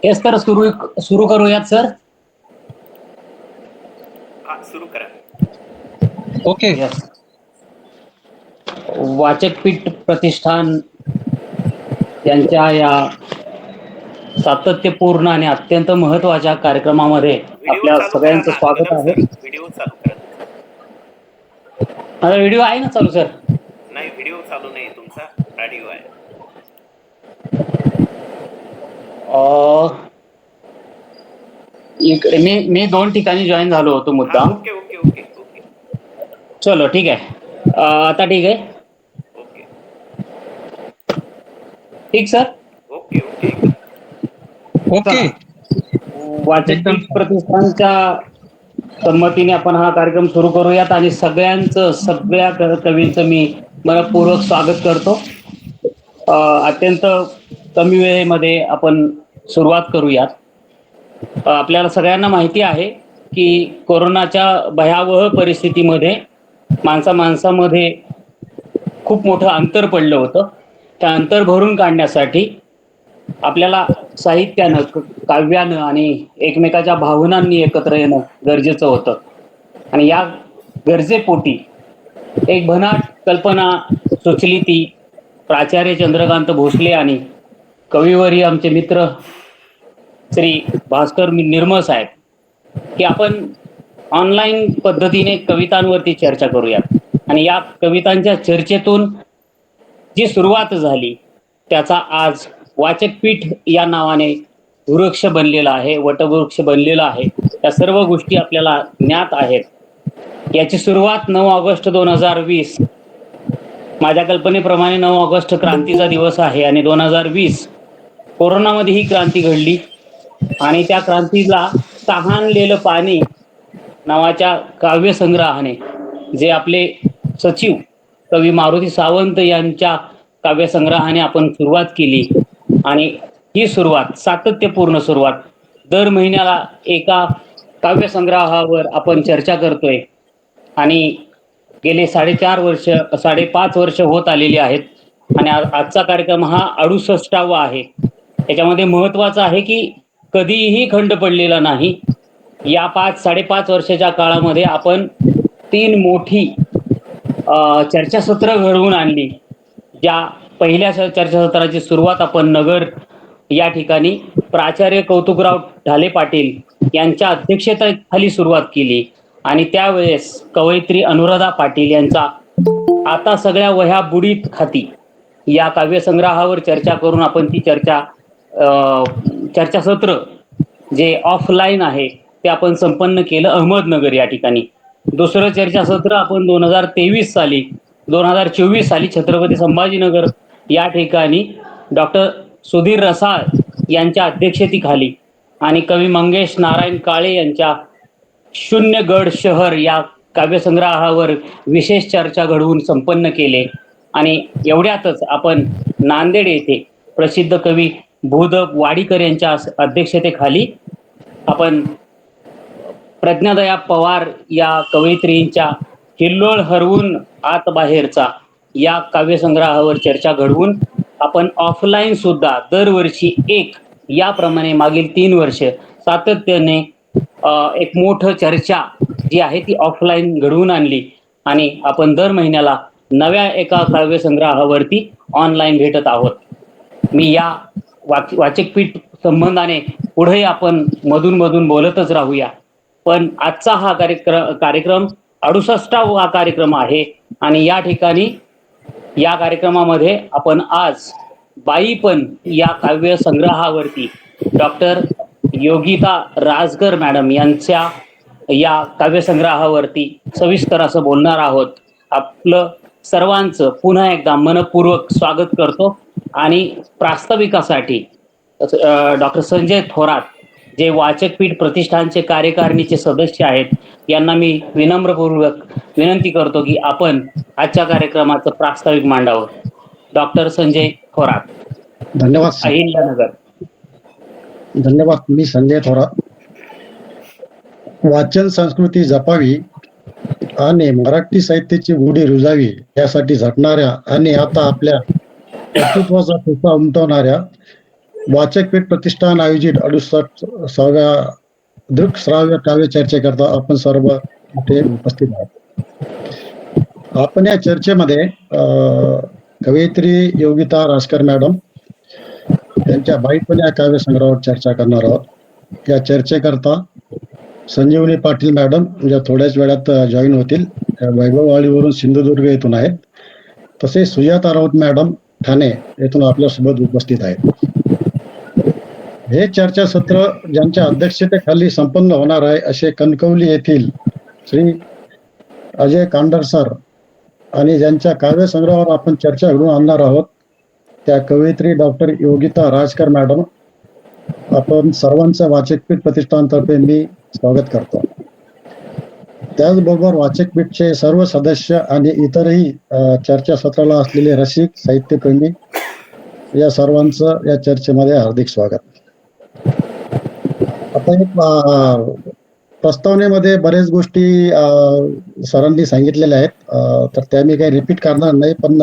Yes तर सुरू सुरू करूयात सर. सुरू करा. ओके. यस. वाचकपीठ प्रतिष्ठान यांच्या या सातत्यपूर्ण आणि अत्यंत महत्वाच्या कार्यक्रमामध्ये व्हिडिओ आपल्या चालू करा सगळ्यांचं ना स्वागत अभिनव आहे. सर, व्हिडिओ चालू करा. माझा व्हिडिओ आहे ना चालू सर? नाही, व्हिडिओ चालू नाही, तुमचा ऑडिओ आहे. इकडे मी दोन ठिकाणी जॉईन झालो होतो मुद्दाम. ओके ओके ओके ओके चलो ठीक आहे. आता ठीक आहे. ओके ठीक सर. ओके ओके एकदम ओके. वाचकपीठ प्रतिष्ठानच्या संमतीने आपण हा कार्यक्रम सुरू करूयात आणि सगळ्या कवींचं मी मनपूर्वक स्वागत करतो. अत्यंत कमी वेळेमध्ये आपण सुरुवात करूयात. आपल्याला सगळ्यांना माहिती आहे की कोरोनाच्या भयावह परिस्थितीमध्ये माणसामध्ये खूप मोठं अंतर पडलं होतं. त्या अंतर भरून काढण्यासाठी आपल्याला साहित्यानं, काव्यानं आणि एकमेकाच्या भावनांनी एकत्र येणं गरजेचं होतं. आणि या गरजेपोटी एक भन्नाट कल्पना सुचली ती प्राचार्य चंद्रकांत भोसले आणि कविवर्य आमचे मित्र श्री भास्कर निर्मळ साहेब की आपण ऑनलाईन पद्धतीने कवितांवरती चर्चा करूयात. आणि या कवितांच्या चर्चेतून जी सुरुवात झाली त्याचा आज वाचकपीठ या नावाने वृक्ष बनलेला आहे, वटवृक्ष बनलेला आहे. त्या सर्व गोष्टी आपल्याला ज्ञात आहेत. याची सुरुवात 9 ऑगस्ट 2020, माझ्या कल्पनेप्रमाणे 9 ऑगस्ट क्रांतीचा दिवस आहे आणि 2020 कोरोनामध्ये ही क्रांती घडली. आणि त्या क्रांतीला तहानलेलं पाणी नावाच्या काव्यसंग्रहाने, जे आपले सचिव कवी मारुती सावंत यांच्या काव्यसंग्रहाने आपण सुरुवात केली. आणि ही सुरुवात, सातत्यपूर्ण सुरुवात, दर महिन्याला एका काव्यसंग्रहावर आपण चर्चा करतोय. आणि गेले 5.5 वर्ष होत आलेली आहेत. आणि आजचा कार्यक्रम हा 68वा आहे. याच्यामध्ये महत्वाचं आहे की कधीही खंड पडलेला नाही. या 5-5.5 वर्षाच्या काळामध्ये आपण 3 मोठी चर्चासत्र घडवून आणली. ज्या पहिल्या चर्चासत्राची सुरुवात आपण नगर या ठिकाणी प्राचार्य कौतुकराव ढाले पाटील यांच्या अध्यक्षतेखाली सुरुवात केली. आणि त्यावेळेस कवयित्री अनुराधा पाटील यांचा आता सगळ्या वह्या बुडीत खाती या काव्यसंग्रहावर चर्चा करून आपण ती चर्चासत्र जे ऑफलाईन आहे ते आपण संपन्न केलं अहमदनगर या ठिकाणी. दुसरं चर्चासत्र आपण 2024 साली छत्रपती संभाजीनगर या ठिकाणी डॉक्टर सुधीर रसाळ यांच्या अध्यक्षतेखाली आणि कवी मंगेश नारायण काळे यांच्या शून्यगड शहर या काव्यसंग्रहावर विशेष चर्चा घडवून संपन्न केले. आणि एवढ्यातच आपण नांदेड येथे प्रसिद्ध कवी भूदप वाडीकर यांच्या अध्यक्षतेखाली आपण प्रज्ञादया पवार या कवयित्रींच्या हिल्लोळ हरवून आत बाहेरचा या काव्यसंग्रहावर चर्चा घडवून आपण ऑफलाईन सुद्धा दरवर्षी याप्रमाणे मागील 3 वर्ष सातत्याने एक मोठं चर्चा जी आहे ती ऑफलाईन घडवून आणली. आणि आपण दर महिन्याला नव्या एका काव्यसंग्रहावरती ऑनलाईन भेटत आहोत. मी या वाचकपीठ संबंधाने पुढे आपण मधून बोलतच राहूया. पण आजचा हा कार्यक्रम 68वा कार्यक्रम आहे. आणि या ठिकाणी या कार्यक्रमामध्ये आपण आज बाईपण या काव्य संग्रहावरती डॉक्टर योगिता राजगर मॅडम यांच्या या काव्यसंग्रहावरती सविस्तर असं बोलणार आहोत. आपलं सर्वांचं पुन्हा एकदा मनपूर्वक स्वागत करतो. आणि प्रास्ताविकासाठी डॉक्टर संजय थोरात, जे वाचकपीठ प्रतिष्ठानचे कार्यकारिणीचे सदस्य आहेत, यांना मी विनम्रपूर्वक विनंती करतो की आपण आजच्या कार्यक्रमाचं प्रास्ताविक मांडावं. डॉक्टर संजय थोरात. धन्यवाद. अहिल्यानगर. धन्यवाद. मी संजय थोरात. वाचन संस्कृती जपावी आणि मराठी साहित्याची गोडी रुजावी यासाठी झटणाऱ्या आणि आता आपल्या अस्तित्वाचा ठोसा उमटवणाऱ्या वाचकपीठ प्रतिष्ठान आयोजित 68व्या दृक्श्राव्य काव्य चर्चेकरता आपण सर्व इथे उपस्थित आहात. आपण या चर्चेमध्ये कवयित्री योगिता राजकर मॅडम यांच्या बाईटपण या काव्य संग्रहावर चर्चा करणार आहोत. या चर्चेकरता संजीवनी पाटील मॅडम ज्या थोड्याच वेळात जॉईन होतील, वैभववाडीवरून सिंधुदुर्ग येथून आहेत. तसेच सुजाता राऊत मॅडम ठाणे येथून आपल्यासोबत उपस्थित आहेत. हे चर्चासत्र ज्यांच्या अध्यक्षतेखाली संपन्न होणार आहे असे कणकवली येथील श्री अजय कांडर सर आणि ज्यांच्या काव्य संग्रहावर आपण चर्चा घडवून आणणार आहोत त्या कवयित्री डॉक्टर योगिता राजकर मॅडम, आपण सर्वांचं वाचकपीठ प्रतिष्ठानतर्फे मी स्वागत करतो. त्याचबरोबर वाचकपीठचे सर्व सदस्य आणि इतरही चर्चासत्राला असलेले रसिक, साहित्यप्रेमी या सर्वांचं या चर्चेमध्ये हार्दिक स्वागत. आता एक प्रस्तावनेमध्ये बरेच गोष्टी सरांनी सांगितलेल्या आहेत, तर त्या मी काही रिपीट करणार नाही, पण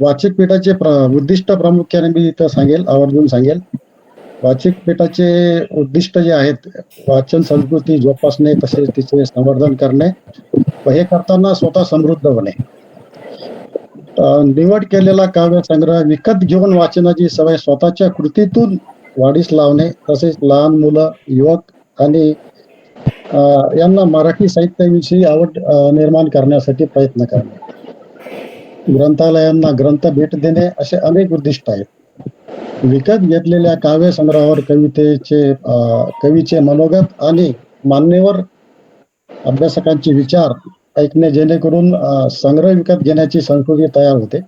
वाचकपीठाचे उद्दिष्ट प्रामुख्याने मी इथं सांगेल, आवर्जून सांगेल. वाचकपीठाचे उद्दिष्ट जे आहेत, वाचन संस्कृती जोपासणे तसेच तिचे संवर्धन करणे व हे करताना स्वतः समृद्ध होणे. निवड केलेला काव्य संग्रह विकत घेऊन वाचनाची सवय स्वतःच्या कृतीतून वाढीस लावणे, तसेच लहान मुलं, युवक आणि यांना मराठी साहित्याविषयी आवड निर्माण करण्यासाठी प्रयत्न करणे. ग्रंथालयांना ग्रंथ भेट देणे असे अनेक उद्दिष्ट आहेत. विकत घेतलेल्या काव्य संग्रहावर कवीचे मनोगत आणि मान्यवर अभ्यासकांचे विचार ऐकणे, जेणेकरून संग्रह विकत घेण्याची संस्कृती तयार होते.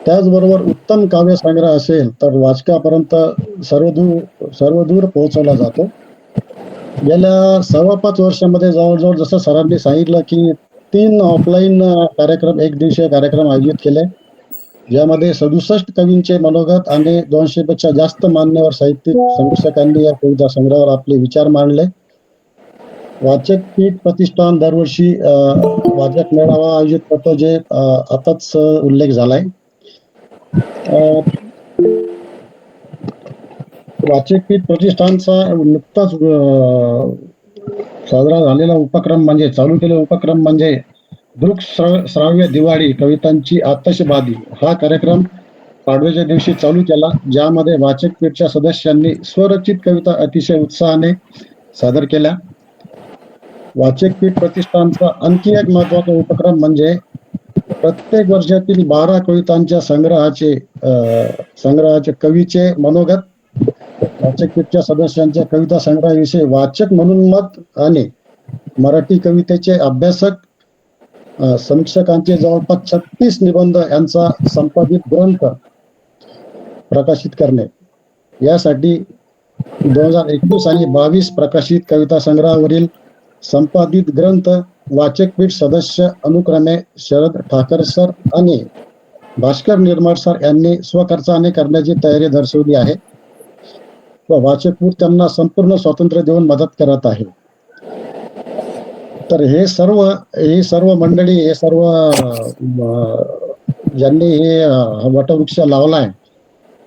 त्याचबरोबर उत्तम काव्य संग्रह असेल तर वाचकापर्यंत सर्वदूर पोहोचवला जातो. गेल्या 5.25 वर्षामध्ये जवळजवळ जसं सरांनी सांगितलं की 3 ऑफलाईन कार्यक्रम, 1 दिवसीय कार्यक्रम आयोजित केले, ज्यामध्ये 67 कवींचे मनोगत आणि 200 पेक्षा जास्त मान्यवर साहित्यिक समीक्षकांनी या कविता संग्रहावर आपले विचार मांडले. वाचकपीठ प्रतिष्ठान दरवर्षी वाचक मेळावा आयोजित करतो, जे आताच उल्लेख झालाय. वाचकपीठ प्रतिष्ठानचा नुकताच साजरा झालेला उपक्रम म्हणजे चालू केलेला उपक्रम म्हणजे दृक्श्राव्य दिवाळी कवितांची आतषबाजी हा कार्यक्रम पाडव्याच्या दिवशी चालू केला, ज्यामध्ये वाचकपीठच्या सदस्यांनी स्वरचित कविता अतिशय उत्साहाने सादर केल्या. वाचकपीठ प्रतिष्ठानचा आणखी एक महत्वाचा उपक्रम म्हणजे प्रत्येक वर्षातील 12 कवितांच्या संग्रहाचे कवीचे मनोगत, वाचकपीठच्या सदस्यांच्या कविता संग्रहाविषयी वाचक म्हणून मत आणि मराठी कवितेचे अभ्यासक समीक्षकांचे जवळपास 36 निबंध यांचा संपादित ग्रंथ प्रकाशित करणे. यासाठी 2021 आणि 22 प्रकाशित कविता संग्रहावरील संपादित ग्रंथ वाचकपीठ सदस्य अनुक्रमे शरद ठाकर सर आणि भास्कर निर्मळ सर यांनी स्वखर्चाने करण्याची तयारी दर्शवली आहे व वाचकपीठ त्यांना संपूर्ण स्वातंत्र्य देऊन मदत करत आहे. तर हे सर्व मंडळी, हे सर्व ज्यांनी हे वटवृक्ष लावलाय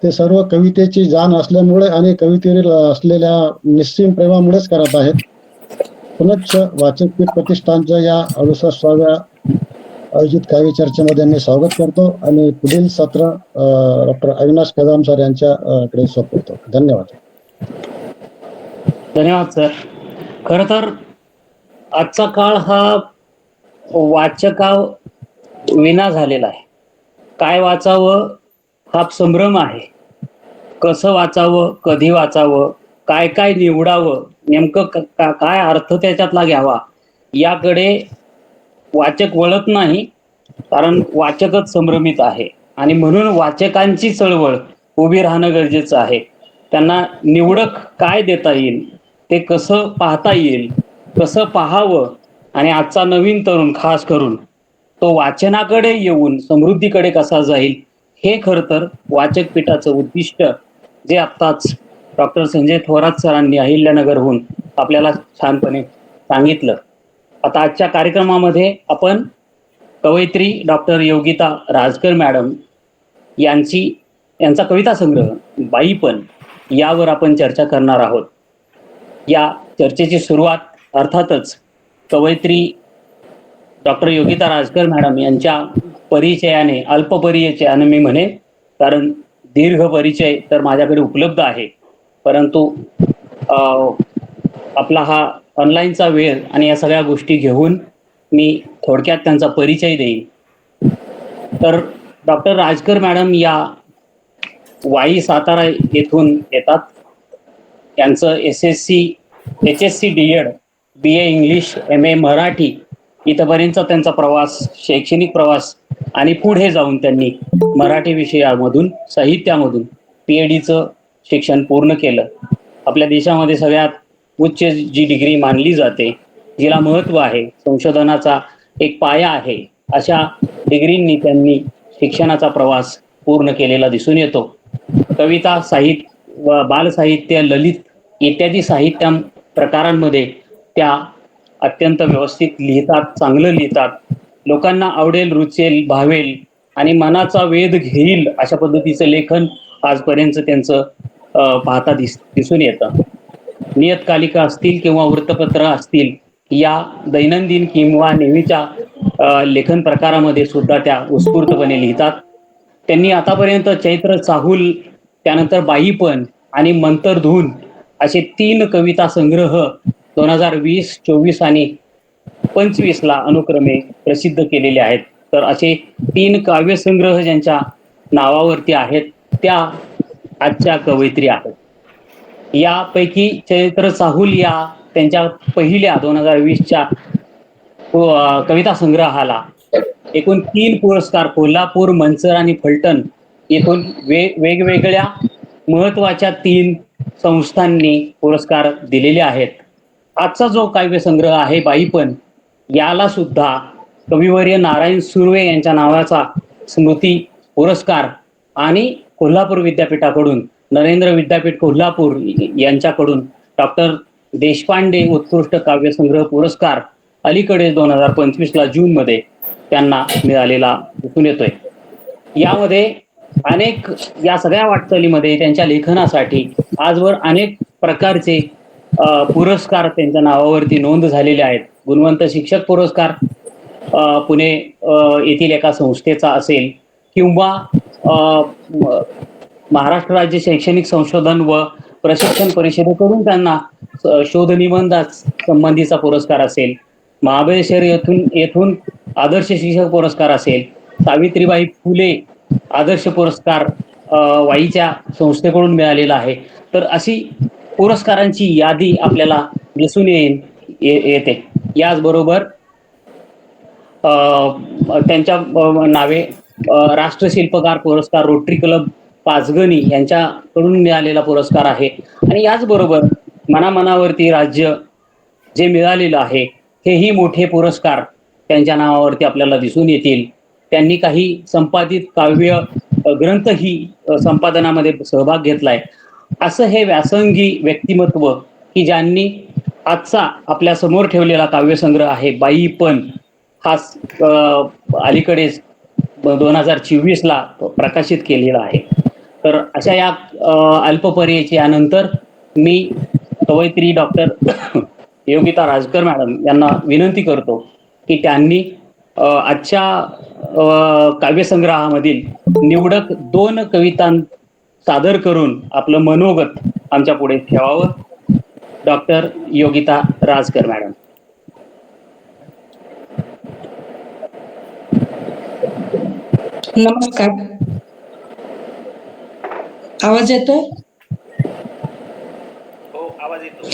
ते सर्व कवितेची जाण असल्यामुळे आणि कवितेवरील असलेल्या निस्सीम प्रेमामुळेच करत आहेत. पुनश्च वाचकपीठ प्रतिष्ठानच्या या 68व्या आयोजित काव्य चर्चेमध्ये मी स्वागत करतो आणि पुढील सत्र डॉक्टर अविनाश कदम सर यांच्याकडे सोपवतो. धन्यवाद. धन्यवाद सर. खरं तर आजचा काळ हा वाचका विना झालेला आहे. काय वाचावं हा संभ्रम आहे. कसं वाचावं, कधी वाचावं, काय काय निवडावं, नेमकं काय अर्थ त्याच्यातला घ्यावा याकडे वाचक वळत नाही, कारण वाचकच संभ्रमित आहे. आणि म्हणून वाचकांची चळवळ उभी राहणं गरजेचं आहे. त्यांना निवडक काय देता येईल, ते कसं पाहता येईल, कसं पाहावं, आणि आजचा नवीन तरुण खास करून तो वाचनाकडे येऊन समृद्धीकडे कसा जाईल, हे खरं तर वाचकपीठाचं उद्दिष्ट, जे आत्ताच डॉक्टर संजय थोरात सरांनी अहिल्यानगरहून आपल्याला छानपणे सांगितलं. आता आजच्या कार्यक्रमामध्ये आपण कवयित्री डॉक्टर योगिता राजकर मॅडम यांची यांचा कविता संग्रह बाईपण यावर आपण चर्चा करणार आहोत. या चर्चेची सुरुवात अर्थातच कवयित्री डॉक्टर योगिता राजकर मॅडम यांच्या परिचयाने, अल्प परिचयाने मी म्हणेन, कारण दीर्घ परिचय तर माझ्याकडे उपलब्ध आहे, परंतु आपला हा ऑनलाईनचा वेळ आणि या सगळ्या गोष्टी घेऊन मी थोडक्यात त्यांचा परिचय देईन. तर डॉक्टर राजकर मॅडम या वाई सातारा येथून येतात. त्यांचं SSC HSC DED BA English MA Marathi इथपर्यंतचा त्यांचा प्रवास, शैक्षणिक प्रवास, आणि पुढे जाऊन त्यांनी मराठी विषयामधून, साहित्यामधून PhDचं शिक्षण पूर्ण केलं. आपल्या देशामध्ये सगळ्यात उच्च जी डिग्री मानली जाते, जिला महत्व आहे, संशोधनाचा एक पाया आहे, अशा डिग्रींनी त्यांनी शिक्षणाचा प्रवास पूर्ण केलेला दिसून येतो. कविता, साहित्य व बालसाहित्य, ललित इत्यादी साहित्य प्रकारांमध्ये त्या अत्यंत व्यवस्थित लिहितात, चांगलं लिहितात. लोकांना आवडेल, रुचेल, भावेल आणि मनाचा वेध घेईल अशा पद्धतीचं लेखन आजपर्यंत त्यांचं पाहता दिसून येतं. नियतकालिका असतील किंवा वृत्तपत्र असतील, या दैनंदिन किंवा नेहमीच्या लेखन प्रकारामध्ये सुद्धा त्या उत्स्फूर्तपणे लिहितात. त्यांनी आतापर्यंत चैत्र चाहूल, त्यानंतर बाईपण आणि मंतरधून असे 3 कविता संग्रह 2020, 24 आणि 25 ला अनुक्रमे प्रसिद्ध केलेले आहेत. तर असे 3 काव्यसंग्रह ज्यांच्या नावावरती आहेत त्या आजच्या कवयित्री आहेत. यापैकी चैत्र चाहूल या त्यांच्या पहिल्या 2020च्या कविता संग्रहाला एकूण 3 पुरस्कार कोल्हापूर, मंचर आणि फलटण येथून वेगवेगळ्या महत्वाच्या 3 संस्थांनी पुरस्कार दिलेले आहेत. आजचा जो काव्यसंग्रह आहे बाईपण, याला सुद्धा कविवर्य नारायण सुर्वे यांच्या नावाचा स्मृती पुरस्कार आणि कोल्हापूर विद्यापीठाकडून, नरेंद्र विद्यापीठ कोल्हापूर यांच्याकडून डॉक्टर देशपांडे उत्कृष्ट काव्यसंग्रह पुरस्कार अलीकडे 2025 ला जून मध्ये त्यांना मिळालेला दिसून येतोय. यामध्ये अनेक, या सगळ्या वाटचालीमध्ये त्यांच्या लेखनासाठी आजवर अनेक प्रकारचे पुरस्कार त्यांच्या नावावरती नोंद झालेले आहेत. गुणवंत शिक्षक पुरस्कार पुणे येथील एका संस्थेचा असेल, किंवा महाराष्ट्र राज्य शैक्षणिक संशोधन व प्रशिक्षण परिषदेकडून त्यांना शोध निबंध संबंधीचा पुरस्कार असेल, महाबळेश्वर येथून आदर्श शिक्षक पुरस्कार असेल, सावित्रीबाई फुले आदर्श पुरस्कार वाईच्या संस्थेकडून मिळालेला आहे. तर अशी पुरस्कारांची यादी आपल्याला दिसून येते. याचबरोबर त्यांच्या नावे राष्ट्रशिल्पकार पुरस्कार, रोटरी क्लब पाचगणी यांच्याकडून मिळालेला पुरस्कार आहे. आणि याचबरोबर मनामनावरती राज्य जे मिळालेलं आहे, हेही मोठे पुरस्कार त्यांच्या नावावरती आपल्याला दिसून येतील. त्यांनी काही संपादित काव्य ग्रंथही संपादनामध्ये सहभाग घेतलाय. असं हे व्यासंगी व्यक्तिमत्व की ज्यांनी आजचा आपल्या समोर ठेवलेला काव्यसंग्रह आहे बाईपण, हा अलीकडेच 2024 ला प्रकाशित केलेला आहे. तर अशा या अल्पपरिचयानंतर मी कवयित्री डॉक्टर योगिता राजकर मॅडम यांना विनंती करतो की त्यांनी आजच्या काव्यसंग्रहामधील निवडक 2 कविता सादर करून आपलं मनोगत आमच्या पुढे ठेवावं. Doctor Yogita Rajkar madam. नमस्कार, आवाज येतोय? हो, आवाज येतो.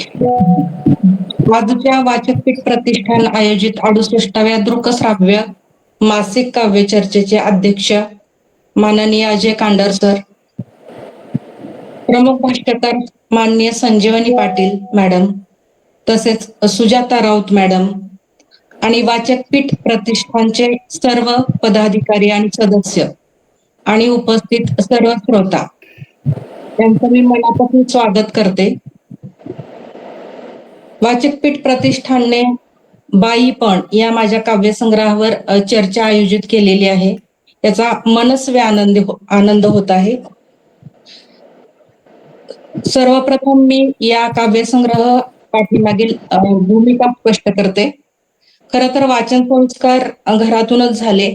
आजच्या वाचकपीठ प्रतिष्ठान आयोजित 68व्या दृकश्राव्य मासिक काव्य चर्चेचे अध्यक्ष माननीय अजय कांडर सर, प्रमुख भाष्यकार माननीय संजीवनी पाटील मॅडम, तसेच सुजाता राऊत मॅडम आणि वाचकपीठ प्रतिष्ठानचे सर्व पदाधिकारी आणि सदस्य आणि उपस्थित सर्व श्रोता यांचं मी मनापासून स्वागत करते. वाचकपीठ प्रतिष्ठानने बाईपण या माझ्या काव्यसंग्रहावर चर्चा आयोजित केलेली आहे. याचा मनस्वी आनंद होत आहे. सर्वप्रथम मी या काव्यसंग्रह पाठीमागील भूमिका स्पष्ट करते. खरं तर वाचन संस्कार घरातूनच झाले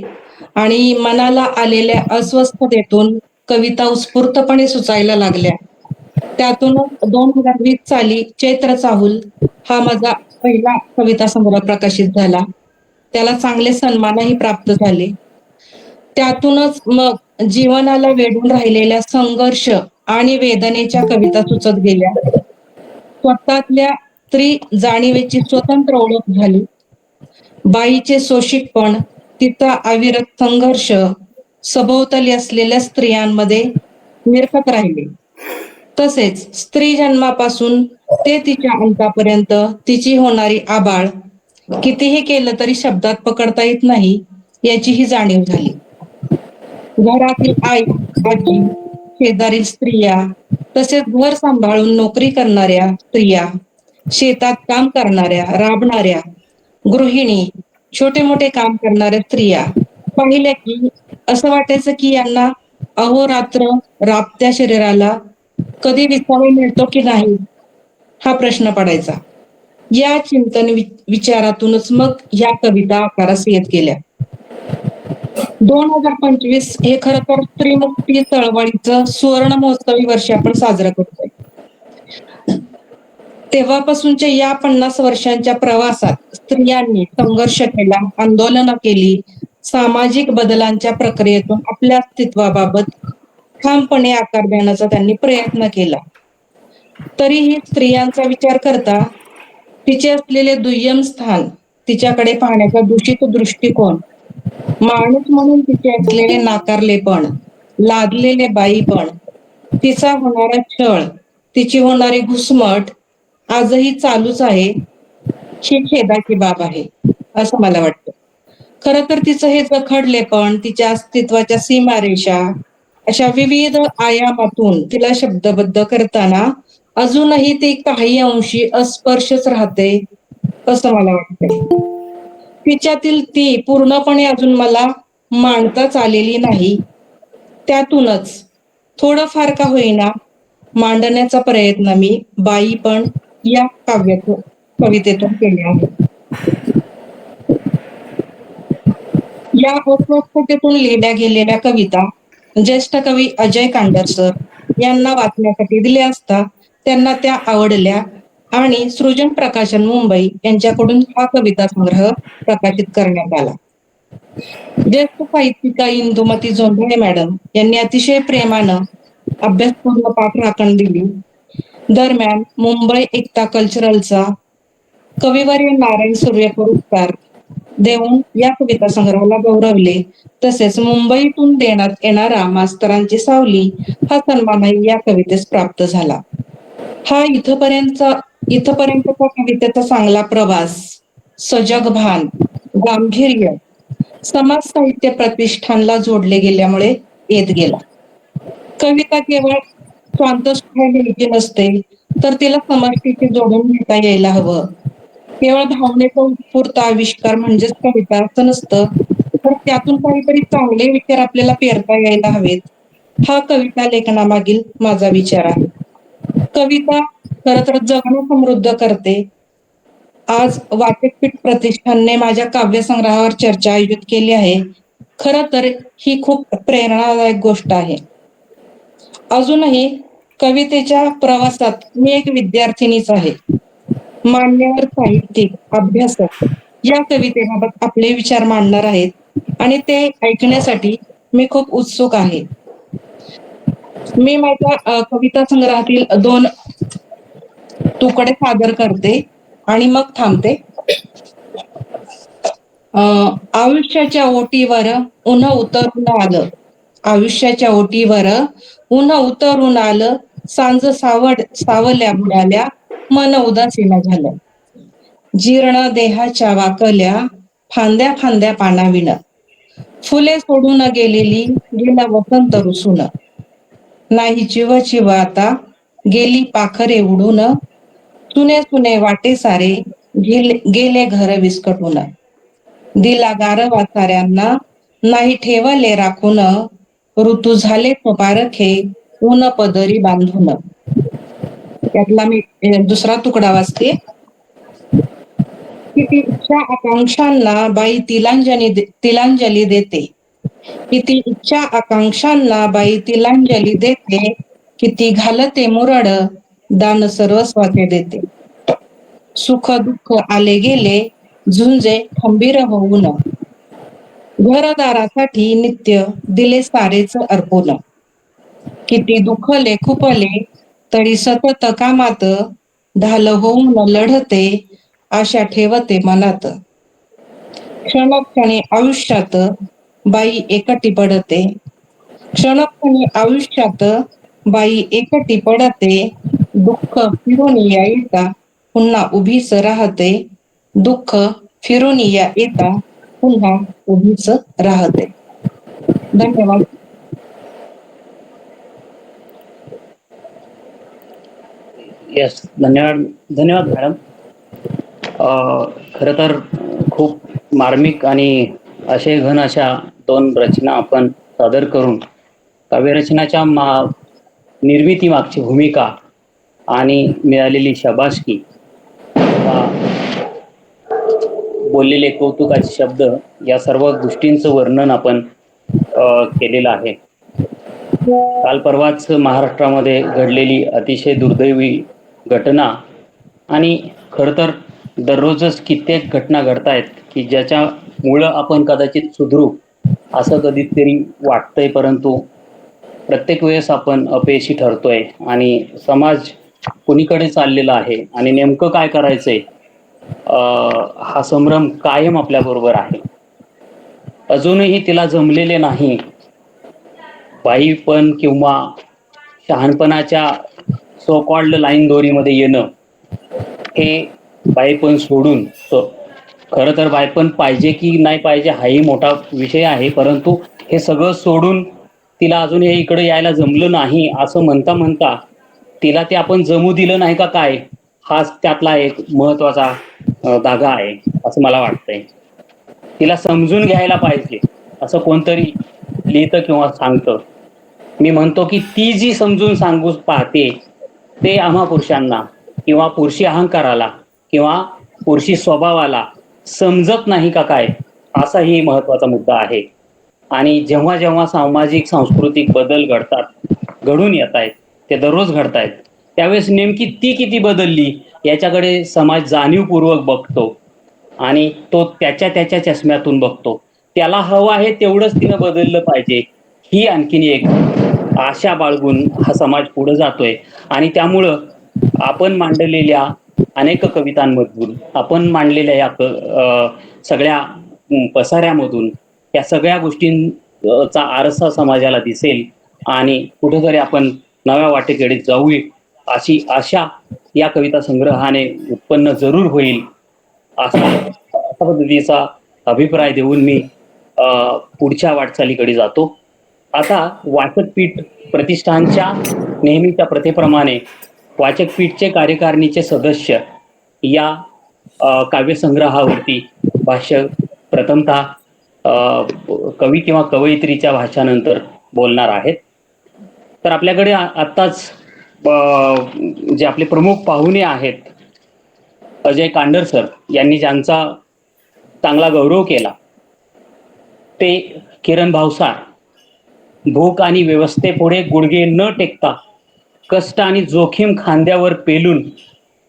आणि मनाला आलेल्या अस्वस्थतेतून कविता उत्स्फूर्तपणे सुचायला लागल्या. त्यातूनच 2020 साली चैत्र चाहूल हा माझा पहिला कविता संग्रह प्रकाशित झाला. त्याला चांगले सन्मानही प्राप्त झाले. त्यातूनच मग जीवनाला वेढून राहिलेल्या संघर्ष आणि वेदनेच्या कविता सुचत गेल्या. स्वतःतल्या स्त्री जाणीवेची स्वतंत्र ओळख झाली. बाईचे शोषितपण, तिचा अविरत संघर्ष सभोवताली असलेल्या स्त्रियांमध्ये निरखत राहिले. तसेच स्त्री जन्मापासून ते तिच्या अंतापर्यंत तिची होणारी आबाळ कितीही केलं तरी शब्दात पकडता येत नाही याची ही जाणीव झाली. घरातील आई, आजी, शेजारील स्त्रिया, तसेच घर सांभाळून नोकरी करणाऱ्या स्त्रिया, शेतात काम करणाऱ्या, राबणाऱ्या गृहिणी, छोटे मोठे काम करणाऱ्या स्त्रिया पाहिल्या की असं वाटायचं की यांना अहोरात्र राबत्या शरीराला कधी विसावा मिळतो की नाही हा प्रश्न पडायचा. या चिंतन विचारातूनच मग ह्या कविता आकारास येत गेल्या. 2025 हे खरं तर स्त्रीमुक्ती चळवळीचं सुवर्ण महोत्सवी वर्ष आपण साजरं करतोय. तेव्हापासूनच्या या 50 वर्षांच्या प्रवासात स्त्रियांनी संघर्ष केला, आंदोलनं केली, सामाजिक बदलांच्या प्रक्रियेतून आपल्या अस्तित्वाबाबत ठामपणे आकार देण्याचा त्यांनी प्रयत्न केला. तरीही स्त्रियांचा विचार करता तिचे असलेले दुय्यम स्थान, तिच्याकडे पाहण्याचा दूषित दृष्टिकोन, माणूस म्हणून तिचे असलेले नाकारलेपण, लादलेले बाईपण, तिचा होणारा छळ, तिची होणारी घुसमट आजही चालूच आहे. ही खेदाची बाब आहे असं मला वाटतं. खरं तर तिचं हे जखडलेपण, तिच्या अस्तित्वाच्या सीमारेषा अशा विविध आयामातून तिला शब्दबद्ध करताना अजूनही ती काही अंशी अस्पर्शच राहते असं मला वाटतंय. तिच्यातील ती पूर्णपणे अजून मला मांडताच आलेली नाही. त्यातूनच थोडंफार का होईना मांडण्याचा प्रयत्न मी बाई पण या काव्यातून कवितेतून केले आहे. या अस्वस्थतेतून लिहिल्या गेलेल्या कविता ज्येष्ठ कवी अजय कांडर सर यांना वाचण्यासाठी दिल्या असता त्यांना त्या आवडल्या आणि सृजन प्रकाशन मुंबई यांच्याकडून हा कविता संग्रह प्रकाशित करण्यात आला. ज्येष्ठ साहित्यिका इंदुमती जोंधळे मॅडम यांनी अतिशय प्रेमानं अभ्यासपूर्ण पाठराखण दिली. दरम्यान मुंबई एकता कल्चरलचा कविवर्य नारायण सूर्य पुरस्कार देऊन या कविता संग्रहाला गौरवले. तसेच मुंबईतून देण्यात येणारा मास्तरांची सावली हा सन्मानही या कवितेस प्राप्त झाला. हा इथपर्यंतचा कवितेचा चांगला प्रवास, सजग भान, गांभीर्य समाज साहित्य प्रतिष्ठानला जोडले गेल्यामुळे येत गेला. कविता केवळ स्वांतस्थायी लिहायची नसते तर तिला समष्टीशी जोडून लिहिता यायला हवं. केवळ भावनेचा उत्स्फूर्त आविष्कार म्हणजेच कविता असं नसतं, तर त्यातून काहीतरी चांगले विचार आपल्याला पेरता यायला हवेत. हा कविता लेखनामागील माझा विचार आहे. कविता खरं तर जगणं समृद्ध करते. आज वाचकपीठ प्रतिष्ठानने माझ्या काव्यसंग्रहावर चर्चा आयोजित केली आहे. खरं तर ही खूप प्रेरणादायक गोष्ट आहे. अजूनही कवितेच्या प्रवासात मी एक विद्यार्थिनीच आहे. मान्यवर साहित्यिक, अभ्यासक या कवितेबाबत आपले विचार मांडणार आहेत आणि ते ऐकण्यासाठी मी खूप उत्सुक आहे. मी माझ्या कविता संग्रहातील 2 तुकडे सादर करते आणि मग थांबते. आयुष्याच्या ओटीवर उन्ह उतरून आलं, आयुष्याच्या ओटीवर उन्ह उतरून आलं, सांज सावल्या बुडाल्या, मन उदासीन झालं. जीर्ण देहाच्या वाकल्या, फांद्या फांद्या पानाविण, फुले सोडून गेलेली गेला वसंत रुसून. नाही चिव चिव आता गेली पाखरे उडून, सुने सुने वाटे सारे गेले घर विस्कटून. दिला गारवा साऱ्यांना नाही ठेवले राखून, ऋतू झाले पारखे ऊन पदरी बांधून. यातला मी दुसरा तुकडा वाचते. किती इच्छा आकांक्षांना बाई तिलांजली देते. किती इच्छा आकांक्षांना बाई तिलांजली देते. किती घालते मुरड दान सर्वस्वाचे देते. सुख दुःख आले गेले झुंजे खंबीर होऊन. घरदारासाठी नित्य दिले सारेच अर्पून. किती दुखले खुपले तरी सतत कामात. ढाल होऊन लढते आशा ठेवते मनात. क्षणक्षणी आयुष्यात बाई एकटी पडते. क्षणक्षणी आयुष्यात बाई एकटी पडते. दुःख फिरून येता पुन्हा उभीच राहते. दुःख फिरून येता पुन्हा उभीच राहते. धन्यवाद. येस, धन्यवाद. धन्यवाद मॅडम. खरं तर खूप मार्मिक आणि असे घन अशा 2 रचना आपण सादर करून काव्यरचनाच्या निर्मिती मागची भूमिका आणि मिळालेली शाबासकी, बोललेले कौतुकाचे शब्द, या सर्व गोष्टींचं वर्णन आपण केलेलं आहे. काल परवाच महाराष्ट्रामध्ये घडलेली अतिशय दुर्दैवी घटना, आणि खरं तर दररोजच कित्येक घटना घडतायत की ज्याच्यामुळं आपण कदाचित सुधरू असं कधीतरी वाटतंय, परंतु प्रत्येक वेळेस आपण अपयशी ठरतोय आणि समाज कुणीकडे चाललेला आहे आणि नेमकं काय करायचंय हा संभ्रम कायम आपल्या बरोबर आहे. अजूनही तिला जमलेले नाही बाईपण किंवा शहाणपणाच्या सो कॉल्ड लाईन दोरीमध्ये येणं. हे बाईपण सोडून, खरं तर बाईपण पाहिजे की नाही पाहिजे हाही मोठा विषय आहे, परंतु हे सगळं सोडून तिला अजून हे इकडे यायला जमलं नाही असं म्हणता म्हणता तिला ते आपण जमू दिलं नाही का काय, हाच त्यातला एक महत्वाचा धागा आहे असं मला वाटतंय. तिला समजून घ्यायला पाहिजे असं कोणतरी लिहितं किंवा सांगतं. मी म्हणतो की ती जी समजून सांगू पाहते ते आम्हा पुरुषांना किंवा पुरुषी अहंकाराला किंवा पुरुषी स्वभावाला समजत नाही का काय, असाही महत्वाचा मुद्दा आहे. आणि जेव्हा जेव्हा सामाजिक सांस्कृतिक बदल घडून येत आहेत, ते दररोज घडतायत, त्यावेळेस नेमकी ती किती बदलली याच्याकडे समाज जाणीवपूर्वक बघतो आणि तो त्याच्या चष्म्यातून बघतो. त्याला हवं आहे तेवढंच तिनं बदललं पाहिजे ही आणखीन एक आशा बाळगून हा समाज पुढे जातोय. आणि त्यामुळं आपण मांडलेल्या अनेक कवितांमधून, आपण मांडलेल्या या सगळ्या पसाऱ्यामधून या सगळ्या गोष्टींचा आरसा समाजाला दिसेल आणि कुठेतरी आपण नव्या वाटेकडे जाऊ अशी आशा या कविता संग्रहाने उत्पन्न जरूर होईल असा पद्धतीचा अभिप्राय देऊन मी पुढच्या वाटचालीकडे जातो. आता वाचकपीठ प्रतिष्ठानच्या नेहमीच्या प्रथेप्रमाणे वाचकपीठचे कार्यकारिणीचे सदस्य या काव्यसंग्रहावरती भाष्य प्रथमतः कवी किंवा कवयित्रीच्या भाषानंतर बोलणार आहेत. तर आपल्याकडे आत्ताच जे आपले प्रमुख पाहुणे आहेत, अजय कांडर सर यांनी ज्यांचा चांगला गौरव केला ते किरण भावसार. भूक आणि व्यवस्थेपुढे गुडघे न टेकता कष्ट आणि जोखीम खांद्यावर पेलून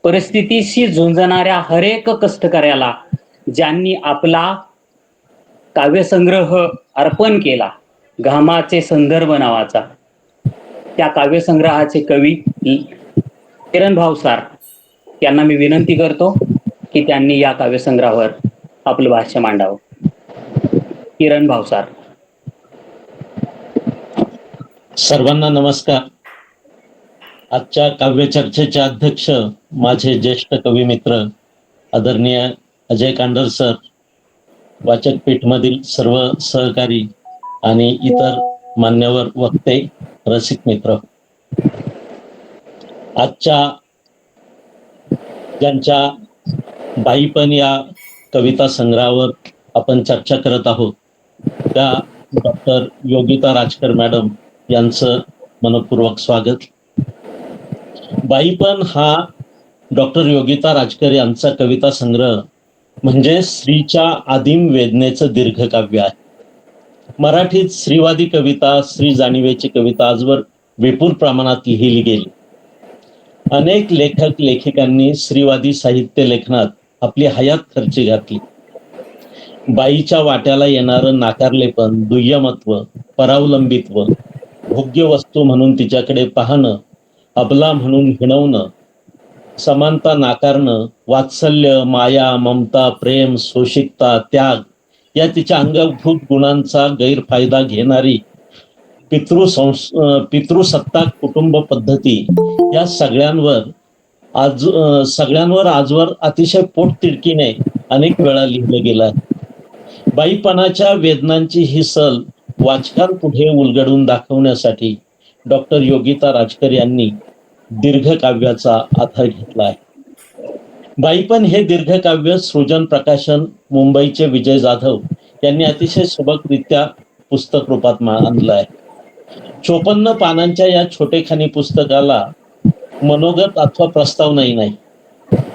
परिस्थितीशी झुंजणाऱ्या हरेक कष्टकऱ्याला ज्यांनी आपला काव्यसंग्रह अर्पण केला, घामाचे संदर्भ नावाचा, त्या काव्यसंग्रहाचे कवी किरण भावसार यांना मी विनंती करतो की त्यांनी या काव्यसंग्रहावर आपलं भाष्य मांडावं. किरण भावसार. सर्वांना नमस्कार. आजच्या काव्य चर्चेचे अध्यक्ष माझे ज्येष्ठ कवी मित्र आदरणीय अजय कांडर सर, वाचकपीठ मधील सर्व सहकारी आणि इतर मान्यवर वक्ते, रसिक मित्र, आजच्या ज्यांच्या बाईपण या कविता संग्रहावर आपण चर्चा करत आहोत त्या डॉक्टर योगिता राजकर मॅडम यांचं मनपूर्वक स्वागत. बाईपण हा डॉक्टर योगिता राजकर यांचा कविता संग्रह म्हणजे स्त्रीच्या आदिम वेदनेचं दीर्घकाव्य आहे. मराठीत स्त्रीवादी कविता, स्त्री जाणीवेची कविता आजवर विपुल प्रमाणात लिहिली गेली. अनेक लेखक लेखिकांनी स्त्रीवादी साहित्य लेखनात आपली हयात खर्ची घातली. बाईच्या वाट्याला येणारं नाकारलेपण, दुय्यमत्व, परावलंबित्व, भोग्य वस्तू म्हणून तिच्याकडे पाहणं, अबला म्हणून हिणवणं, समानता नाकारणं, वात्सल्य, माया, ममता, प्रेम, सोशिकता, त्याग या तिच्या अंगभूत गुणांचा गैरफायदा घेणारी पितृसत्ताक कुटुंब पद्धती या सगळ्यांवर आजवर अतिशय पोटतिडकीने अनेक वेळा लिहिलं गेलं आहे. बाईपणाच्या वेदनांची ही सल वाचकांपुढे उलगडून दाखवण्यासाठी डॉक्टर योगिता राजकर यांनी दीर्घकाव्याचा आधार घेतला आहे. बाईपण हे दीर्घकाव्य सृजन प्रकाशन मुंबईचे विजय जाधव यांनी अतिशय सुबकरित्या पुस्तक रूपात आणलं आहे. 54 पानांच्या या छोटेखानी पुस्तकाला मनोगत अथवा प्रस्तावनाही नाही.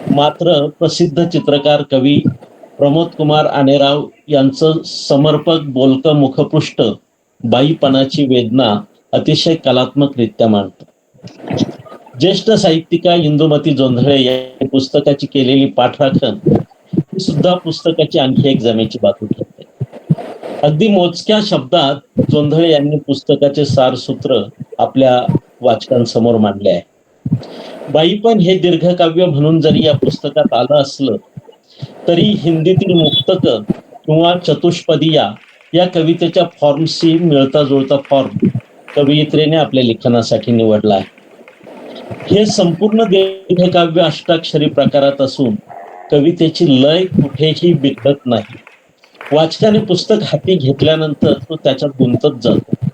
मात्र प्रसिद्ध चित्रकार कवी प्रमोद कुमार आनेराव यांचं समर्पक बोलकं मुखपृष्ठ बाईपणाची वेदना अतिशय कलात्मकरित्या मांडतं. ज्येष्ठ साहित्यिका इंदुमती जोंधळे या पुस्तकाची केलेली पाठराखण ही सुद्धा पुस्तकाची आणखी एक जमेची बाजू ठरते. अगदी मोजक्या शब्दात जोंधळे यांनी पुस्तकाचे सारसूत्र आपल्या वाचकांसमोर मांडले आहे. बाईपण हे दीर्घकाव्य म्हणून जरी या पुस्तकात आलं असलं तरी हिंदीतील मुक्तक किंवा चतुष्पदिया या कवितेच्या फॉर्मशी मिळता जुळता फॉर्म कवयित्रीने आपल्या लेखनासाठी निवडला आहे. हे संपूर्ण दीर्घकाव्य अष्टाक्षरी प्रकारात असून कवितेची लय कुठेही बिघडत नाही. वाचकाने पुस्तक हाती घेतल्यानंतर तो त्याच्यात गुंतत जातो.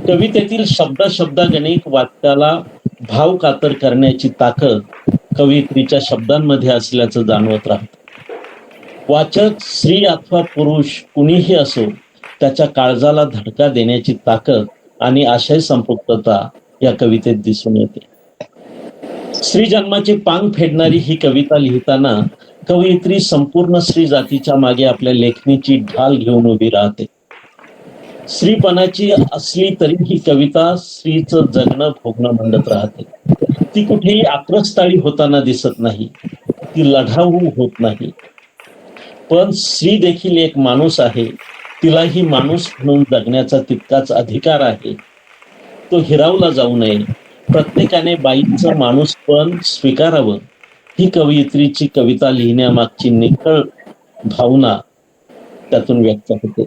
कवितेतील शब्दागणिक वाचकाला भाव कातर करण्याची ताकद कवयित्रीच्या शब्दांमध्ये असल्याचं जाणवत राहतं. वाचक स्त्री अथवा पुरुष कुणीही असो त्याच्या काळजाला धडका देण्याची ताकद आणि आशय संपृक्तता या कवितेत दिसून येते. स्त्री जन्माचे पांग फेडणारी ही कविता लिहिताना कवयित्री संपूर्ण स्त्री जातीच्या मागे आपल्या लेखणीची ढाल घेऊन उभी राहते. स्त्रीपणाची असली तरी ही कविता स्त्रीचं जगणं भोगणं म्हणत राहते. ती कुठेही आक्रस्ताळी होताना दिसत नाही, ती लढाऊ होत नाही. पण स्त्री देखील एक माणूस आहे, तिलाही माणूस म्हणून जगण्याचा तितकाच अधिकार आहे. तो हिरावला जाऊ नये. प्रत्येकाने बाईचं माणूसपण स्वीकारावं ही कवयित्रीची कविता लिहिण्यामागची निखळ भावना त्यातून व्यक्त होते.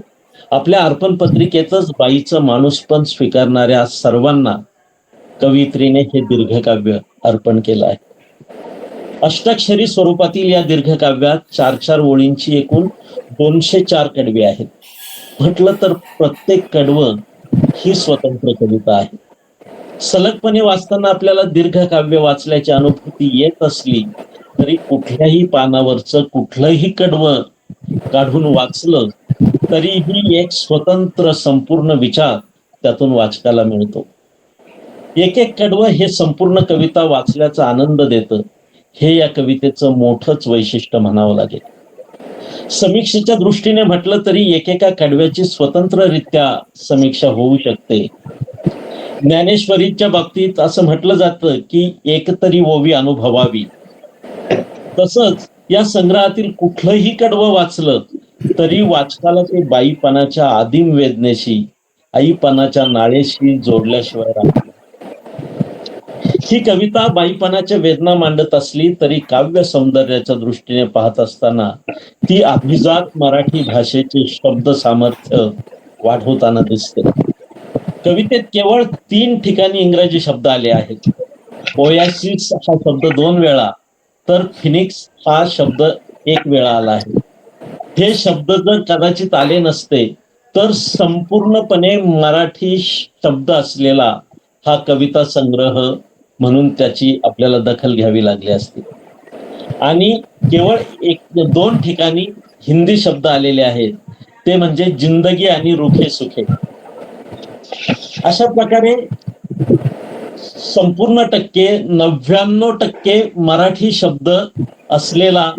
आपल्या अर्पण पत्रिकेतच बाईचं माणूसपण स्वीकारणाऱ्या सर्वांना कवयित्रीने हे दीर्घकाव्य अर्पण केलं आहे. अष्टाक्षरी स्वरूपातील या दीर्घकाव्यात 4-4 ओळींची एकूण 204 कडवी आहेत. म्हटलं तर प्रत्येक कडवं ही स्वतंत्र कविता आहे. सलगपणे वाचताना आपल्याला दीर्घकाव्य वाचल्याची अनुभूती येत असली तरी कुठल्याही पानावरचं कुठलंही कडवं काढून वाचलं तरीही एक स्वतंत्र संपूर्ण विचार त्यातून वाचकाला मिळतो. एक कडवं हे संपूर्ण कविता वाचल्याचा आनंद देतं. हे या कवितेचं मोठंच वैशिष्ट्य म्हणावं लागेल. समीक्षेच्या दृष्टीने म्हटलं तरी एकेका कडव्याची स्वतंत्ररित्या समीक्षा होऊ शकते. ज्ञानेश्वरीच्या बाबतीत असं म्हटलं जातं की एकतरी ओवी अनुभवावी. तसंच या संग्रहातील कुठलंही कडवं वाचलं तरी वाचकाला ते बाईपणाच्या आदिम वेदनेशी, आईपणाच्या नाळेशी जोडल्याशिवाय राहत. ही कविता बाईपणाच्या वेदना मांडत असली तरी काव्य सौंदर्याच्या दृष्टीने पाहत असताना ती अभिजात मराठी भाषेचे शब्द सामर्थ्य वाढवताना दिसते. कवितेत केवळ 3 ठिकाणी इंग्रजी शब्द आले आहेत. ओयासिस हा शब्द 2 वेळा तर फिनिक्स हा शब्द 1 वेळा आला आहे. हे शब्द जर कदाचित आले नसते तर संपूर्णपणे मराठी शब्द असलेला हा कविता संग्रह म्हणून त्याची आपल्याला दखल घ्यावी लागली असती. आणि केवळ 1-2 ठिकाणी हिंदी शब्द आलेले आहेत, ते म्हणजे जिंदगी आणि रुखे सुखे. अशा प्रकारे संपूर्ण 99% मराठी शब्द असलेला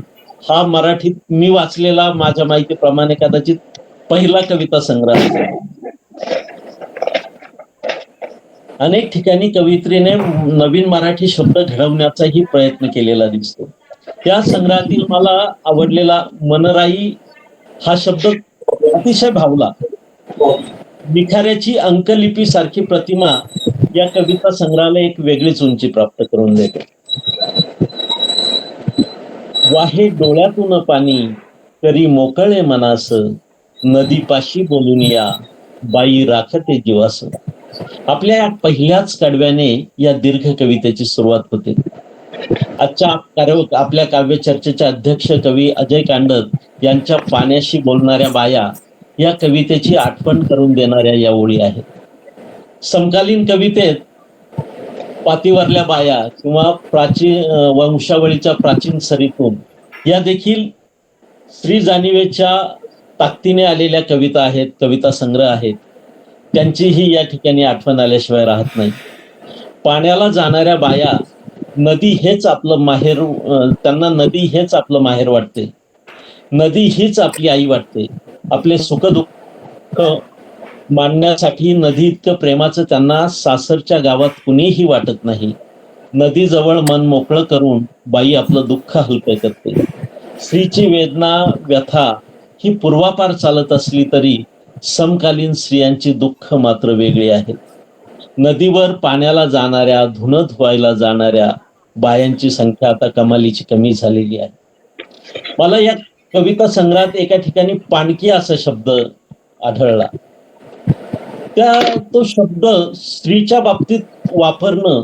हा मराठीत मी वाचलेला माझ्या माहितीप्रमाणे कदाचित पहिला कविता संग्रह आहे. अनेक ठिकाणी कवयित्रीने नवीन मराठी शब्द घडवण्याचाही प्रयत्न केलेला दिसतो. त्या संग्रहातील मला आवडलेला मनराई हा शब्द अतिशय भावला. निखाऱ्याची अंकलिपी सारखी प्रतिमा या कविता संग्रहाला एक वेगळीच उंची प्राप्त करून देते. वाहे डोळ्यातून पाणी करी मोकळे मनास, नदीपाशी बोलून या बाई राखते जीवास. आपल्या या पहिल्याच कडव्याने या दीर्घ कवितेची सुरुवात होते. आजच्या आपल्या काव्य चर्चेचे अध्यक्ष कवी अजय कांडत यांच्या पाण्याशी बोलणाऱ्या बाया या कवितेची आठवण करून देणाऱ्या या ओळी आहेत. समकालीन कवितेत पातीवरल्या बाया किंवा प्राचीन वंशावळीच्या प्राचीन सरीतून या देखील श्री जाणिवेच्या ताकदीने आलेल्या कविता आहेत, कविता संग्रह आहेत. त्यांचीही या ठिकाणी आठवण आल्याशिवाय राहत नाही. पाण्याला जाणाऱ्या बाया नदी हेच आपलं माहेर, त्यांना नदी हेच आपलं माहेर वाटते. नदी हीच आपली आई वाटते. आपले सुखदुःख मांडण्यासाठी नदी इतकं प्रेमाचं त्यांना सासरच्या गावात कुणीही वाटत नाही. नदीजवळ मन मोकळं करून बाई आपलं दुःख हलकं करते. स्त्रीची वेदना व्यथा ही पूर्वापार चालत असली तरी समकालीन स्त्रियांची दुःख मात्र वेगळी आहेत. नदीवर पाण्याला जाणाऱ्या, धुणं धुवायला जाणाऱ्या बायांची संख्या आता कमालीची कमी झालेली आहे. मला या कविता संग्रहात एका ठिकाणी पाणकी असा शब्द आढळला. तो शब्द स्त्रीच्या बाबतीत वापरणं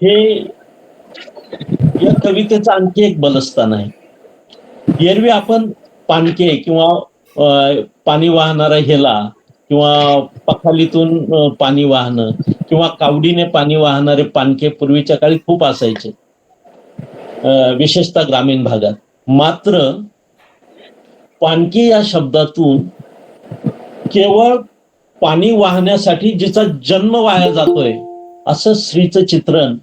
हे या कवितेचं आणखी एक बलस्थान आहे. एरवी आपण पाणके किंवा पाणी वाहणारा हेला किंवा पखालीतून पाणी वाहणं किंवा कावडीने पाणी वाहणारे पाणके पूर्वीच्या काळी खूप असायचे, विशेषतः ग्रामीण भागात. मात्र पाणकी या शब्दातून केवळ पाणी वाहण्यासाठी जिचा जन्म वाया जातोय असं स्त्रीचं चित्रण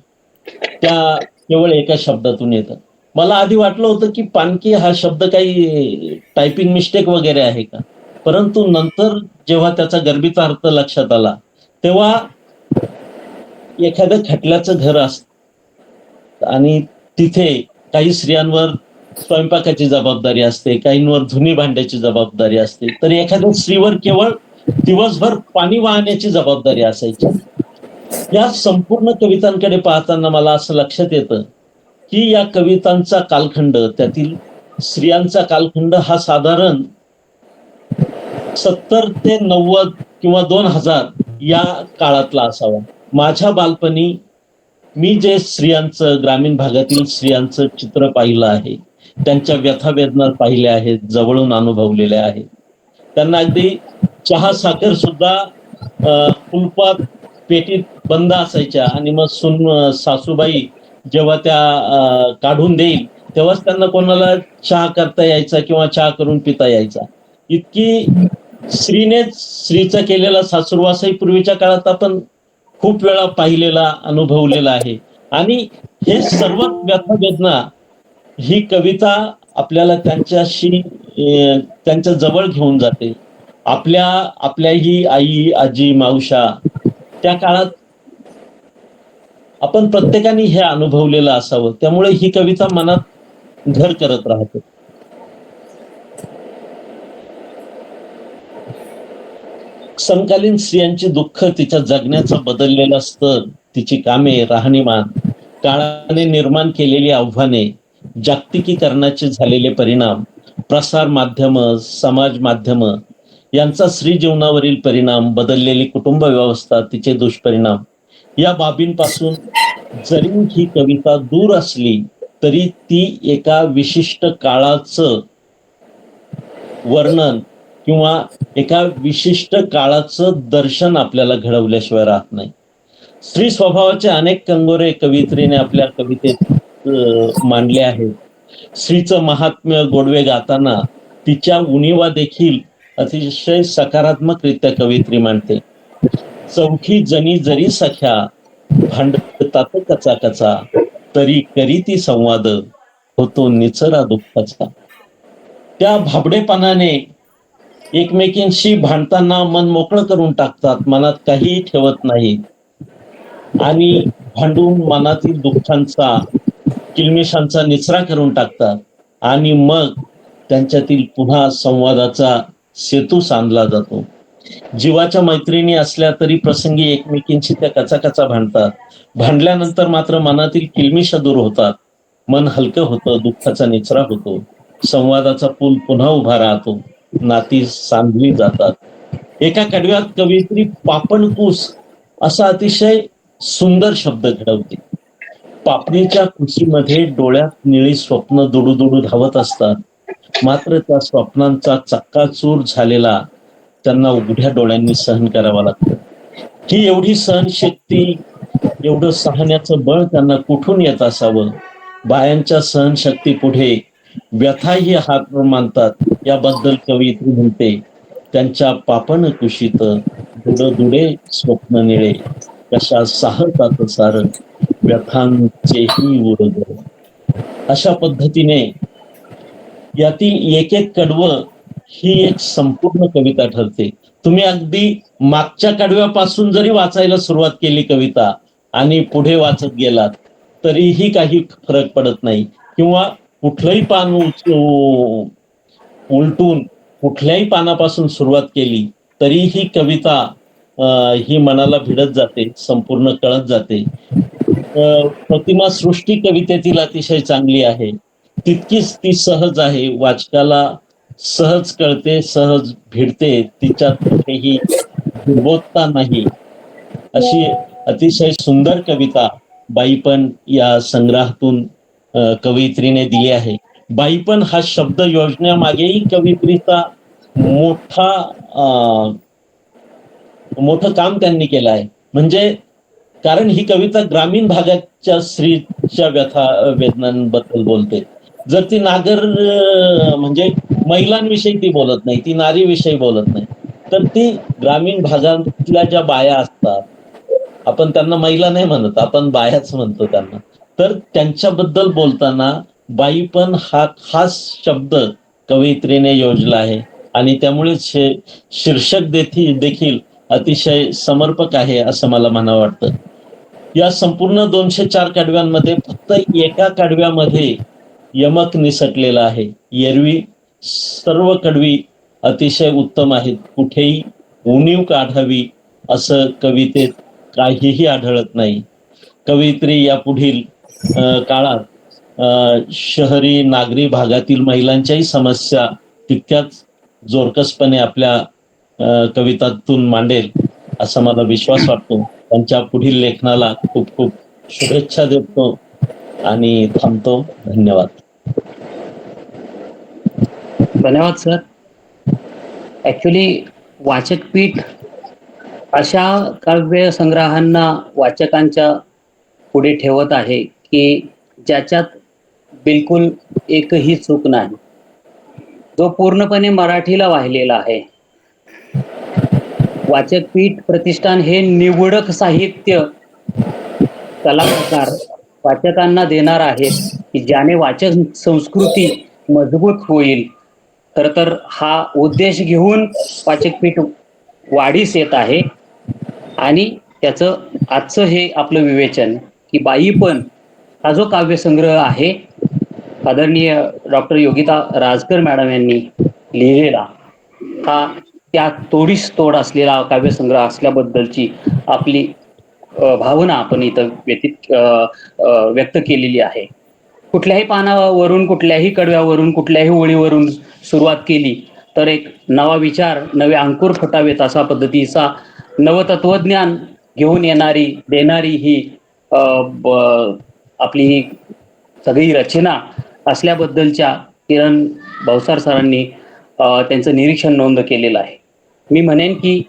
त्या केवळ एका शब्दातून येतं. मला आधी वाटलं होतं की पाणकी हा शब्द काही टायपिंग मिस्टेक वगैरे आहे का, परंतु नंतर जेव्हा त्याचा गर्भित अर्थ लक्षात आला तेव्हा एखादं खटल्याचं घर असतं आणि तिथे काही स्त्रियांवर स्वयंपाकाची जबाबदारी असते, काहींवर धुनी भांड्याची जबाबदारी असते, तर एखाद्या स्त्रीवर केवळ दिवसभर पाणी वाहण्याची जबाबदारी असायची. या संपूर्ण कवितांकडे पाहताना मला असं लक्षात येतं की या कवितांचा कालखंड, त्यातील स्त्रियांचा कालखंड हा साधारण 70 ते 90 किंवा 2000 या काळातला असावा. माझ्या बालपणी मी जे स्त्रियांचं, ग्रामीण भागातील स्त्रियांचं चित्र पाहिलं आहे, त्यांच्या व्यथा वेदना पाहिल्या आहेत, जवळून अनुभवलेल्या आहेत. त्यांना अगदी चहा साखर सुद्धा कुलपात पेटीत बंद असायच्या आणि मग सासूबाई जेव्हा त्या काढून देईल तेव्हाच त्यांना कोणाला चहा करता यायचा किंवा चहा करून पिता यायचा. इतकी स्त्रीनेच स्त्रीचा केलेला सासूरवासही पूर्वीच्या काळात आपण खूप वेळा पाहिलेला, अनुभवलेला आहे. आणि हे सर्व व्यथा वेदना ही कविता आपल्याला त्यांच्याशी, त्यांच्या जवळ घेऊन जाते. आपल्याही आई, आजी, मावशा त्या काळात आपण प्रत्येकाने हे अनुभवलेलं असावं, त्यामुळे ही कविता मनात घर करत राहते. समकालीन स्त्रियांची दुःख, तिच्या जगण्याचा बदललेला स्तर, तिची कामे, राहणीमान, काळाने निर्माण केलेली आव्हाने, जागतिकीकरणाचे झालेले परिणाम, प्रसार माध्यम, समाज माध्यम यांचा स्त्री जीवनावरील परिणाम, बदललेली कुटुंब व्यवस्था, तिचे दुष्परिणाम, या बाबींपासून जरी ही कविता दूर असली तरी ती एका विशिष्ट काळाचं वर्णन किंवा एका विशिष्ट काळाचं दर्शन आपल्याला घडवल्याशिवाय राहत नाही. स्त्री स्वभावाचे अनेक कंगोरे कवयित्रीने आपल्या कवितेत मांडले आहेत. स्त्रीचं महात्म्य गोडवे गाताना तिच्या उणीवा देखील अतिशय सकारात्मकरित्या कवयित्री मांडते. चौकी जनी जरी सख्या भांडतात कचा कचा, तरी करीती संवाद, होतो निचरा दुःखाचा. त्या भाबडेपणाने एकमेकींशी भांडताना मन मोकळं करून टाकतात, मनात काहीही ठेवत नाहीत आणि भांडून मनातील दुःखांचा, किलमिशांचा निचरा करून टाकतात आणि मग त्यांच्यातील पुन्हा संवादाचा सेतू सांधला जातो. जीवाच्या मैत्रिणी असल्या तरी प्रसंगी एकमेकींशी त्या कचाकचा भांडतात. भांडल्यानंतर मात्र मनातील किलमिशा दूर होतात, मन हलकं होतं, दुःखाचा निचरा होतो, संवादाचा पूल पुन्हा उभा राहतो, नाती सांधली जातात. एका कडव्यात कवयित्री पापणकूस असा अतिशय सुंदर शब्द घडवते. पापणीच्या कुशीमध्ये डोळ्यात निळी स्वप्न दुडू धावत असतात, मात्र त्या स्वप्नांचा चक्काचूर झालेला त्यांना उघड्या डोळ्यांनी सहन करावा लागतं. ही एवढी सहनशक्ती, एवढं सहण्याचं बळ त्यांना कुठून येत असावं? बायांच्या सहनशक्ती पुढे व्यथाही हात मानतात, याबद्दल कवयित्री म्हणते, त्यांच्या पापण कुशीत दुडे स्वप्न निळे, कशा साहतात सार व्यथांचेही उरग. अशा पद्धतीने यातील एक एक कडवं ही एक संपूर्ण कविता ठरते. तुम्ही अगदी मागच्या कडव्यापासून जरी वाचायला सुरुवात केली कविता आणि पुढे वाचत गेलात तरीही काही फरक पडत नाही, किंवा कुठलंही पान उलटून कुठल्याही पानापासून सुरुवात केली तरी ही कविता ही मनाला भिडत जाते, संपूर्ण कळत जाते. प्रतिमा सृष्टी कवितेतील अतिशय चांगली आहे, तितकीच ती सहज आहे, वाचकाला सहज कळते, सहज भिडते, तिच्यात कुठेही दुर्बोधता नाही. अशी अतिशय सुंदर कविता बाईपण या संग्रहातून कवयित्रीने दिली आहे. बाईपण हा शब्द योजण्यामागेही कवयित्रीचा मोठं काम त्यांनी केलं आहे. म्हणजे कारण ही कविता ग्रामीण भागाच्या स्त्रीच्या व्यथा वेदनांबद्दल बोलते. जर ती नागर म्हणजे महिलांविषयी ती बोलत नाही, ती नारीविषयी बोलत नाही, तर ती ग्रामीण भागातल्या ज्या बाया असतात, आपण त्यांना महिला नाही म्हणत, आपण बायाच म्हणतो त्यांना, तर त्यांच्याबद्दल बोलताना बाईपण हा खास शब्द कवयित्रीने योजला आहे आणि त्यामुळे शीर्षक देखील अतिशय समर्पक आहे असं मला म्हणावं वाटतं. या संपूर्ण 204 कडव्यांमध्ये फक्त एका कडव्यामध्ये यमक निसटलेला आहे. एरवी सर्व कडवी अतिशय उत्तम आहेत, कुठेही उणीव काढावी असं कवितेत काहीही आढळत नाही. कवयित्री या पुढील काळात शहरी नागरी भागातील महिलांच्याही समस्या तितक्याच जोरकसपणे आपल्या कवितातून मांडेल असा मला विश्वास वाटतो. त्यांच्या पुढील लेखनाला खूप खूप शुभेच्छा देतो आणि थांबतो. धन्यवाद. धन्यवाद सर. ऍक्च्युली वाचकपीठ अशा काव्य संग्रहांना वाचकांच्या पुढे ठेवत आहे की ज्याच्यात बिलकुल एकही चूक नाही, जो पूर्णपणे मराठीला वाहिलेला आहे. वाचकपीठ प्रतिष्ठान हे निवडक साहित्य कलाप्रकार वाचकांना देणार आहे की ज्याने वाचन संस्कृती मजबूत होईल. खर तर हा उद्देश घेऊन वाचकपीठ वाढीस येत आहे आणि त्याचं आजचं हे आपलं विवेचन की बाईपण हा जो काव्यसंग्रह आहे आदरणीय डॉक्टर योगिता राजकर मॅडम यांनी लिहिलेला, हा त्या तोडीस तोड असलेला काव्यसंग्रह असल्याबद्दलची आपली भावना आपण इथं व्यक्त केलेली आहे. कुठल्याही पानावरून, कुठल्याही कडव्यावरून, कुठल्याही ओळीवरून सुरुवात केली तर एक नवा विचार, नवे अंकुर फुटावेत अशा पद्धतीचा नवतत्वज्ञान घेऊन येणारी देणारी ही आपली ही सगळी रचना असल्याबद्दलच्या किरण भावसार सरांनी त्यांचं निरीक्षण नोंद केलेलं आहे. मी म्हणेन की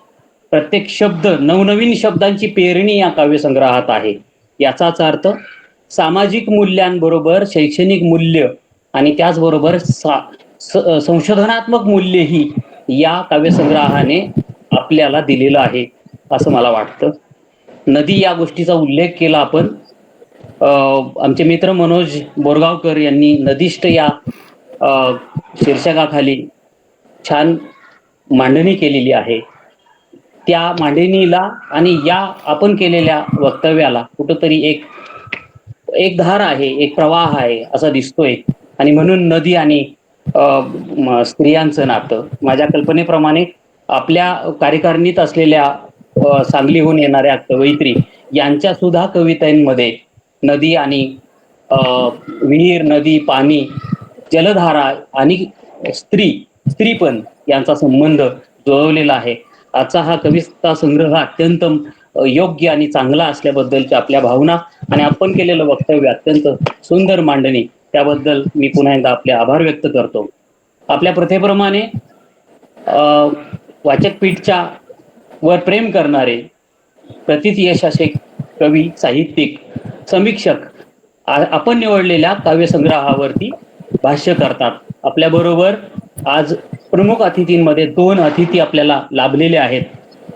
प्रत्येक शब्द नवनवीन शब्दांची पेरणी या काव्यसंग्रहात आहे. याचाच अर्थ सामाजिक मूल्यांबरोबर शैक्षणिक मूल्य आणि त्याचबरोबर संशोधनात्मक मूल्यही या काव्यसंग्रहाने आपल्याला दिलेलं आहे असं मला वाटतं. नदी या गोष्टीचा उल्लेख केला आपण. आमचे मित्र मनोज बोरगावकर यांनी नदीष्ट या शीर्षकाखाली छान मांडणी केलेली आहे. त्या मांडणीला आणि या आपण केलेल्या वक्तव्याला कुठंतरी एक धार आहे, एक प्रवाह आहे असा दिसतोय. आणि म्हणून नदी आणि स्त्रियांचं नातं माझ्या कल्पनेप्रमाणे आपल्या कार्यकारिणीत असलेल्या सांगलीहून येणाऱ्या कवयित्री यांच्या सुद्धा कवितांमध्ये नदी आणि विहीर, नदी, पाणी, जलधारा आणि स्त्रीपण यांचा संबंध जुळवलेला आहे. आजचा हा कविता संग्रह अत्यंत योग्य आणि चांगला असल्याबद्दलच्या आपल्या भावना आणि आपण केलेलं वक्तव्य अत्यंत सुंदर मांडणी त्याबद्दल मी पुन्हा एकदा आपले आभार व्यक्त करतो. आपल्या प्रथेप्रमाणे वाचकपीठच्या वर प्रेम करणारे प्रथित यश असे कवी, साहित्यिक, समीक्षक आपण निवडलेल्या काव्यसंग्रहावरती भाष्य करतात. आपल्याबरोबर आज प्रमुख अतिथींमध्ये 2 अतिथी आपल्याला लाभलेले आहेत.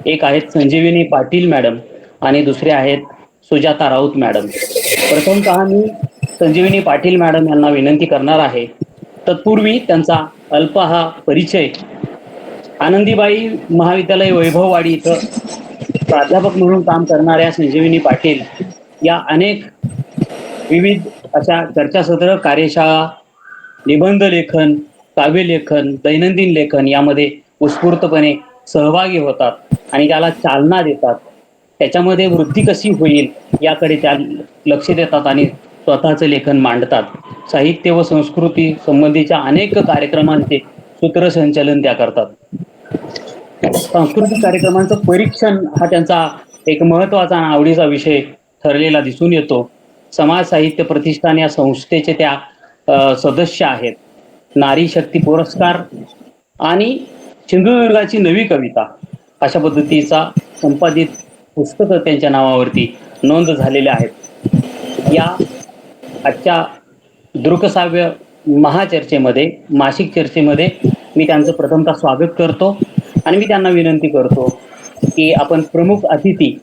एक आहेत संजीवनी पाटील मॅडम आणि दुसरे आहेत सुजाता राऊत मॅडम. प्रथमतः मी संजीवनी पाटील मॅडम यांना विनंती करणार आहे. तत्पूर्वी त्यांचा अल्प हा परिचय. आनंदीबाई महाविद्यालय वैभववाडी इथं प्राध्यापक म्हणून काम करणाऱ्या संजीवनी पाटील या अनेक विविध अशा चर्चासत्र, कार्यशाळा, निबंध लेखन, काव्यलेखन, दैनंदिन लेखन यामध्ये उत्स्फूर्तपणे सहभागी होतात आणि त्याला चालना देतात. त्याच्यामध्ये वृद्धी कशी होईल याकडे त्या लक्ष देतात आणि स्वतःचं लेखन मांडतात. साहित्य व संस्कृती संबंधीच्या अनेक कार्यक्रमांचे सूत्रसंचालन त्या करतात. सांस्कृतिक कार्यक्रमांचं परीक्षण हा त्यांचा एक महत्वाचा आणि आवडीचा विषय ठरलेला दिसून येतो. समाज साहित्य प्रतिष्ठान या संस्थेचे त्या सदस्य आहेत. नारी शक्ती पुरस्कार आणि सिंधुदुर्गाची नवी कविता अशा पद्धतीचा संपादित पुस्तकं त्यांच्या नावावरती नोंद झालेल्या आहेत. या आजच्या दृकश्राव्य महाचर्चेमध्ये, मासिक चर्चेमध्ये मी त्यांचं प्रथमतः स्वागत करतो आणि मी त्यांना विनंती करतो की आपण प्रमुख अतिथी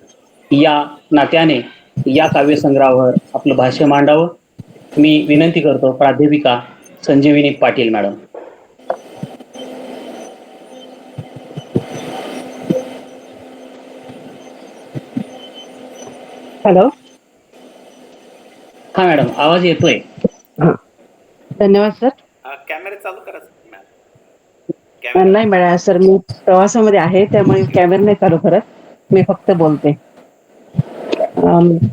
या नात्याने या काव्यसंग्रहावर आपलं भाष्य मांडावं. मी विनंती करतो प्राध्यापिका संजीवनी पाटील मॅडम. हॅलो. हा मॅडम, आवाज येतोय? धन्यवाद सर. कॅमेरा चालू करा मॅम. नाही मॅडम सर, मी प्रवासामध्ये आहे त्यामुळे कॅमेरा नाही चालू करत, मी फक्त बोलते.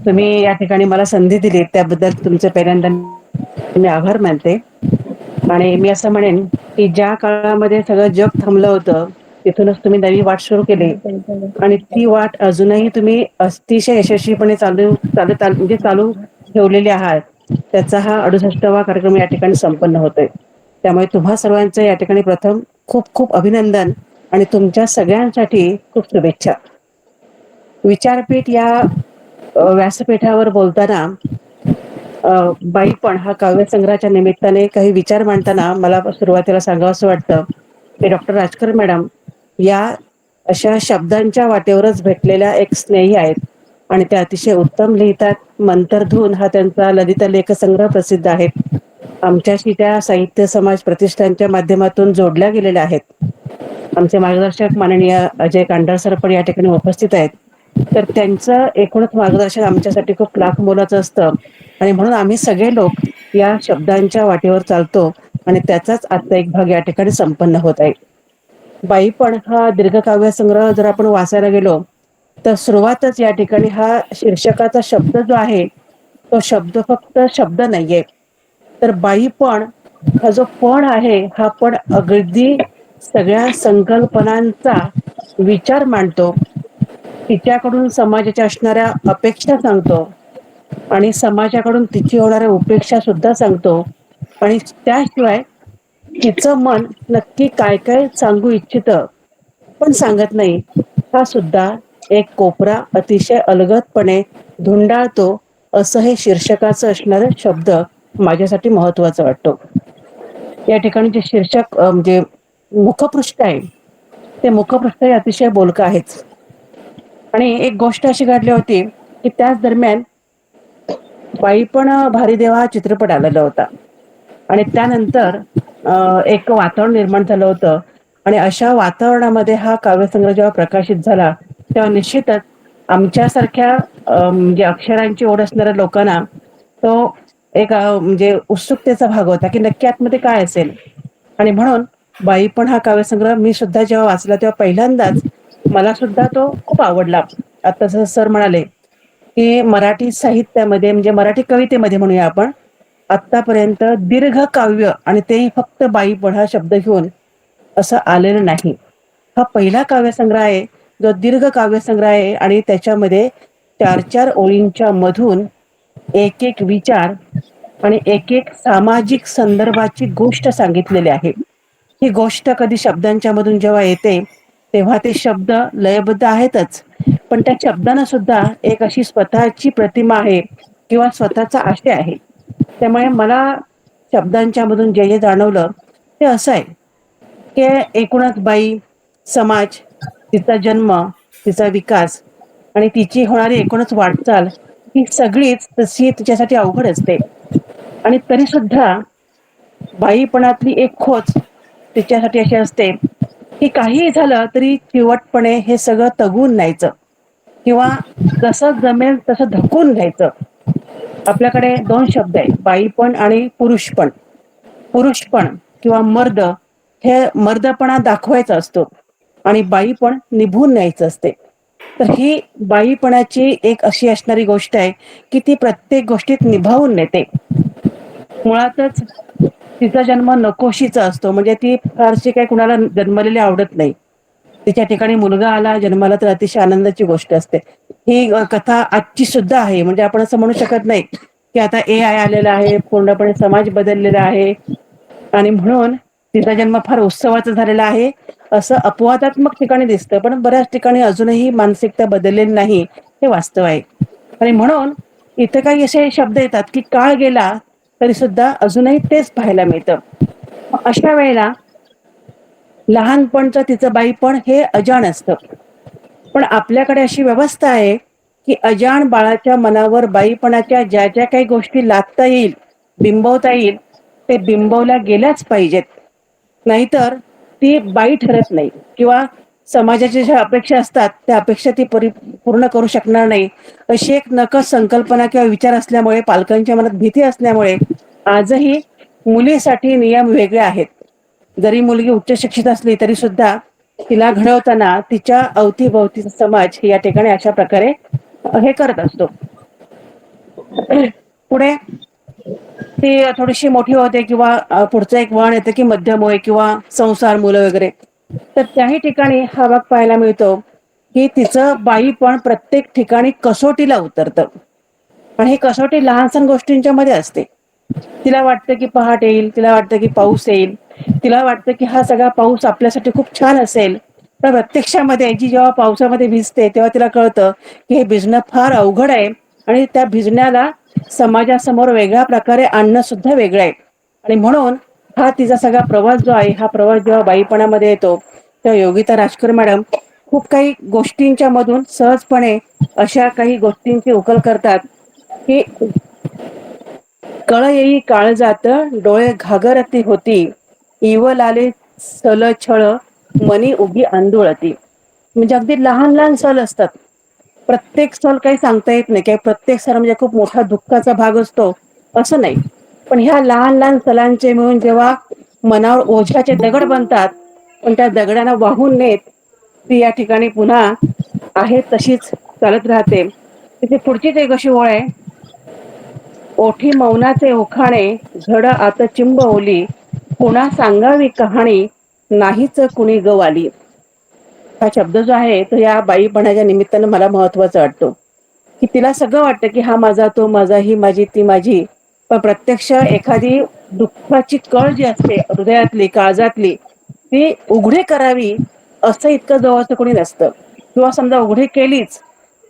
तुम्ही या ठिकाणी मला संधी दिली त्याबद्दल तुमचे पहिल्यांदा मी आभार मानते. आणि मी असं म्हणेन की ज्या काळामध्ये सगळं जग थांबलं होतं तिथूनच तुम्ही नवी वाट सुरू केली आणि ती वाट अजूनही तुम्ही अतिशय यशस्वीपणे चालू ठेवलेली आहात. त्याचा हा 68वा कार्यक्रम या ठिकाणी संपन्न होतोय. त्यामुळे तुम्हा सर्वांचं या ठिकाणी प्रथम खूप खूप अभिनंदन आणि तुमच्या सगळ्यांसाठी खूप शुभेच्छा. विचारपीठ या व्यासपीठावर बोलताना बाईपण हा काव्यसंग्रहाच्या निमित्ताने काही विचार मांडताना मला सुरुवातीला सांगावं असं वाटतं की डॉक्टर राजकर मॅडम या अशा शब्दांच्या वाटेवरच भेटलेल्या एक स्नेही आहेत आणि त्या अतिशय उत्तम लिहितात. मंतरधून हा त्यांचा ललित लेखसंग्रह प्रसिद्ध आहे. आमच्याशी त्या साहित्य समाज प्रतिष्ठानच्या माध्यमातून जोडल्या गेलेल्या आहेत. आमचे मार्गदर्शक माननीय अजय कांडळ सर पण या ठिकाणी उपस्थित आहेत. तर त्यांचं एकूणच मार्गदर्शन आमच्यासाठी खूप लाख मोलाचं असतं आणि म्हणून आम्ही सगळे लोक या शब्दांच्या वाटेवर चालतो आणि त्याचाच आजचा एक भाग या ठिकाणी संपन्न होत आहे. बाईपण हा दीर्घकाव्य संग्रह जर आपण वाचायला गेलो तर सुरुवातच या ठिकाणी हा शीर्षकाचा शब्द जो आहे तो शब्द फक्त शब्द नाहीये, तर बाईपण हा जो पण आहे हा पण अगदी सगळ्या संकल्पनांचा विचार मांडतो. तिच्याकडून समाजाच्या असणाऱ्या अपेक्षा सांगतो आणि समाजाकडून तिची होणाऱ्या उपेक्षा सुद्धा सांगतो आणि त्याशिवाय तिचं मन नक्की काय काय सांगू इच्छितं पण सांगत नाही हा सुद्धा एक कोपरा अतिशय अलगदपणे धुंडाळतो. असं हे शीर्षकाचं असणारे शब्द माझ्यासाठी महत्वाचं वाटतो. या ठिकाणी जे शीर्षक म्हणजे मुखपृष्ठ आहे ते मुखपृष्ठ हे अतिशय बोलकं आहेच. आणि एक गोष्ट अशी घडली होती की त्याच दरम्यान बाई पण भारी देवा हा चित्रपट आलेला होता आणि त्यानंतर एक वातावरण निर्माण झालं होतं आणि अशा वातावरणामध्ये हा काव्यसंग्रह जेव्हा प्रकाशित झाला तेव्हा निश्चितच आमच्यासारख्या म्हणजे अक्षरांची ओढ असणाऱ्या लोकांना तो एक म्हणजे उत्सुकतेचा भाग होता की नक्की आतमध्ये काय असेल. आणि म्हणून बाई पण हा काव्यसंग्रह मी सुद्धा जेव्हा वाचला तेव्हा पहिल्यांदाच मला सुद्धा तो खूप आवडला. आता जसं सर म्हणाले की मराठी साहित्यामध्ये म्हणजे मराठी कवितेमध्ये म्हणूया आपण आतापर्यंत दीर्घ काव्य आणि तेही फक्त बाई पण हा शब्द घेऊन असं आलेलं नाही. हा पहिला काव्यसंग्रह आहे जो दीर्घ काव्यसंग्रह आहे आणि त्याच्यामध्ये 4-4 ओळींच्या मधून एक एक विचार आणि एक एक सामाजिक संदर्भाची गोष्ट सांगितलेली आहे. ही गोष्ट कधी शब्दांच्या मधून जेव्हा येते तेव्हा ते शब्द लयबद्ध आहेतच पण त्या शब्दांना सुद्धा एक अशी स्वतःची प्रतिमा आहे किंवा स्वतःचा आशय आहे. त्यामुळे मला शब्दांच्या मधून जे जाणवलं ते असं आहे की एकूणच बाई, समाज, तिचा जन्म, तिचा विकास आणि तिची होणारी एकूणच वाटचाल ही सगळीच तशी तिच्यासाठी अवघड असते आणि तरी सुद्धा बाईपणातली एक खोच तिच्यासाठी अशी असते की काहीही झालं तरी चिवटपणे हे सगळं तगून न्यायचं किंवा जसं जमेल तसं धकून घ्यायचं. आपल्याकडे 2 शब्द आहेत बाईपण आणि पुरुषपण. पुरुषपण किंवा मर्द हे मर्दपणा दाखवायचा असतो आणि बाईपण निभून न्यायचं असते. तर ही बाईपणाची एक अशी असणारी गोष्ट आहे की ती प्रत्येक गोष्टीत निभावून नेते. मुळातच तिचा जन्म नकोशीचा असतो म्हणजे ती फारशी काही कुणाला जन्मलेली आवडत नाही. तिच्या ठिकाणी मुलगा आला जन्माला तर अतिशय आनंदाची गोष्ट असते. ही कथा आजची सुद्धा आहे म्हणजे आपण असं म्हणू शकत नाही की आता AI आलेला आहे पूर्णपणे समाज बदललेला आहे आणि म्हणून तिचा जन्म फार उत्सवाचा झालेला आहे असं अपवादात्मक ठिकाणी दिसतं पण बऱ्याच ठिकाणी अजूनही मानसिकता बदललेली नाही हे वास्तव आहे. आणि म्हणून इथे काही असे शब्द येतात की काळ गेला तरी सुद्धा अजूनही तेच पाहायला मिळतं. अशा वेळेला लहानपणचं तिचं बाईपण हे अजाण असतं पण आपल्याकडे अशी व्यवस्था आहे की अजाण बाळाच्या मनावर बाईपणाच्या ज्या ज्या काही गोष्टी लादता येईल बिंबवता येईल ते बिंबवल्या गेल्याच पाहिजेत नाहीतर ती बाई ठरत नाही किंवा समाजाच्या ज्या अपेक्षा असतात त्या अपेक्षा ती पूर्ण करू शकणार नाही अशी एक नकस संकल्पना किंवा विचार असल्यामुळे पालकांच्या मनात भीती असल्यामुळे आजही मुलीसाठी नियम वेगळे आहेत. जरी मुलगी उच्च शिक्षित असली तरी सुद्धा तिला घडवताना तिच्या अवतीभोवतीचा समाज या ठिकाणी अशा प्रकारे हे करत असतो. पुढे ती थोडीशी मोठी होते किंवा पुढचं एक वळण येतं की मध्यम वय किंवा संसार मुलं वगैरे तर त्याही ठिकाणी हा भाग पाहायला मिळतो की तिचं बाईपण प्रत्येक ठिकाणी कसोटीला उतरतं आणि ही कसोटी लहानसहान गोष्टींच्या मध्ये असते. तिला वाटतं की पहाट येईल तिला वाटतं की पाऊस येईल तिला वाटतं की हा सगळा पाऊस आपल्यासाठी खूप छान असेल पण प्रत्यक्षामध्ये जी जेव्हा पावसामध्ये भिजते तेव्हा तिला कळतं की हे भिजणं फार अवघड आहे आणि त्या भिजण्याला समाजासमोर वेगळ्या प्रकारे आणणं सुद्धा वेगळं आहे. आणि म्हणून हा तिचा सगळा प्रवास जो आहे हा प्रवास जेव्हा बाईपणामध्ये येतो तेव्हा योगिता राजकर मॅडम खूप काही गोष्टींच्या मधून सहजपणे अशा काही गोष्टींची उकल करतात की कळ येई काळजात डोळे घागरती होती इवल आले सल छळ मनी उभी आंदोळती. म्हणजे अगदी लहान लहान सल असतात प्रत्येक सल काही सांगता येत नाही काही प्रत्येक सल म्हणजे खूप मोठा दुःखाचा भाग असतो असं नाही पण ह्या लहान लहान सलांचे मिळून जेव्हा मनावर ओझ्याचे दगड बनतात पण त्या दगडांना वाहून नेत ती या ठिकाणी पुन्हा आहे तशीच चालत राहते. तिथे पुढचीच एक अशी ओळ आहे ओठी मौनाचे उखाणे झड आत चिंब ओली कोणा सांगावी कहाणी नाहीच कुणी गवाली. हा शब्द जो आहे तो या बाईपणाच्या निमित्तानं मला महत्वाचा वाटतो की तिला सगळं वाटतं की हा माझा तो माझा ही माझी ती माझी पण प्रत्यक्ष एखादी दुःखाची कळ जी असते हृदयातली काळजातली ती उघडी करावी असं इतकं जवळचं कोणी नसतं किंवा समजा उघडी केलीच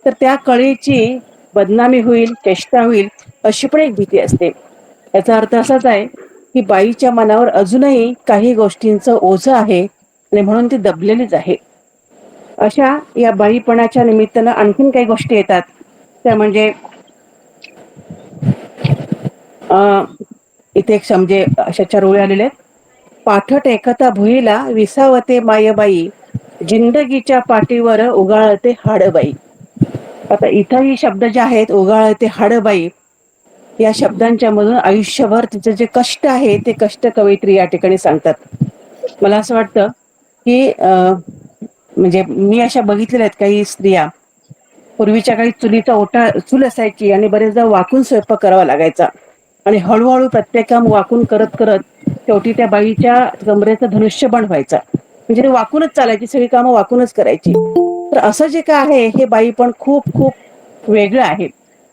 तर त्या कळीची बदनामी होईल चेष्टा होईल अशी पण एक भीती असते. याचा अर्थ असाच आहे की बाईच्या मनावर अजूनही काही गोष्टींचं ओझं आहे आणि म्हणून ती दबलेलीच आहे. अशा या बाईपणाच्या निमित्तानं आणखीन काही गोष्टी येतात त्या म्हणजे इथे एक समजे अशा 4 ओळी आलेल्या आहेत. पाठट एकता भुईला विसावते मायबाई, जिंदगीच्या पाठीवर उगाळते हाडबाई. आता इथंही शब्द जे आहेत उगाळते हाडबाई या शब्दांच्या मधून आयुष्यभर तिचं जे कष्ट आहे ते कष्ट कवयित्री या ठिकाणी सांगतात. मला असं वाटतं की म्हणजे मी अशा बघितलेल्या आहेत काही स्त्रिया पूर्वीच्या काळी चुलीचा ओटा चूल असायची आणि बरेचदा वाकून स्वयंपाक करावा लागायचा आणि हळूहळू प्रत्येक काम वाकून करत करत शेवटी त्या बाईच्या कमरेचं धनुष्यबाण व्हायचा. म्हणजे ती वाकूनच चालायची, सगळी कामं वाकूनच करायची. तर असं जे काय आहे हे बाई पण खूप खूप वेगळं आहे.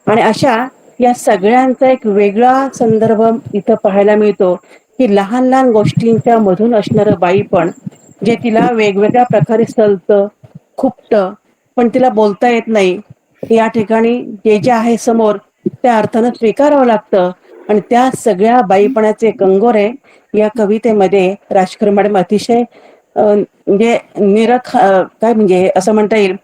आणि अशा या सगळ्यांचा एक वेगळा संदर्भ इथं पाहायला मिळतो की लहान लहान गोष्टींच्या मधून असणारं बाई पण जे तिला वेगवेगळ्या प्रकारे सलतं, खुपतं, पण तिला बोलता येत नाही. या ठिकाणी जे आहे समोर त्या अर्थानं स्वीकारावं लागतं आणि त्या सगळ्या बाईपणाचे कंगोरे या कवितेमध्ये राजकर मॅडम अतिशय म्हणजे काय म्हणजे असं म्हणता येईल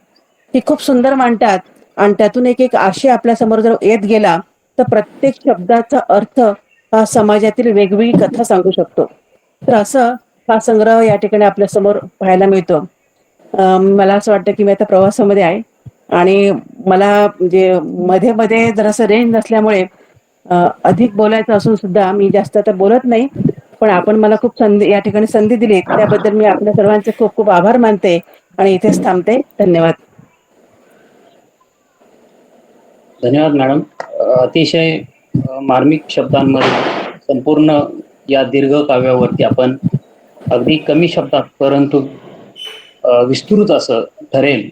की खूप सुंदर मांडतात आणि त्यातून एक एक आशय आपल्या समोर जर येत गेला तर प्रत्येक शब्दाचा अर्थ हा समाजातील वेगवेगळी कथा सांगू शकतो. तर असं हा संग्रह या ठिकाणी आपल्या समोर पाहायला मिळतो. मला असं वाटतं की मी आता प्रवासामध्ये आहे आणि मला म्हणजे मध्ये मध्ये जरासं रेंज नसल्यामुळे अधिक बोलायचं असून सुद्धा मी जास्त आता बोलत नाही. पण आपण मला खूप या ठिकाणी संधी दिली त्याबद्दल मी आपल्या सर्वांचे खूप खूप आभार मानते आणि इथेच थांबते. धन्यवाद. धन्यवाद मॅडम. अतिशय मार्मिक शब्दांमध्ये संपूर्ण या दीर्घ काव्यावरती आपण अगदी कमी शब्दात परंतु विस्तृत असं ठरेल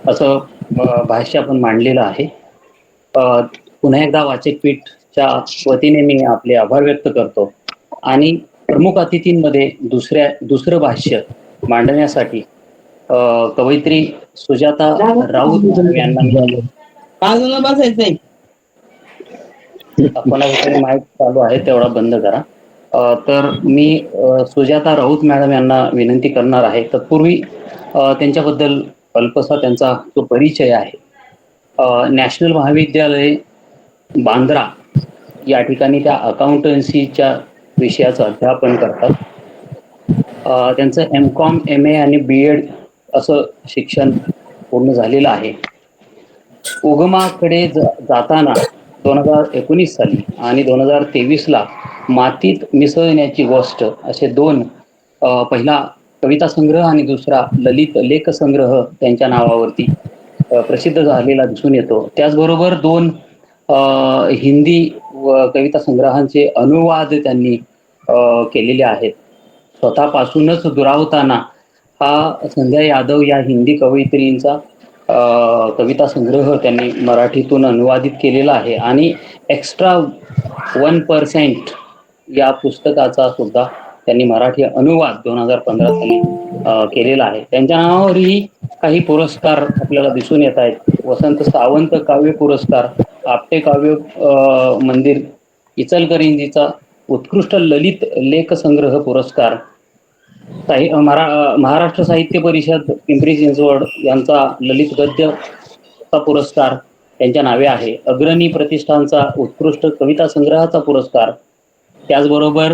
असं भाष्य आपण मांडलेलं आहे. पुन्हा एकदा वाचकपीठच्या वतीने मी आपले आभार व्यक्त करतो आणि प्रमुख अतिथींमध्ये दुसरं भाष्य मांडण्यासाठी कवयित्री सुजाता राऊत यांना मी कोणाकडे माईक चालू आहे तेवढा बंद करा. तर मी सुजाता राऊत मॅडम यांना विनंती करणार आहे. तत्पूर्वी त्यांच्याबद्दल अल्पसा त्यांचा जो परिचय आहे. नॅशनल महाविद्यालय बांद्रा या ठिकाणी त्या अकाउंटन्सीच्या विषयाचं अध्यापन करतात. त्यांचं M.Com, MA आणि BEd असं शिक्षण पूर्ण झालेलं आहे. उगमाकडे जाताना 2019 साली आणि 2023ला मातीत मिसळण्याची गोष्ट असे 2 पहिला कविता संग्रह आणि दुसरा ललित लेख संग्रह त्यांच्या नावावरती प्रसिद्ध झालेला दिसून येतो. त्याचबरोबर 2 हिंदी व कविता संग्रहांचे अनुवाद त्यांनी केलेले आहेत. स्वतःपासूनच दुरावताना हा संध्या यादव या हिंदी कवयित्रींचा कविता संग्रह त्यांनी मराठीतून अनुवादित केलेला आहे आणि एक्स्ट्रा 1% या पुस्तकाचा सुद्धा त्यांनी मराठी अनुवाद 2015 साली केलेला आहे. त्यांच्या नावावरही काही पुरस्कार आपल्याला दिसून येत आहेत. वसंत सावंत काव्य पुरस्कार, आपटे काव्य मंदिर इचलकरंजीचा उत्कृष्ट ललित लेख संग्रह पुरस्कार, महाराष्ट्र साहित्य परिषद पिंपरी चिंचवड यांचा ललित गद्य पुरस्कार त्यांच्या नावे आहे. अग्रणी प्रतिष्ठानचा उत्कृष्ट कविता संग्रहाचा पुरस्कार, त्याचबरोबर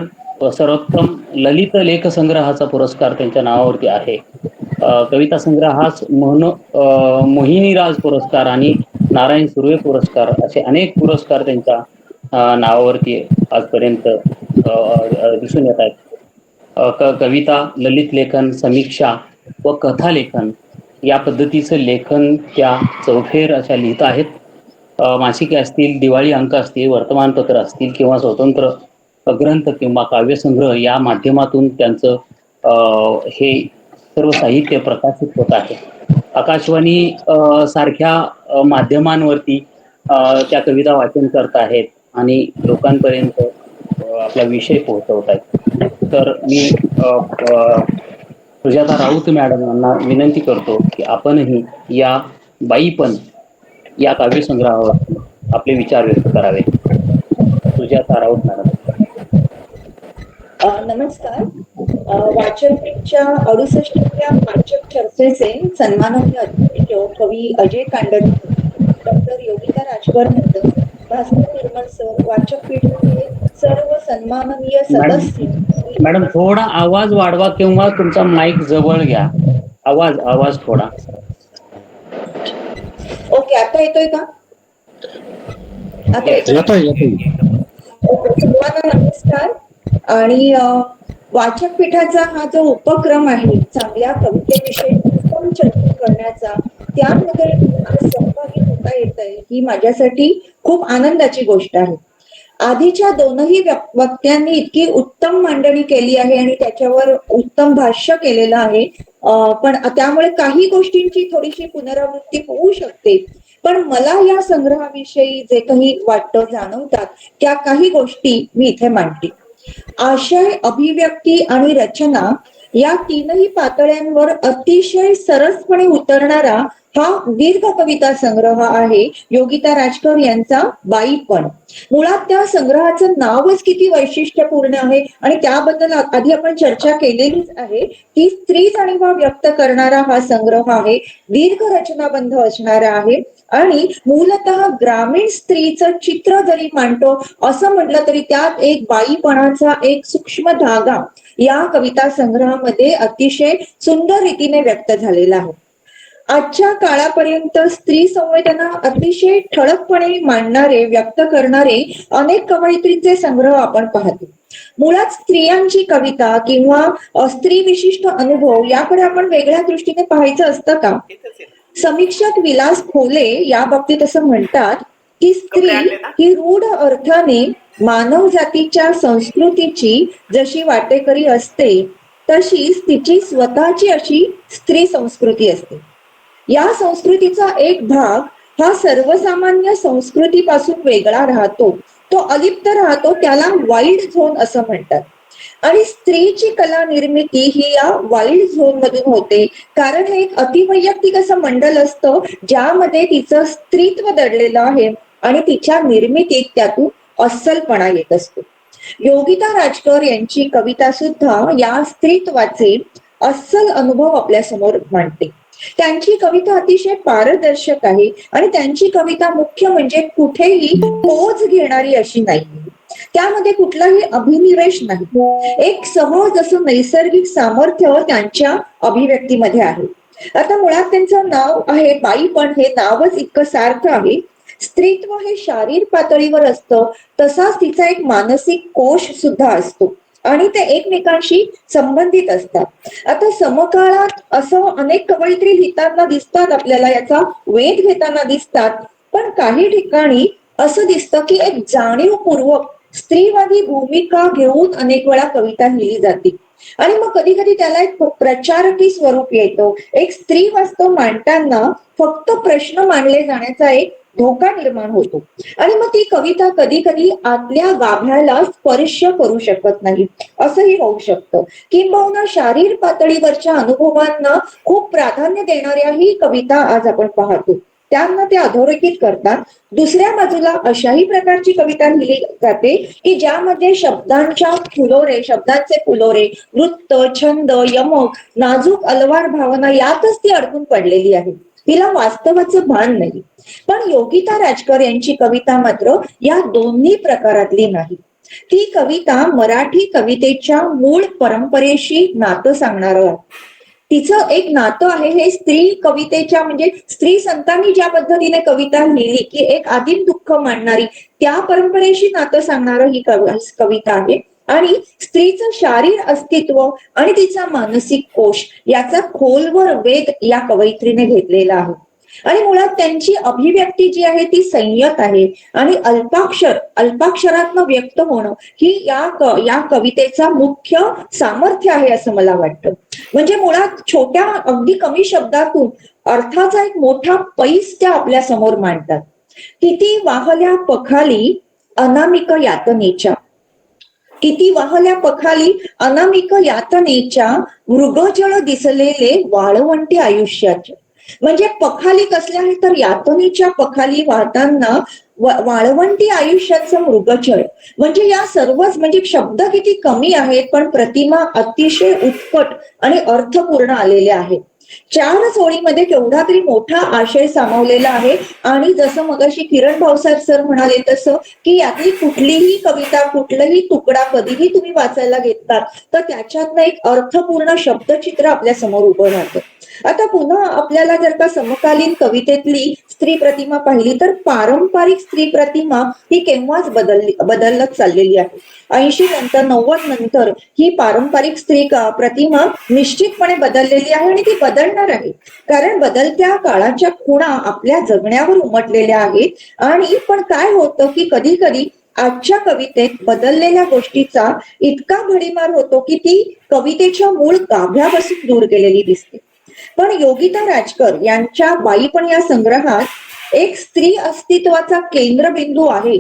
सर्वोत्तम ललित लेख संग्रहाचा पुरस्कार त्यांच्या नावावरती आहे. कविता संग्रहास मोहिनीराज पुरस्कार आणि नारायण सुर्वे पुरस्कार असे अनेक पुरस्कार त्यांच्या नावावरती आजपर्यंत दिसून येत आहेत. कविता, ललित लेखन, समीक्षा व कथा लेखन या पद्धतीचं लेखन त्या चौफेर अशा लिहित आहेत. मासिके असतील, दिवाळी अंक असतील, वर्तमानपत्र असतील किंवा स्वतंत्र ग्रंथ किंवा काव्यसंग्रह या माध्यमातून त्यांचं हे सर्व साहित्य प्रकाशित होत आहे. आकाशवाणी सारख्या माध्यमांवरती त्या कविता वाचन करत आहेत आणि लोकांपर्यंत आपला विषय पोहोचवत आहेत. तर मी सुजाता राऊत मॅडम यांना विनंती करतो की आपणही या बाईपण या काव्यसंग्रहावर आपले विचार व्यक्त करावे. सुजाता राऊत मॅडम. नमस्कार. वाचनपीठच्या 68व्या वाचक चर्चेचे सन्माननीय अध्यक्ष कवी अजय कांडणकर, डॉक्टर योगिता राजकर मॅडम, भास्कर निर्मळ सर, वाचकपीठचे सर्व सन्माननीय सदस्य. मॅडम थोडा आवाज वाढवा किंवा तुमचा माईक जवळ घ्या. आवाज थोडा. ओके, आता येतोय का? आता येतोय. सर्वांना नमस्कार. आणि वाचक पीठाचा हा जो उपक्रम आहे चांगल्या कवितेविषयी उत्तम चर्चा करण्याचा, त्यामध्ये आज सहभागी होता येत आहे ही माझ्यासाठी खूप आनंदाची गोष्ट आहे. आधीच्या दोनही वक्त्यांनी इतकी उत्तम मांडणी केली आहे आणि त्याच्यावर उत्तम भाष्य केलेलं आहे, पण त्यामुळे काही गोष्टींची थोडीशी पुनरावृत्ती होऊ शकते. पण मला या संग्रहाविषयी जे काही वाटतं, जाणवतात त्या काही गोष्टी मी इथे मांडते. आशय, अभिव्यक्ती आणि रचना या तीनही पातळ्यांवर अतिशय सरसपणे उतरणारा हा दीर्घ कविता संग्रह आहे योगिता राजकर यांचा बाईपण. मुळात त्या संग्रहाचं नावच किती वैशिष्ट्यपूर्ण आहे आणि त्याबद्दल आधी आपण चर्चा केलेलीच आहे की स्त्री जाणीवा व्यक्त करणारा हा संग्रह आहे, दीर्घ रचनाबंध असणारा आहे आणि मूलतः ग्रामीण स्त्रीचं चित्र जरी मांडतो असं म्हटलं तरी त्यात एक बाईपणाचा एक सूक्ष्म धागा या कविता संग्रहामध्ये अतिशय सुंदर रीतीने व्यक्त झालेला आहे. आजच्या काळापर्यंत स्त्री संवेदना अतिशय ठळकपणे मांडणारे, व्यक्त करणारे अनेक कवयित्रींचे संग्रह आपण पाहतो. मुळात स्त्रियांची कविता किंवा स्त्री विशिष्ट अनुभव याकडे आपण वेगळ्या दृष्टीने पाहायचं असतं का? समीक्षक विलास खोले या बाबतीत असं म्हणतात की स्त्री ही रूढ अर्थाने मानव जातीच्या संस्कृतीची जशी वाटेकरी असते तशीच तिची स्वतःची अशी स्त्री संस्कृती असते. या संस्कृतीचा एक भाग हा सर्वसामान्य संस्कृतीपासून वेगळा राहतो, तो अलिप्त राहतो, त्याला वाईल्ड झोन असं म्हणतात. आणि स्त्रीची कला निर्मिती ही या वाईल्ड झोन मधून होते, कारण हे एक अतिवैयक्तिक असं मंडल असतं ज्यामध्ये तिचं स्त्रीत्व दडलेलं आहे आणि तिच्या निर्मितीत त्यातून अस्सलपणा येत असतो. योगिता राजकर यांची कविता सुद्धा या स्त्रीत्वाचे अस्सल अनुभव आपल्या समोर मांडते. त्यांची कविता अतिशय पारदर्शक आहे आणि त्यांची कविता मुख्य म्हणजे कुठेही पोच घेणारी अशी नाही, त्यामध्ये कुठलाही अभिनिवेश नाही. एक सहज असं नैसर्गिक सामर्थ्य त्यांच्या अभिव्यक्तीमध्ये आहे. आता मुळात त्यांचं नाव आहे बाईपण, हे नावच इतकं सार्थ आहे. स्त्रीत्व हे शारीर पातळीवर असतं, तसाच तिचा एक मानसिक कोश सुद्धा असतो आणि ते एकमेकांशी संबंधित असतात. आता समकाळात असं अनेक कवयित्री लिहिताना दिसतात, आपल्याला याचा वेध घेताना दिसतात, पण काही ठिकाणी असं दिसतं की एक जाणीवपूर्वक स्त्रीवादी भूमिका घेऊन अनेक वेळा कविता लिहिली जाते आणि मग कधी कधी त्याला एक प्रचारकी स्वरूप येतो. एक स्त्री वास्तव मांडताना फक्त प्रश्न मांडले जाण्याचा एक धोका निर्माण होतो आणि मग ती कविता कधी कधी आतल्या गाभ्याला स्पर्श करू शकत नाही, असंही होऊ शकतं. किंबहुना शारीर पातळीवरच्या अनुभवांना खूप प्राधान्य देणाऱ्याही कविता आज आपण पाहतो, त्यांना ते अधोरेखित करतात. दुसऱ्या बाजूला अशाही प्रकारची कविता लिहिली जाते की ज्यामध्ये शब्दांचे फुलोरे, वृत्त, छंद, यमक, नाजूक अलवार भावना यातच ती अडकून पडलेली आहे, तिला वास्तवाचं भान नाही. पण योगिता राजकर यांची कविता मात्र या दोन्ही प्रकारातली नाही. ती कविता मराठी कवितेच्या मूळ परंपरेशी नातं सांगणार. तिचं एक नातं आहे हे स्त्री कवितेच्या, म्हणजे स्त्री संतांनी ज्या पद्धतीने कविता लिहिली की एक आदिम दुःख मांडणारी, त्या परंपरेशी नातं सांगणारं ही कविता आहे. आणि स्त्रीचं शारीर अस्तित्व आणि तिचा मानसिक कोश याचा खोलवर वेध या कवयित्रीने घेतलेला आहे. आणि मुळात त्यांची अभिव्यक्ती जी आहे ती संयत आहे आणि अल्पाक्षरातनं व्यक्त होणं ही या कवितेचा मुख्य सामर्थ्य आहे असं मला वाटतं. म्हणजे मुळात छोट्या अगदी कमी शब्दातून अर्थाचा एक मोठा पैस त्या आपल्या समोर मांडतात. किती वाहल्या पखाली अनामिक यातनेच्या, किती वाहल्या पखाली अनामिक यातनेच्या, मृगजळ दिसलेले वाळवंटी आयुष्याचे. म्हणजे पखाली कसल्या आहेत तर यातनेच्या पखाली वाहताना वाळवंटी आयुष्याचं मृगचळ, म्हणजे या सर्वच म्हणजे शब्द किती कमी आहेत पण प्रतिमा अतिशय उत्कट आणि अर्थपूर्ण आलेल्या आहेत. 4च ओळीमध्ये केवढा तरी मोठा आशय सामावलेला आहे. आणि जसं मगाशी किरण भाऊसाहेब सर म्हणाले तसं की यातली कुठलीही कविता, कुठलाही तुकडा कधीही तुम्ही वाचायला घेतलात तर त्याच्यातनं एक अर्थपूर्ण शब्दचित्र आपल्या समोर उभं राहतं. आता पुन्हा आपल्याला जर का समकालीन कवितेतली स्त्री प्रतिमा पाहिली तर पारंपरिक स्त्री प्रतिमा ही केव्हाच बदलत चाललेली आहे. 80 नंतर 90 नंतर ही पारंपरिक स्त्री प्रतिमा निश्चितपणे बदललेली आहे आणि ती बदलणार आहे. कारण बदलत्या काळाच्या खुणा आपल्या जगण्यावर उमटलेल्या आहेत. आणि पण काय होतं की कधी कधी आजच्या कवितेत बदललेल्या गोष्टीचा इतका भडीमार होतो की ती कवितेच्या मूळ गाभ्यापासून दूर गेलेली दिसते. पण योगिता राजकर यांच्या बाईपण या संग्रहात एक स्त्री अस्तित्वाचा केंद्रबिंदू आहे.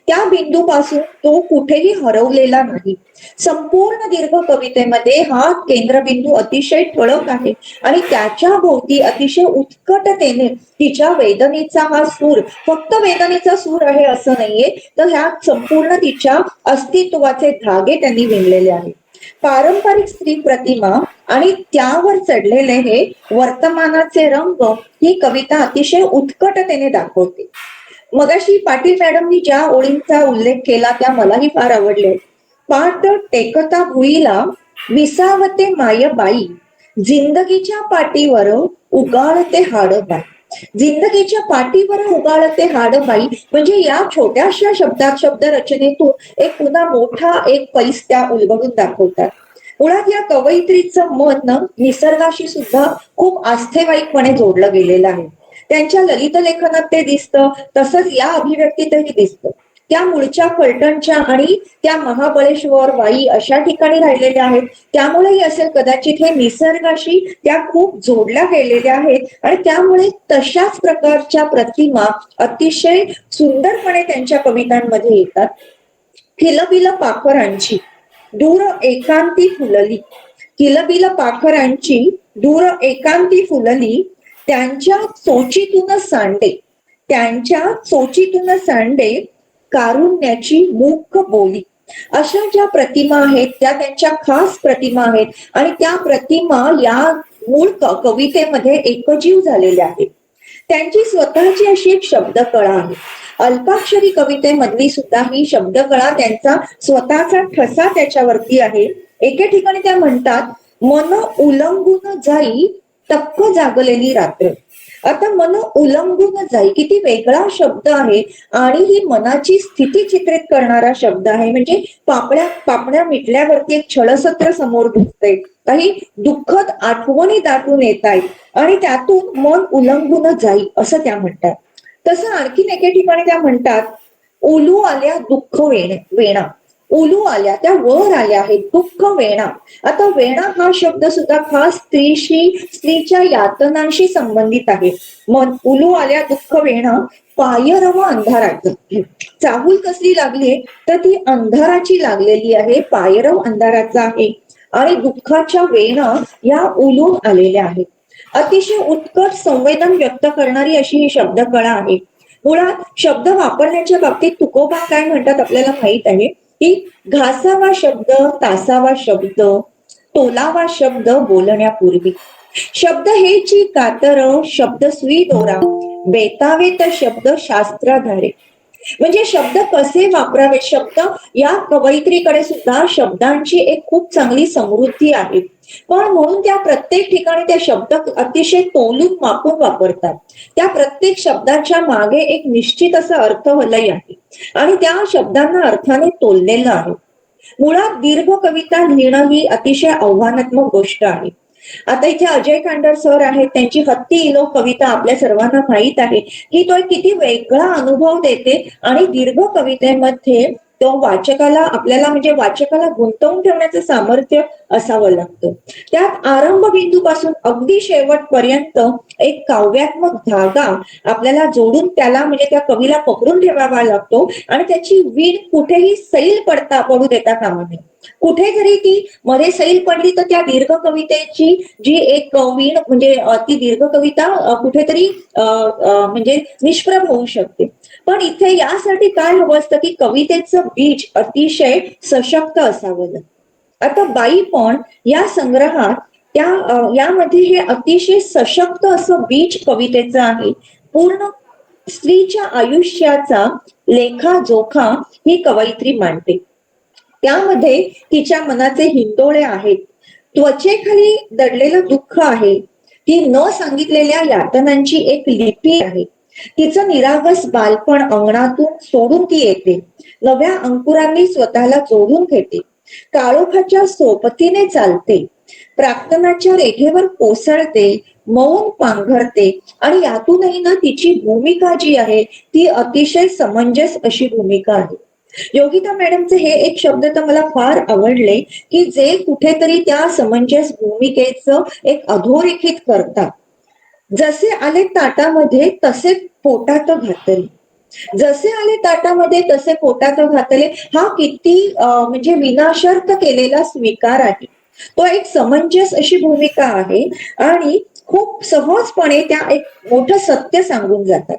त्या बिंदूपासून तो कुठेही हरवलेला नाही. संपूर्ण दीर्घ कवितेमध्ये हा केंद्रबिंदू अतिशय ठळक आहे आणि त्याच्या भोवती अतिशय उत्कटतेने तिच्या वेदनेचा हा सूर, फक्त वेदनेचा सूर आहे असं नाहीये, तर ह्या संपूर्ण तिच्या अस्तित्वाचे धागे त्यांनी विणलेले आहेत. पारंपरिक स्त्री प्रतिमा आणि त्यावर चढलेले हे वर्तमानाचे रंग ही कविता अतिशय उत्कटतेने दाखवते. मगाशी पाटील मॅडमनी ज्या ओळींचा उल्लेख केला त्या मलाही फार आवडले. पाट टेकता भुईला विसावते मायबाई, जिंदगीच्या पाठीवर उगाळते हाडबाई. जिंदगीच्या पाठीवर उगाळते हाडबाई म्हणजे या छोट्याशा शब्द रचनेतून एक पुन्हा मोठा एक पैस त्या उलगडून दाखवतात. मुळात या कवयित्रीचं मन निसर्गाशी सुद्धा खूप आस्थेवाईकपणे जोडलं गेलेलं आहे. त्यांच्या ललित लेखनात ते दिसतं, तसंच या अभिव्यक्तीतही दिसतं. त्या मूळच्या फलटणच्या आणि त्या महाबळेश्वर, वाई अशा ठिकाणी राहिलेल्या आहेत. त्यामुळेही असेल कदाचित हे निसर्गाशी त्या खूप जोडल्या गेलेल्या आहेत आणि त्यामुळे तशाच प्रकारच्या प्रतिमा अतिशय सुंदरपणे त्यांच्या कवितांमध्ये येतात. किलबिल पाखरांची दूर एकांती फुलली, किलबिल पाखरांची दूर एकांती फुलली, त्यांच्या चोचीतून सांडे, त्यांच्या चोचीतून सांडे कारुण्याची मूक बोली. अशा ज्या प्रतिमा आहेत त्या त्यांच्या खास प्रतिमा आहेत आणि त्या प्रतिमा या मूळ कवितेमध्ये एकजीव झालेल्या आहेत. त्यांची स्वतःची अशी एक शब्दकळा आहे. अल्पाक्षरी कवितेमधली सुद्धा ही शब्दकळा त्यांचा स्वतःचा ठसा त्याच्यावरती आहे. एके ठिकाणी त्या म्हणतात, मन उलंगून जाई टक्क जागलेली रात्र. आता मन उलंगून जाई किती वेगळा शब्द आहे आणि ही मनाची स्थिती चित्रित करणारा शब्द आहे. म्हणजे पापण्या मिटल्यावरती एक छळसत्र समोर दिसतंय, काही दुःखद आठवणी दाटून येत आहेत आणि त्यातून मन उलंगून जाई असं त्या म्हणतात. तसं आणखीन एके ठिकाणी त्या म्हणतात, ओलू आल्या दुःख वेणा, ओलू आल्या त्या वर आल्या आहेत दुःख वेणा. आता वेणा हा शब्द सुद्धा खास स्त्रीच्या यातनांशी संबंधित आहे. मन उलू आल्या दुःख वेणा, पायरव अंधाराचं. चाहूल कसली लागली तर ती अंधाराची लागलेली आहे, पायरव अंधाराचा आहे आणि दुःखाच्या वेणा या उलून आलेल्या आहेत. अतिशय उत्कट संवेदन व्यक्त करणारी अशी ही शब्दकळा आहे. मुळात शब्द वापरण्याच्या बाबतीत तुकोबा काय म्हणतात आपल्याला माहित आहे की घासावा शब्द, तासावा शब्द, तोलावा शब्द बोलण्यापूर्वी. शब्द हेची कातर, शब्द सुई दोरा, बेतावेत शब्द शास्त्राधारे. म्हणजे शब्द कसे वापरावे, शब्द या कवयित्रीकडे सुद्धा शब्दांची एक खूप चांगली समृद्धी आहे. पण म्हणून त्या प्रत्येक ठिकाणी त्या शब्द अतिशय तोलून मापून वापरतात. त्या प्रत्येक शब्दाच्या मागे एक निश्चित असा अर्थवलय आहे आणि त्या शब्दांना अर्थाने तोललेलं आहे. मुळात दीर्घ कविता लिहिणं ही अतिशय आव्हानात्मक गोष्ट आहे. आता इथे अजय कांडर सर आहेत, त्यांची हत्ती इलो कविता आपल्या सर्वांना माहित आहे की तो एक किती वेगळा अनुभव देते आणि दीर्घ कवितेमध्ये तो वाचकाला आपल्याला म्हणजे वाचकाला गुंतवून ठेवण्याचं सामर्थ्य असावं लागतं. त्यात आरंभ बिंदूपासून अगदी शेवटपर्यंत एक काव्यात्मक धागा आपल्याला जोडून त्याला म्हणजे त्या कवीला पकडून ठेवावा लागतो आणि त्याची वीण कुठेही सैल पडू देता कामा नये. कुठेतरी ती मध्ये सैल पडली तर त्या दीर्घ कवितेची जी एक वीण म्हणजे ती दीर्घ कविता कुठेतरी म्हणजे निष्प्रभ होऊ शकते. पण इथे यासाठी काय हवं असतं की कवितेचं बीज अतिशय सशक्त असावं. आता बाई पण या संग्रहात त्या यामध्ये हे अतिशय सशक्त असं बीज कवितेचं आहे. पूर्ण स्त्रीच्या आयुष्याचा लेखाजोखा ही कवयित्री मांडते. त्यामध्ये तिच्या मनाचे हिंदोळे आहेत, त्वचेखाली दडलेलं दुःख आहे, ती न सांगितलेल्या यातनांची एक लिपी आहे. तिचं निरागस बालपण अंगणातून सोडून ती येते, नव्या अंकुरांनी स्वतःला जोडून घेते, काळोखाच्या सोबतीने चालते, प्रार्थनाच्या रेघेवर कोसळते, मौन पांघरते आणि यातूनही ना तिची भूमिका जी आहे ती अतिशय समंजस अशी भूमिका आहे. योगिता मॅडमचे हे एक शब्द तर मला फार आवडले की जे कुठेतरी त्या समंजस भूमिकेचं एक अधोरेखित करतात. जसे आले ताटामध्ये तसे पोटात घातले, जसे आले ताटामध्ये तसे पोटात घातले, हा किती म्हणजे विनाशर्त केलेला स्वीकार आहे. तो एक समंजस अशी भूमिका आहे आणि खूप सहजपणे त्या एक मोठं सत्य सांगून जातात.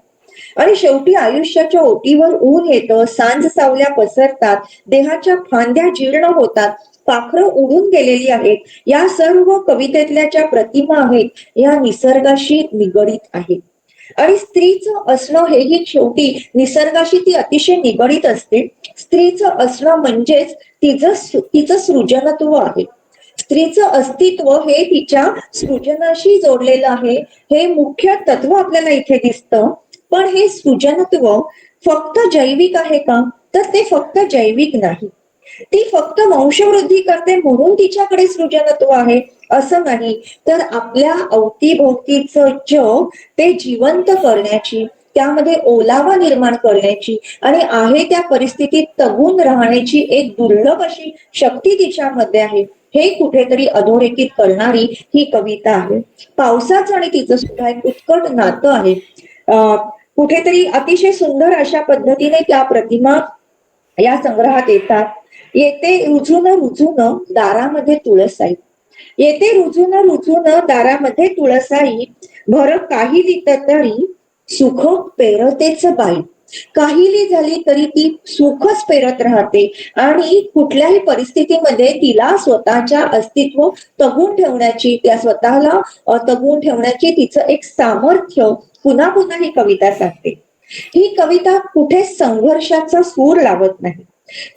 आणि शेवटी आयुष्याच्या ओटीवर ऊन येतं, सांज सावल्या पसरतात, देहाच्या फांद्या जीर्ण होतात, पाखरं उडून गेलेली आहेत. या सर्व कवितेतल्या ज्या प्रतिमा आहेत या निसर्गाशी निगडीत आहेत. आणि स्त्रीचं असणं हेही शेवटी निसर्गाशी ती अतिशय निगडीत असते. स्त्रीचं असणं म्हणजेच तिचं सृजनत्व आहे. स्त्रीचं अस्तित्व हे तिच्या सृजनाशी जोडलेलं आहे. हे मुख्य तत्व आपल्याला इथे दिसतं. पण हे सृजनत्व फक्त जैविक आहे का? तर ते फक्त जैविक नाही. ती फक्त वंशवृद्धी करते म्हणून तिच्याकडे सृजनत्व आहे असं नाही, तर आपल्या अवतीभोवतीचं जग ते जिवंत करण्याची, त्यामध्ये ओलावा निर्माण करण्याची आणि आहे त्या परिस्थितीत तगून राहण्याची एक दुर्लभ अशी शक्ती तिच्यामध्ये आहे. हे कुठेतरी अधोरेखित करणारी ही कविता आहे. पावसाचं आणि तिचं सुद्धा एक उत्कट नातं आहे. कुठेतरी अतिशय सुंदर अशा पद्धतीने त्या प्रतिमा या संग्रहात येतात. येते रुजून रुजून दारामध्ये तुळसाई, येते रुजून रुजून दारामध्ये तुळसाई, भर काहिली तरी सुख पेरतेच बाई. काहिली झाली तरी ती सुखच पेरत राहते आणि कुठल्याही परिस्थितीमध्ये तिला स्वतःच्या अस्तित्व तगून ठेवण्याची, त्या स्वतःला तगून ठेवण्याची तिचं एक सामर्थ्य पुन्हा पुन्हा ही कविता सांगते. ही कविता कुठे संघर्षाचा सूर लावत नाही,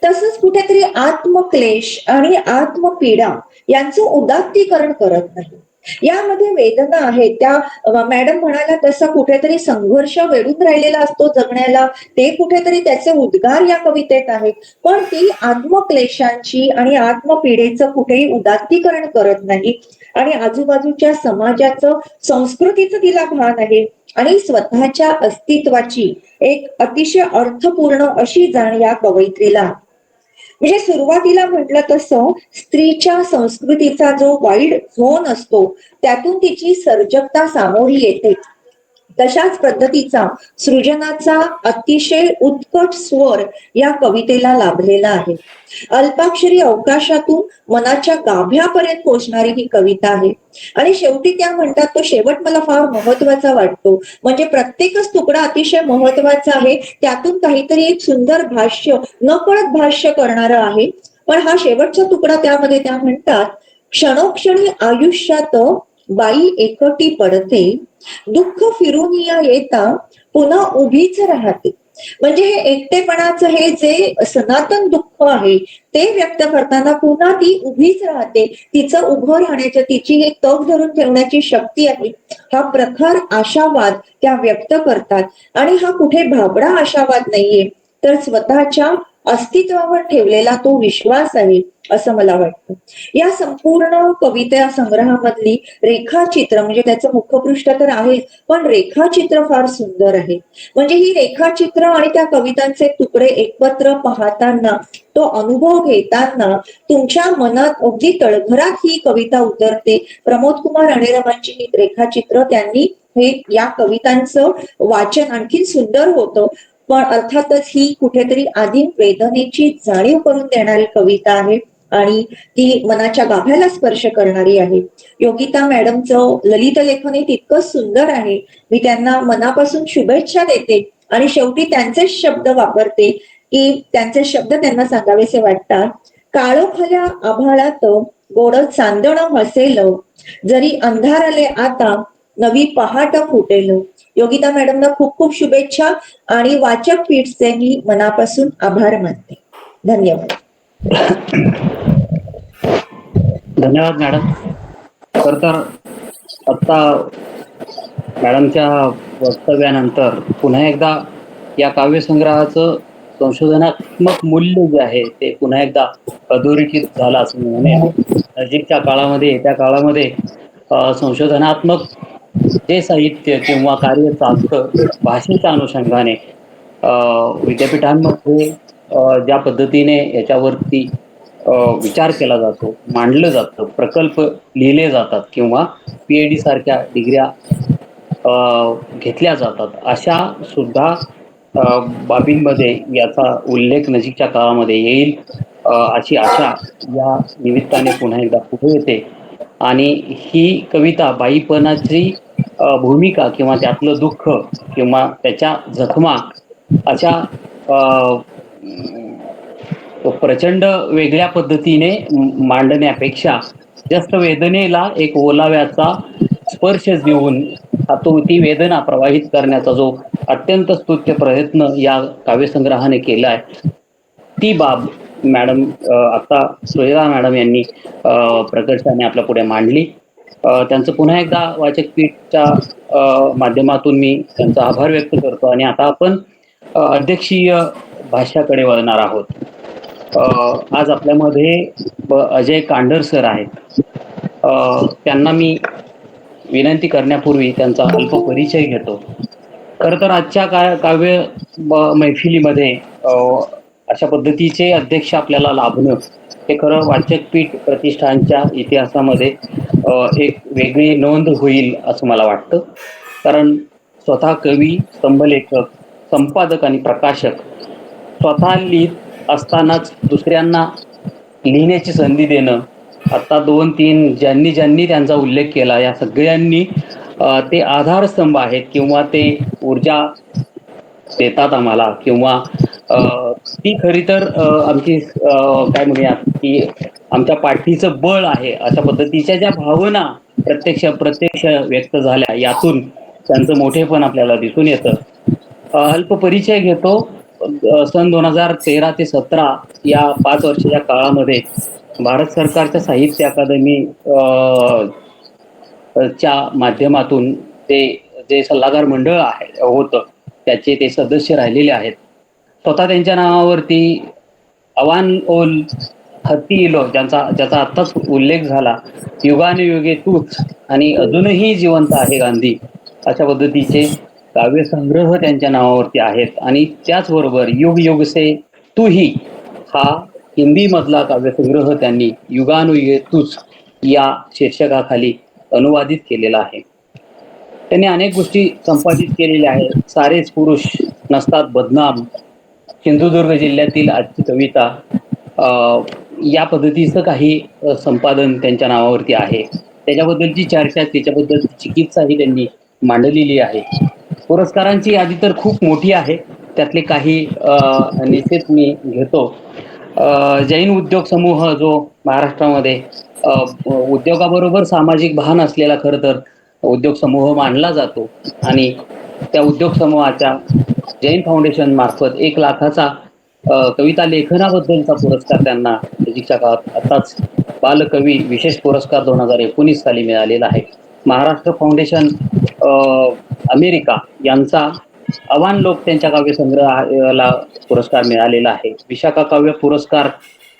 तसंच कुठेतरी आत्मक्लेश आणि आत्मपीडा यांचं उदात्तीकरण करत नाही. यामध्ये वेदना आहेत, त्या मॅडम म्हणाल्या तसं कुठेतरी संघर्ष वेढून राहिलेला असतो जगण्याला, ते कुठेतरी त्याचे उद्गार या कवितेत आहेत. पण ती आत्मक्लेशांची आणि आत्मपीडेचं कुठेही उदात्तीकरण करत नाही आणि आजूबाजूच्या समाजाचं, संस्कृतीचं तिला भान आहे आणि स्वतःच्या अस्तित्वाची एक अतिशय अर्थपूर्ण अशी जाण या कवयित्रीला. म्हणजे सुरुवातीला म्हटलं तसं स्त्रीच्या संस्कृतीचा जो वाईड झोन असतो त्यातून तिची सर्जकता सामोरी येते. तशाच पद्धतीचा सृजनाचा अतिशय उत्कट स्वर या कवितेला लाभलेला आहे. अल्पाक्षरी अवकाशातून मनाच्या गाभ्यापर्यंत पोहोचणारी ही कविता आहे. आणि शेवटी त्या म्हणतात तो शेवट मला फार महत्वाचा वाटतो, म्हणजे प्रत्येकच तुकडा अतिशय महत्वाचा आहे, त्यातून काहीतरी एक सुंदर भाष्य, नकळत भाष्य करणारं आहे. पण हा शेवटचा तुकडा त्यामध्ये त्या म्हणतात, क्षणोक्षणी आयुष्यात बाई एकटी पडते, दुःख फिरून या येता पुन्हा उभीच राहते. म्हणजे हे एकटेपणाचं हे जे सनातन दुःख आहे ते व्यक्त करताना पुन्हा ती उभीच राहते. तिचं उभं राहण्याचं, तिची हे तग धरून ठेवण्याची शक्ती आहे. हा प्रखर आशावाद त्या व्यक्त करतात आणि हा कुठे भाबडा आशावाद नाहीये, तर स्वतःच्या अस्तित्वावर ठेवलेला तो विश्वास आहे असं मला वाटतं. या संपूर्ण कविता संग्रहामधली रेखाचित्र, म्हणजे त्याचं मुखपृष्ठ तर आहे पण रेखाचित्र फार सुंदर आहे. म्हणजे ही रेखाचित्र आणि त्या कवितांचे तुकडे एकत्र पाहताना, तो अनुभव घेताना तुमच्या मनात अगदी तळघरात ही कविता उतरते. प्रमोद कुमार अणेरमांची ही रेखाचित्र, त्यांनी हे या कवितांचं वाचन आणखी सुंदर होतं. पण अर्थातच ही कुठेतरी आदिम वेदनेची जाणीव करून देणारी कविता आहे. आणि ती मनाच्या गाभ्याला स्पर्श करणारी आहे. योगिता मॅडमचं ललित लेखन हे तितकंच सुंदर आहे. मी त्यांना मनापासून शुभेच्छा देते आणि शेवटी त्यांचेच शब्द वापरते की त्यांचे शब्द त्यांना सांगावेसे वाटतात. काळोखाल्या आभाळात गोड चांदण हसेल, जरी अंधार आले आता नवी पहाट फुटेल. योगिता मॅडमना खूप खूप शुभेच्छा आणि वाचक पीठचे मी मनापासून आभार मानते. धन्यवाद. धन्यवाद मॅडम. खर तर आता मॅडमच्या वक्तव्यानंतर पुन्हा एकदा या काव्यसंग्रहाचं संशोधनात्मक मूल्य जे आहे ते पुन्हा एकदा अधोरेखित झालं असं मी म्हणेन. नजीकच्या काळामध्ये येत्या काळामध्ये संशोधनात्मक जे साहित्य किंवा कार्य चालतं भाषेच्या अनुषंगाने विद्यापीठांमध्ये ज्या पद्धतीने याच्यावरती विचार केला जातो, मांडलं जातं, प्रकल्प लिहिले जातात किंवा PhD सारख्या डिग्र्या घेतल्या जातात, अशा सुद्धा बाबींमध्ये याचा उल्लेख नजीकच्या काळामध्ये येईल अशी आशा या निमित्ताने पुन्हा एकदा पुढे येते. आणि ही कविता बाईपणाची भूमिका किंवा त्यातलं दुःख किंवा त्याच्या जखमा अशा प्रचंड वेगळ्या पद्धतीने मांडण्यापेक्षा जास्त वेदनेला एक ओलाव्याचा स्पर्श देऊन ती वेदना प्रवाहित करण्याचा जो अत्यंत स्तुत्य प्रयत्न या काव्यसंग्रहाने केलाय, ती बाब मॅडम आता सुहेला मॅडम यांनी प्रकर्षाने आपल्या पुढे मांडली. त्यांचं पुन्हा एकदा वाचक पीठच्या माध्यमातून मी त्यांचा आभार व्यक्त करतो. आणि आता आपण अध्यक्षीय भाष्याकडे वळणार आहोत. आज आपल्यामध्ये अजय कांडर सर आहेत. त्यांना मी विनंती करण्यापूर्वी त्यांचा अल्प परिचय घेतो. खरं तर आजच्या काव्य मैफिलीमध्ये अशा पद्धतीचे अध्यक्ष आपल्याला लाभणं हे खरं वाचकपीठ प्रतिष्ठानच्या इतिहासामध्ये एक वेगळी नोंद होईल असं मला वाटतं. कारण स्वतः कवी, स्तंभलेखक, संपादक आणि प्रकाशक स्वतः लिहित असतानाच दुसऱ्यांना लिहिण्याची संधी देणं, आता 2-3 ज्यांनी त्यांचा उल्लेख केला या सगळ्यांनी ते आधारस्तंभ आहेत किंवा ते ऊर्जा देतात आम्हाला किंवा ती खरी तर आमची काय म्हणूयात की आमच्या पाठीचं बळ आहे. अशा पद्धतीच्या ज्या भावना प्रत्यक्ष व्यक्त झाल्या, यातून त्यांचं मोठेपण आपल्याला दिसून येतं. अल्प परिचय घेतो. सन 2013 ते 17 या 5 वर्षाच्या काळामध्ये भारत सरकारच्या साहित्य अकादमी च्या माध्यमातून ते जे सल्लागार मंडळ होतं त्याचे ते सदस्य राहिलेले आहेत. स्वतः त्यांच्या नावावरती अवान ओल हत्ती इलो ज्याचा आत्ताच उल्लेख झाला, युगानुयुगे तूच आणि अजूनही जिवंत आहे गांधी, अशा पद्धतीचे काव्यसंग्रह त्यांच्या नावावरती आहेत. आणि त्याचबरोबर युग युग से तू ही हा हिंदी मधला काव्यसंग्रह त्यांनी युगानुयुगे तूच या शीर्षकाखाली अनुवादित केलेला आहे. त्यांनी अनेक गोष्टी संपादित केलेल्या आहेत. सारेच पुरुष नसतात बदनाम, सिंधुदुर्ग जिल्ह्यातील आजची कविता, या पद्धतीचं काही संपादन त्यांच्या नावावरती आहे. त्याच्याबद्दलची चर्चा, त्याच्याबद्दलची चिकित्साही त्यांनी मांडलेली आहे. पुरस्कारांची यादी तर खूप मोठी आहे, त्यातले काही निश्चित मी घेतो. जैन उद्योग समूह जो महाराष्ट्रामध्ये उद्योगाबरोबर सामाजिक भान असलेला खरं तर उद्योग समूह मानला जातो आणि त्या उद्योग समूहाच्या जैन फाउंडेशन मार्फत 1 लाखाचा कविता लेखनाबद्दलचा पुरस्कार त्यांना नजीकच्या काळात आताच बालकवी विशेष पुरस्कार 2019 साली मिळालेला आहे. महाराष्ट्र फाउंडेशन अमेरिका यांचा अवान लोक त्यांच्या काव्यसंग्रहाला पुरस्कार मिळालेला आहे. विशाखा काव्य पुरस्कार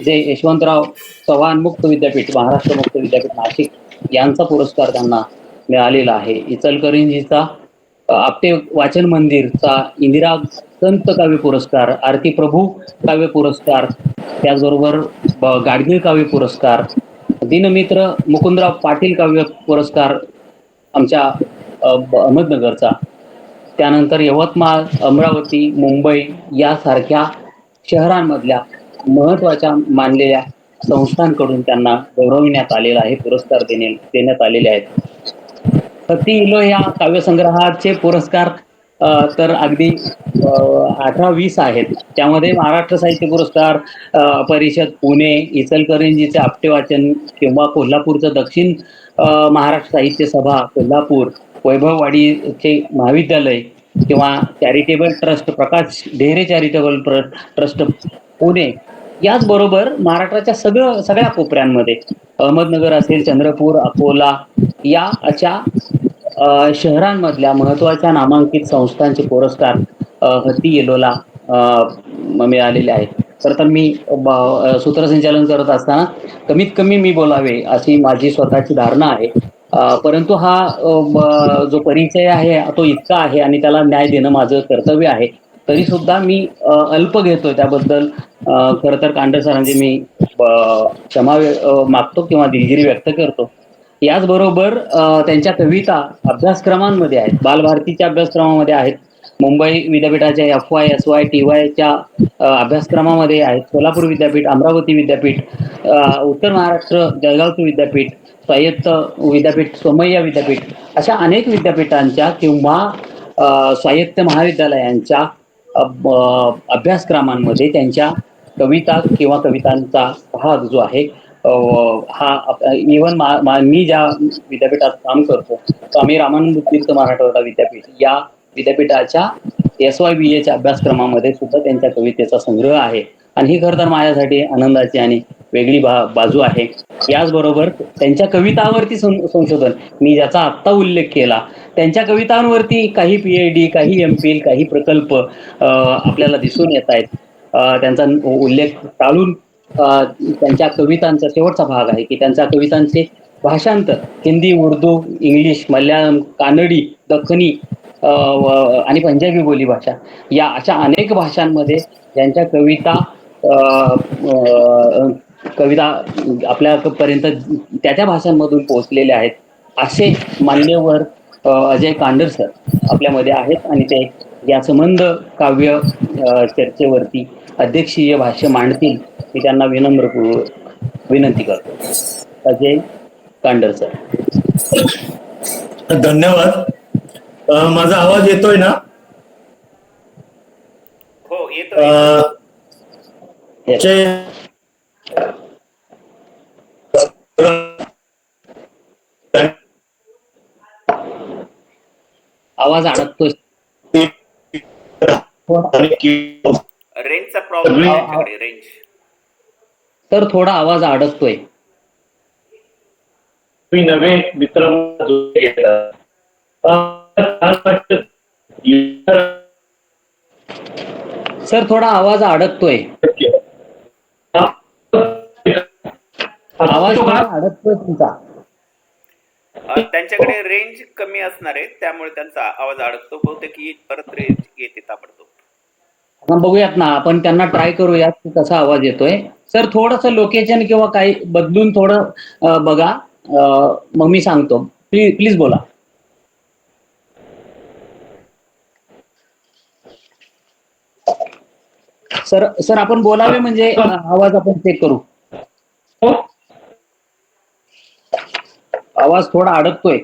जे यशवंतराव चव्हाण मुक्त विद्यापीठ, महाराष्ट्र मुक्त विद्यापीठ नाशिक यांचा पुरस्कार त्यांना मिळालेला आहे. इचलकरंजीचा आपटे वाचन मंदिरचा इंदिरा संत काव्य पुरस्कार, आरती प्रभू काव्य पुरस्कार, त्याचबरोबर गाडगीळ काव्य पुरस्कार, दिनमित्र मुकुंदराव पाटील काव्य पुरस्कार आमच्या अहमदनगरचा, त्यानंतर यवतमाळ, अमरावती, मुंबई यासारख्या शहरांमधल्या महत्त्वाच्या मानलेल्या संस्थांकडून त्यांना गौरविण्यात आलेला आहे, पुरस्कार देण्यात आलेले आहेत. हत्ती इलो या काव्यसंग्रहाचे पुरस्कार तर अगदी 18-20 आहेत. त्यामध्ये महाराष्ट्र साहित्य पुरस्कार, परिषद पुणे, इचलकरंजीचे आपटे वाचन किंवा कोल्हापूरचं दक्षिण महाराष्ट्र साहित्य सभा कोल्हापूर, वैभववाडीचे महाविद्यालय किंवा चॅरिटेबल ट्रस्ट प्रकाश ढेरे चॅरिटेबल ट्रस्ट पुणे, याचबरोबर महाराष्ट्राच्या सगळ्या कोपऱ्यांमध्ये अहमदनगर असेल, चंद्रपूर, अकोला या अशा शहरांमधल्या महत्वाच्या नामांकित संस्थांचे पुरस्कार हत्ती येलोला मिळालेले आहेत. तर मी सूत्रसंचालन करत असताना कमीत कमी मी बोलावे अशी माझी स्वतःची धारणा आहे. परंतु हा जो परिचय आहे तो इतका आहे आणि त्याला न्याय देणं माझं कर्तव्य आहे. तरी सुद्धा मी अल्प घेतोय, त्याबद्दल खरं तर कांडे सरांचे मी क्षमा मागतो किंवा दिलगिरी व्यक्त करतो. याचबरोबर त्यांच्या कविता अभ्यासक्रमांमध्ये आहेत, बालभारतीच्या अभ्यासक्रमामध्ये आहेत, मुंबई विद्यापीठाच्या FY, SY, TYच्या अभ्यासक्रमामध्ये आहेत, सोलापूर विद्यापीठ, अमरावती विद्यापीठ, उत्तर महाराष्ट्र जळगावचं विद्यापीठ, स्वायत्त विद्यापीठ, सोमय्या विद्यापीठ, अशा अनेक विद्यापीठांच्या किंवा स्वायत्त महाविद्यालयांच्या अभ्यासक्रमांमध्ये त्यांच्या कविता किंवा कवितांचा भाग जो आहे हा इव्हन मी ज्या विद्यापीठात काम करतो, स्वामी रामानंद तीर्थ मराठवाडा विद्यापीठ या विद्यापीठाच्या SYBAच्या अभ्यासक्रमामध्ये सुद्धा त्यांच्या कवितेचा संग्रह आहे. आणि ही खरं तर माझ्यासाठी आनंदाची आणि वेगळी बाजू आहे. याचबरोबर त्यांच्या कवितांवरती संशोधन, मी ज्याचा आत्ता उल्लेख केला, त्यांच्या कवितांवरती काही PhD, काही MPhil, काही प्रकल्प आपल्याला दिसून येत आहेत. त्यांचा उल्लेख टाळून त्यांच्या कवितांचा शेवटचा भाग आहे की त्यांच्या कवितांचे भाषांतर हिंदी, उर्दू, इंग्लिश, मल्याळम, कानडी, दख्खनी आणि पंजाबी बोलीभाषा या अशा अनेक भाषांमध्ये ज्यांच्या कविता आपल्यापर्यंत त्या भाषांमधून पोहोचलेल्या आहेत, असे मान्यवर अजय कांडर सर आपल्यामध्ये आहेत. आणि ते या संबंध काव्य चर्चेवरती अध्यक्षीय भाष्य मांडतील मी त्यांना विनम्र विनंती करतो. अजय कांडर सर. धन्यवाद. माझा आवाज येतोय ना? हो, येतोय. आवाज अडकतोय. रेंजचा प्रॉब्लेम आहे, रेंज. तर थोडा आवाज अडकतोय. नवे मित्र सर थोडा आवाज अडकतोय. आवाज थोडा अडकतोय तुमचा. त्यांच्याकडे रेंज कमी असणार आहे, त्यामुळे त्यांचा आवाज अडकतो. बहुतेक परत रेंज येते ताबडतोब. बघूयात ना, आपण त्यांना ट्राय करूयात की कसा आवाज येतोय. सर थोडंसं लोकेशन किंवा काही बदलून थोडं बघा, मग मी सांगतो. प्लीज बोला. सर आपण बोलावे म्हणजे आवाज आपण चेक करू. आवाज थोडा अडकतोय.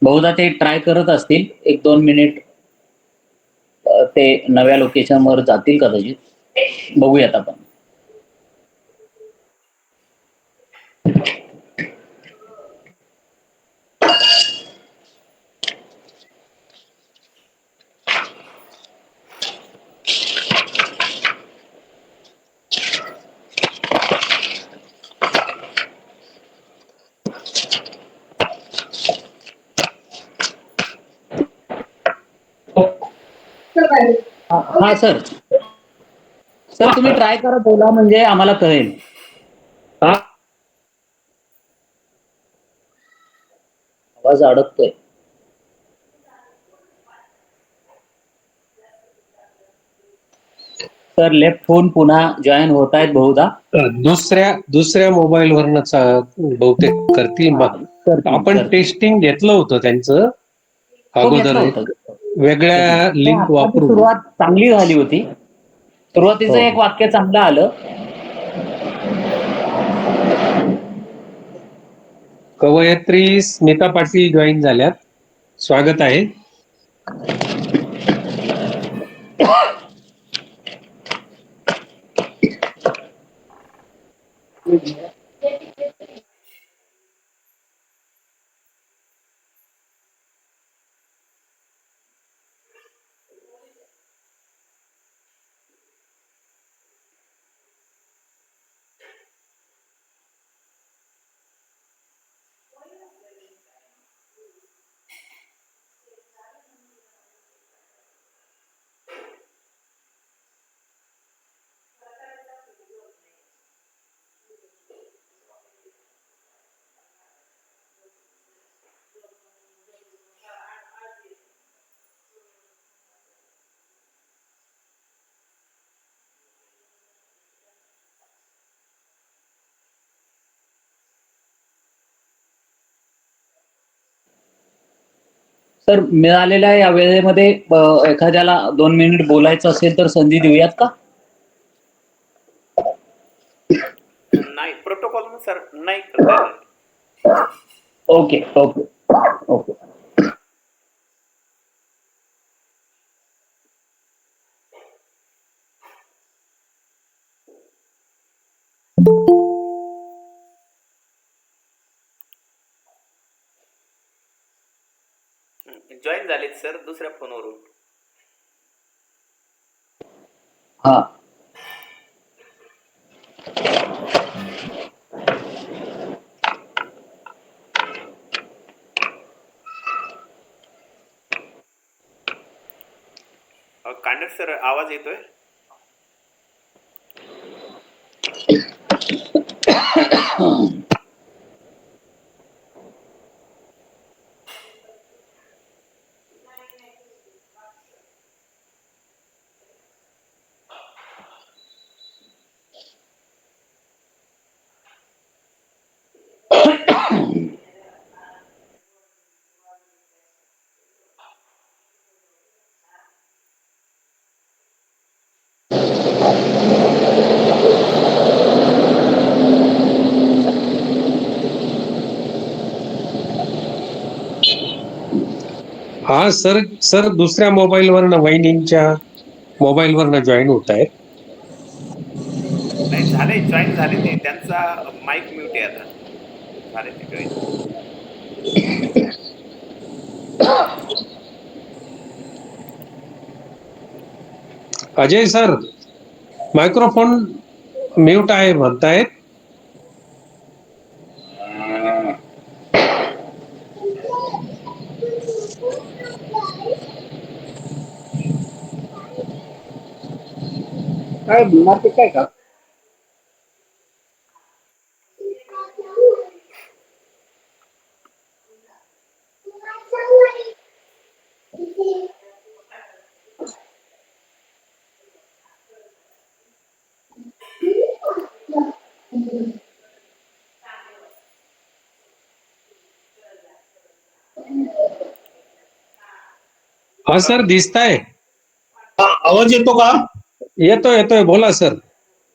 बहुधा ते ट्राय करत असतील. 1-2 मिनिट ते नव्या लोकेशनवर जातील कदाचित. बघूयात आपण. हा सर तुम्ही ट्राय करा, बोला म्हणजे आम्हाला कळेल. आवाज अडकतोय. सर लेफ्ट फोन पुन्हा जॉईन होत आहेत बहुधा. दुसऱ्या मोबाईल वरनच बहुतेक करतील. आपण टेस्टिंग घेतलं होतं त्यांचं अगोदर वेगळ्या लिंक वापरून. सुरुवात चांगली झाली होती. सुरुवातीचं एक वाक्य चांगलं आलं. कवयित्री स्मिता पाटील जॉईन झाल्यात. स्वागत आहे. सर मिळालेल्या या वेळेमध्ये एखाद्याला 2 मिनिट बोलायचं असेल तर संधी देऊयात का? नाही, प्रोटोकॉलनुसार नाही करता येणार. Okay okay okay. जॉईन झालेत सर दुसऱ्या फोनवरून. हा. कांडक सर आवाज येतोय? हा सर दुसऱ्या मोबाईलवरनं वहिनींच्या मोबाईलवरनं जॉईन होत आहेत. नाही झाले, जॉईन झाले ते. त्यांचा माईक म्यूट आहे आता. झाले ते join. Ajay sir microphone mute आहे म्हणतायत. काय मार्केट काय का? हा सर दिसताय. आवाज येतो का? येतोय बोला sir.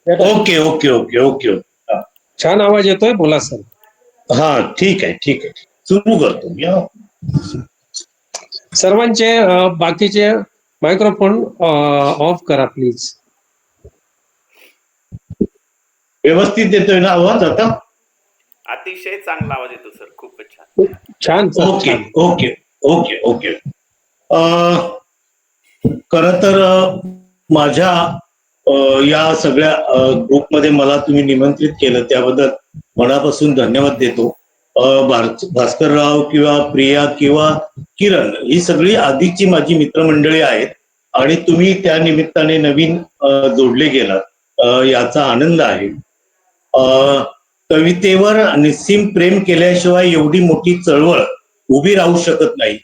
Okay okay okay okay. छान आवाज येतोय, बोला सर. हा ठीक आहे सुरू करतो मी. सर्वांचे बाकीचे मायक्रोफोन ऑफ करा प्लीज. व्यवस्थित येतोय ना आवाज आता? अतिशय चांगला आवाज येतो सर, खूपच छान. छान sir. Okay okay okay okay. खर तर माझ्या या सगळ्या ग्रुपमध्ये मला तुम्ही निमंत्रित केलं त्याबद्दल मनापासून धन्यवाद देतो. भास्करराव किंवा प्रिया किंवा किरण ही सगळी आधीची माझी मित्रमंडळी आहेत आणि तुम्ही त्या निमित्ताने नवीन जोडले गेलात याचा आनंद आहे. कवितेवर निस्सीम प्रेम केल्याशिवाय एवढी मोठी चळवळ उभी राहू शकत नाही.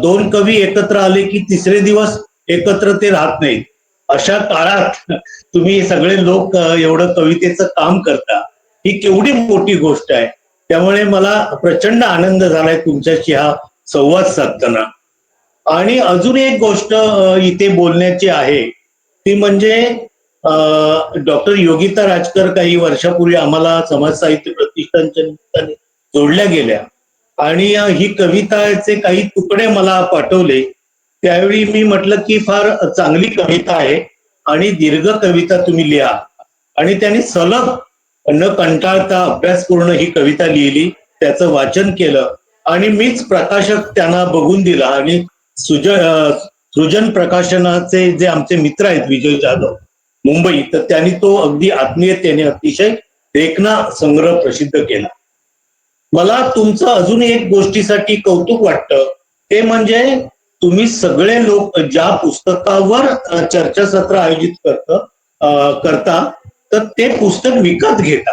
दोन कवी एकत्र आले की तिसरे दिवस एकत्र ते राहत नाहीत. अशा काळात तुम्ही सगळे लोक एवढं कवितेचं काम करता, ही केवढी मोठी गोष्ट आहे. त्यामुळे मला प्रचंड आनंद झालाय तुमच्याशी हा संवाद साधताना. आणि अजून एक गोष्ट इथे बोलण्याची आहे, ती म्हणजे डॉक्टर योगिता राजकर काही वर्षापूर्वी आम्हाला समाज साहित्य प्रतिष्ठानच्या निमित्ताने जोडल्या गेल्या आणि ही कविताचे काही तुकडे मला पाठवले. त्यावेळी मी म्हटलं की फार चांगली कविता आहे आणि दीर्घ कविता तुम्ही लिहा. आणि त्यांनी सलग न कंटाळता अभ्यासपूर्ण ही कविता लिहिली, त्याचं वाचन केलं आणि मीच प्रकाशक त्यांना बघून दिला. आणि सृजन प्रकाशनाचे जे आमचे मित्र आहेत विजय जाधव मुंबई, तर त्यांनी तो अगदी आत्मीयतेने अतिशय देखणा संग्रह प्रसिद्ध केला. मला तुमचं अजून एक गोष्टीसाठी कौतुक वाटतं, ते म्हणजे तुम्ही सगळे लोक ज्या पुस्तकावर चर्चासत्र आयोजित करता तर ते पुस्तक विकत घेता.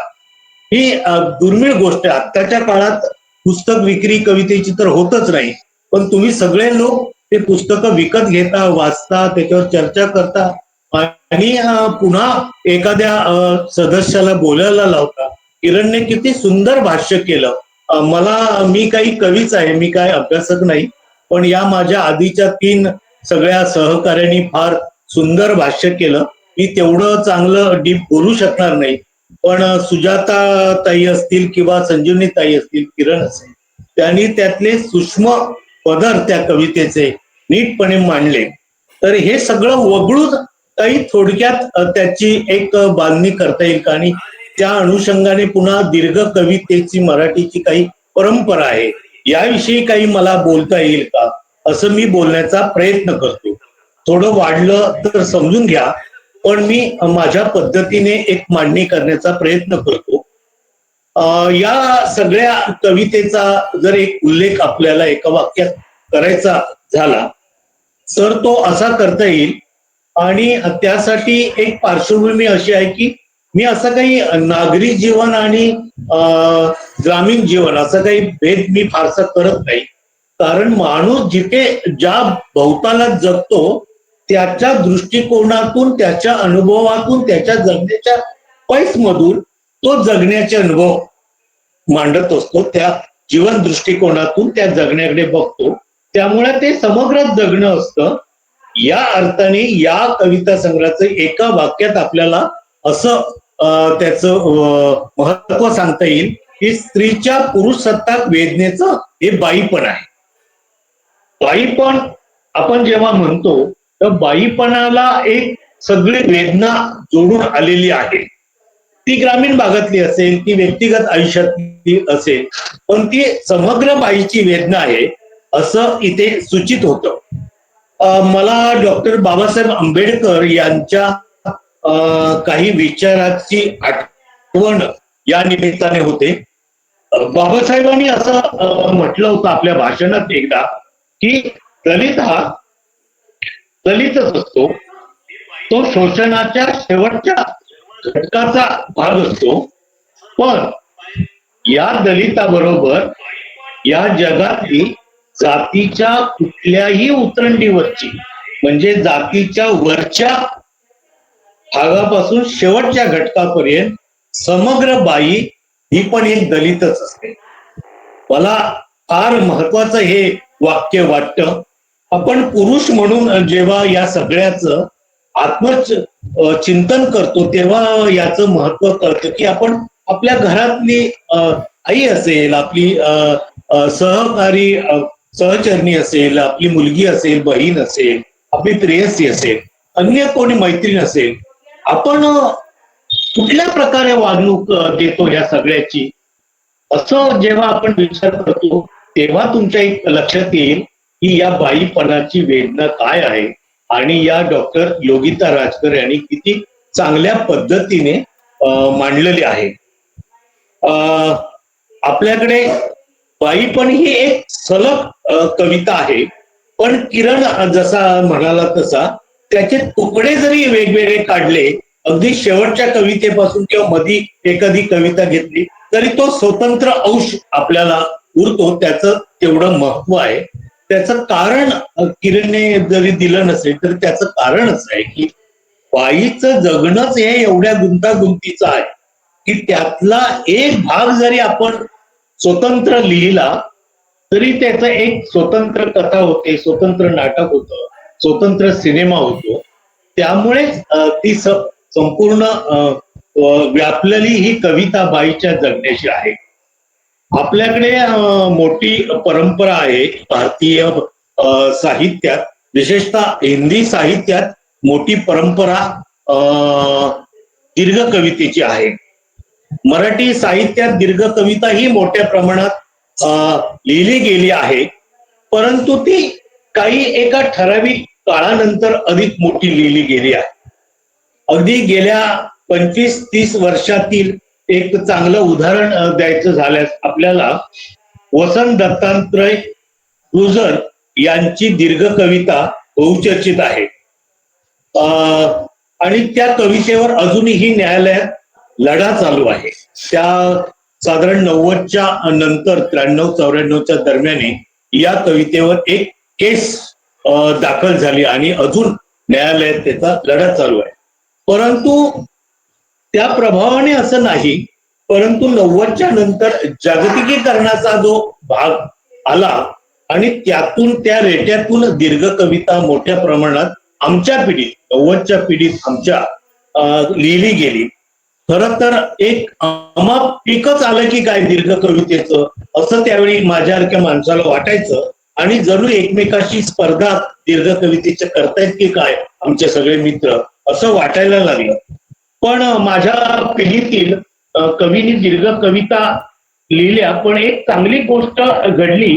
ही दुर्मिळ गोष्ट आहे. आत्ताच्या काळात पुस्तक विक्री कवितेची तर होतच नाही, पण तुम्ही सगळे लोक ते पुस्तकं विकत घेता, वाचता, त्याच्यावर चर्चा करता आणि पुन्हा एखाद्या सदस्याला बोलायला लावता. किरणने किती सुंदर भाष्य केलं. मी काही कवीच आहे, मी काय अभ्यासक नाही, पण या माझ्या आधीच्या 3 सगळ्या सहकार्यांनी फार सुंदर भाष्य केलं. मी तेवढं चांगलं डीप बोलू शकणार नाही, पण सुजाता ताई असतील किंवा संजीवनी ताई असतील, किरण असेल, त्यांनी त्यातले सूक्ष्म पदर त्या कवितेचे नीटपणे मांडले. तर हे सगळं वगळून काही थोडक्यात त्याची एक बांधणी करता येईल का, आणि त्या अनुषंगाने पुन्हा दीर्घ कवितेची मराठीची काही परंपरा आहे, याविषयी काही मला बोलता येईल का, असं मी बोलण्याचा प्रयत्न करतो. थोडं वाढलं तर समजून घ्या, पण मी माझ्या पद्धतीने एक मांडणी करण्याचा प्रयत्न करतो. या सगळ्या कवितेचा जर एक उल्लेख आपल्याला एका वाक्यात करायचा झाला तर तो असा करता येईल. आणि त्यासाठी एक पार्श्वभूमी अशी आहे की मी असं काही नागरी जीवन आणि ग्रामीण जीवन असं काही भेद मी फारसा करत नाही, कारण माणूस जिथे ज्या भोवताला जगतो त्याच्या दृष्टिकोनातून, त्याच्या अनुभवातून, त्याच्या जगण्याच्या पैसमधून तो जगण्याचे अनुभव मांडत असतो. त्या जीवन दृष्टिकोनातून त्या जगण्याकडे बघतो, त्यामुळे ते समग्र जगणं असतं. या अर्थाने या कविता संग्रहाचं एका वाक्यात आपल्याला असं त्याचं महत्व सांगता येईल की स्त्रीच्या पुरुषसत्ताक वेदनेचं हे बाईपण आहे. बाईपण आपण जेव्हा म्हणतो तर बाईपणाला एक सगळी वेदना जोडून आलेली आहे. ती ग्रामीण भागातली असेल, ती व्यक्तिगत आयुष्यातली असेल, पण ती समग्र बाईची वेदना आहे असं इथे सूचित होतं. मला डॉक्टर बाबासाहेब आंबेडकर यांच्या काही विचाराची आठवण या निमित्ताने होते. बाबासाहेबांनी असं म्हटलं होतं आपल्या भाषणात एकदा की दलित हा दलितच असतो, तो शोषणाच्या शेवटच्या घटकाचा भाग असतो, पण या दलिताबरोबर या जगातली जातीच्या कुठल्याही उतरंडीवरची म्हणजे जातीच्या वरच्या भागापासून शेवटच्या घटकापर्यंत समग्र बाई ही पण एक दलितच असते. मला फार महत्वाचं हे वाक्य वाटतं. आपण पुरुष म्हणून जेव्हा या सगळ्याचं आत्मचिंतन करतो तेव्हा याचं महत्व कळतं की आपण आपल्या घरातली आई असेल, आपली सहकारी सहचरणी असेल, आपली मुलगी असेल, बहीण असेल, आपली प्रेयसी असेल, अन्य कोणी मैत्रीण असेल, आपण कुठल्या प्रकारे वागणूक देतो या सगळ्याची, असं जेव्हा आपण विचार करतो तेव्हा तुमच्या एक लक्षात येईल की या बाईपणाची वेदना काय आहे. आणि या डॉक्टर योगिता राजकर यांनी किती चांगल्या पद्धतीने मांडलेली आहे. आपल्याकडे बाईपण ही एक सलग कविता आहे, पण किरण जसा म्हणाला तसा त्याचे तुकडे जरी वेगवेगळे काढले, अगदी शेवटच्या कवितेपासून किंवा मधी एखादी कविता घेतली तरी तो स्वतंत्र अंश आपल्याला उरतो त्याचं तेवढं महत्व आहे. त्याचं कारण किरणने जरी दिलं नसेल तरी त्याचं कारणच आहे की बाईचं जगणंच हे एवढ्या गुंतागुंतीचं आहे की त्यातला एक भाग जरी आपण स्वतंत्र लिहिला तरी त्याचं एक स्वतंत्र कथा होते, स्वतंत्र नाटक होतं, स्वतंत्र सिनेमा होतो. त्यामुळेच ती संपूर्ण व्यापलेली ही कविता बाईच्या जगण्याची आहे. आपल्याकडे मोठी परंपरा आहे भारतीय साहित्यात, विशेषतः हिंदी साहित्यात मोठी परंपरा दीर्घ कवितेची आहे. मराठी साहित्यात दीर्घ कविता ही मोठ्या प्रमाणात लिहिली गेली आहे, परंतु ती काही एका ठराविक काळानंतर अधिक मोठी लिहिली गेली आहे. अगदी गेल्या 25-30 वर्षातील एक चांगलं उदाहरण द्यायचं झाल्यास आपल्याला वसंत दत्तात्रय गुर्जर यांची दीर्घ कविता बहुचर्चित आहे. आणि त्या कवितेवर अजूनही न्यायालयात लढा चालू आहे. त्या साधारण 90च्या नंतर 93-94च्या दरम्यान या कवितेवर एक केस दाखल झाली आणि अजून न्यायालयात त्याचा लढा चालू आहे. परंतु त्या प्रभावाने असं नाही, परंतु 90च्या नंतर जागतिकीकरणाचा जो भाग आला आणि त्यातून त्या रेट्यातून दीर्घ कविता मोठ्या प्रमाणात आमच्या पिढीत 90च्या पिढीत आमच्या लिहिली गेली. खरं तर एक अमाप पीकच आलं की काय दीर्घ कवितेचं, असं त्यावेळी माझ्यासारख्या माणसाला वाटायचं आणि जरूर एकमेकाशी स्पर्धा दीर्घ कवितेच्या करतायत की काय आमचे सगळे मित्र, असं वाटायला लागलं. पण माझ्या पिढीतील कवींनी दीर्घ कविता लिहिल्या, पण एक चांगली गोष्ट घडली,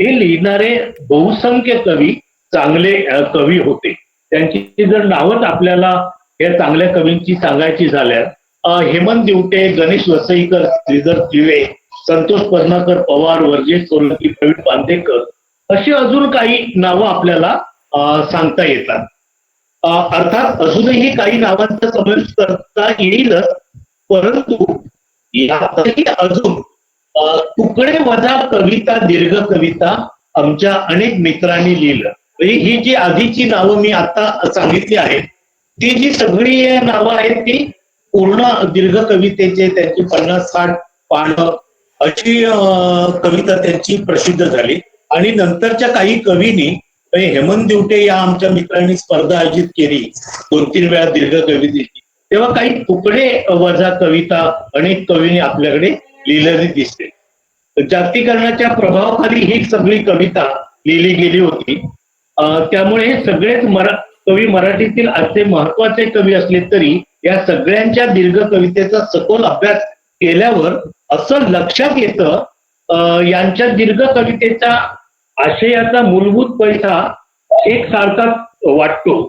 हे लिहिणारे बहुसंख्य कवी चांगले कवी होते. त्यांची जर नावच आपल्याला या चांगल्या कवींची सांगायची झाल्यास हेमंत दिवटे, गणेश वसईकर, श्रीधर दिवे, संतोष पद्माकर पवार, वर्जेश सोलंकी, प्रवीण बांदेकर अशी अजून काही नावं आपल्याला सांगता येतात. अर्थात अजूनही काही नावांचा समावेश करता येईलच, परंतु यातही अजून तुकडे वजा कविता दीर्घ कविता आमच्या अनेक मित्रांनी लिहिलं. ही जी आधीची नावं मी आता सांगितली आहेत ती जी सगळी नावं आहेत ती पूर्ण दीर्घ कवितेचे त्यांची 50-60 पानं अशी कविता त्यांची प्रसिद्ध झाली. आणि नंतरच्या काही कवींनी, हेमंत दिवटे या आमच्या मित्रांनी स्पर्धा आयोजित केली 2-3 वेळा दीर्घ कवितेची, तेव्हा काही तुकडे वजा कविता अनेक कवींनी आपल्याकडे लिहिलेली दिसते. जागतिकीकरणाच्या प्रभावाखाली ही सगळी कविता लिहिली गेली होती. त्यामुळे सगळेच कवी मराठीतील आजचे महत्वाचे कवी असले तरी या सगळ्यांच्या दीर्घ कवितेचा सखोल अभ्यास केल्यावर असं लक्षात येतं यांच्या दीर्घ कवितेचा आशयाचा मूलभूत पैसा एकसारखाच वाटतो.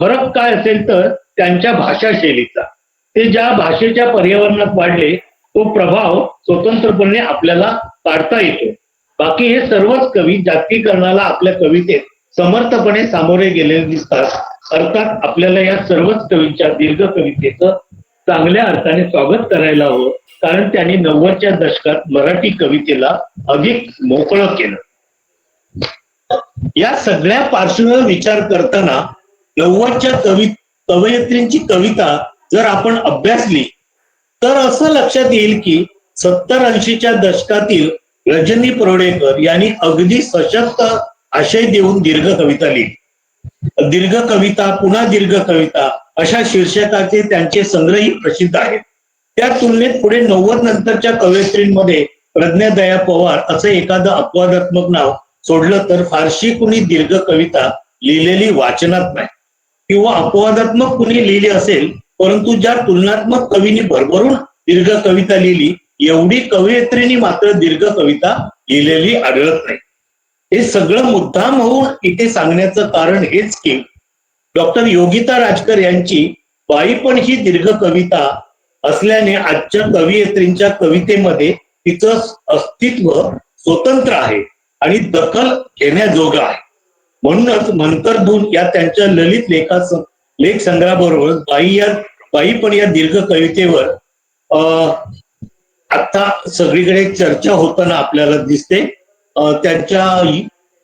फरक काय असेल तर त्यांच्या भाषा शैलीचा. ते ज्या भाषेच्या पर्यावरणात वाढले तो प्रभाव स्वतंत्रपणे आपल्याला काढता येतो. बाकी हे सर्वच कवी जागतिकीकरणाला आपल्या कवितेत समर्थपणे सामोरे गेलेले दिसतात. अर्थात आपल्याला या सर्वच कवींच्या दीर्घ कवितेचं चांगल्या अर्थाने स्वागत करायला हवं, कारण त्यांनी 90च्या दशकात मराठी कवितेला अधिक मोकळं केलं. या सगळ्या पार्श्वभूमीवर विचार करताना 90च्या कवयित्रींची कविता जर आपण अभ्यासली तर असं लक्षात येईल की 70-80च्या दशकातील रजनी परोडेकर यांनी अगदी सशक्त आशय देऊन दीर्घ कविता लिहिली. दीर्घ कविता, पुन्हा दीर्घ कविता अशा शीर्षकाचे त्यांचे संग्रहही प्रसिद्ध आहेत. त्या तुलनेत पुढे 90 नंतरच्या कवयित्रींमध्ये प्रज्ञादया पवार असं एखादं अपवादात्मक नाव सोडलं तर फारशी कुणी दीर्घ कविता लिहिलेली वाचनात नाही, किंवा अपवादात्मक कुणी लिहिली असेल परंतु ज्या तुलनात्मक कवींनी भरभरून दीर्घ कविता लिहिली एवढी कवयित्रींनी मात्र दीर्घ कविता लिहिलेली आढळत नाही. हे सगळं मुद्दाम होऊन इथे सांगण्याचं कारण हेच की डॉक्टर योगिता राजकर यांची बाई पण ही दीर्घ कविता असल्याने आजच्या कवयित्रींच्या कवितेमध्ये तिचं अस्तित्व स्वतंत्र आहे आणि दखल घेण्याजोगं आहे. म्हणूनच मंतरधून या त्यांच्या ललित लेख संग्रहाबरोबर बाई पण या दीर्घ कवितेवर आता सगळीकडे चर्चा होताना आपल्याला दिसते. त्यांच्या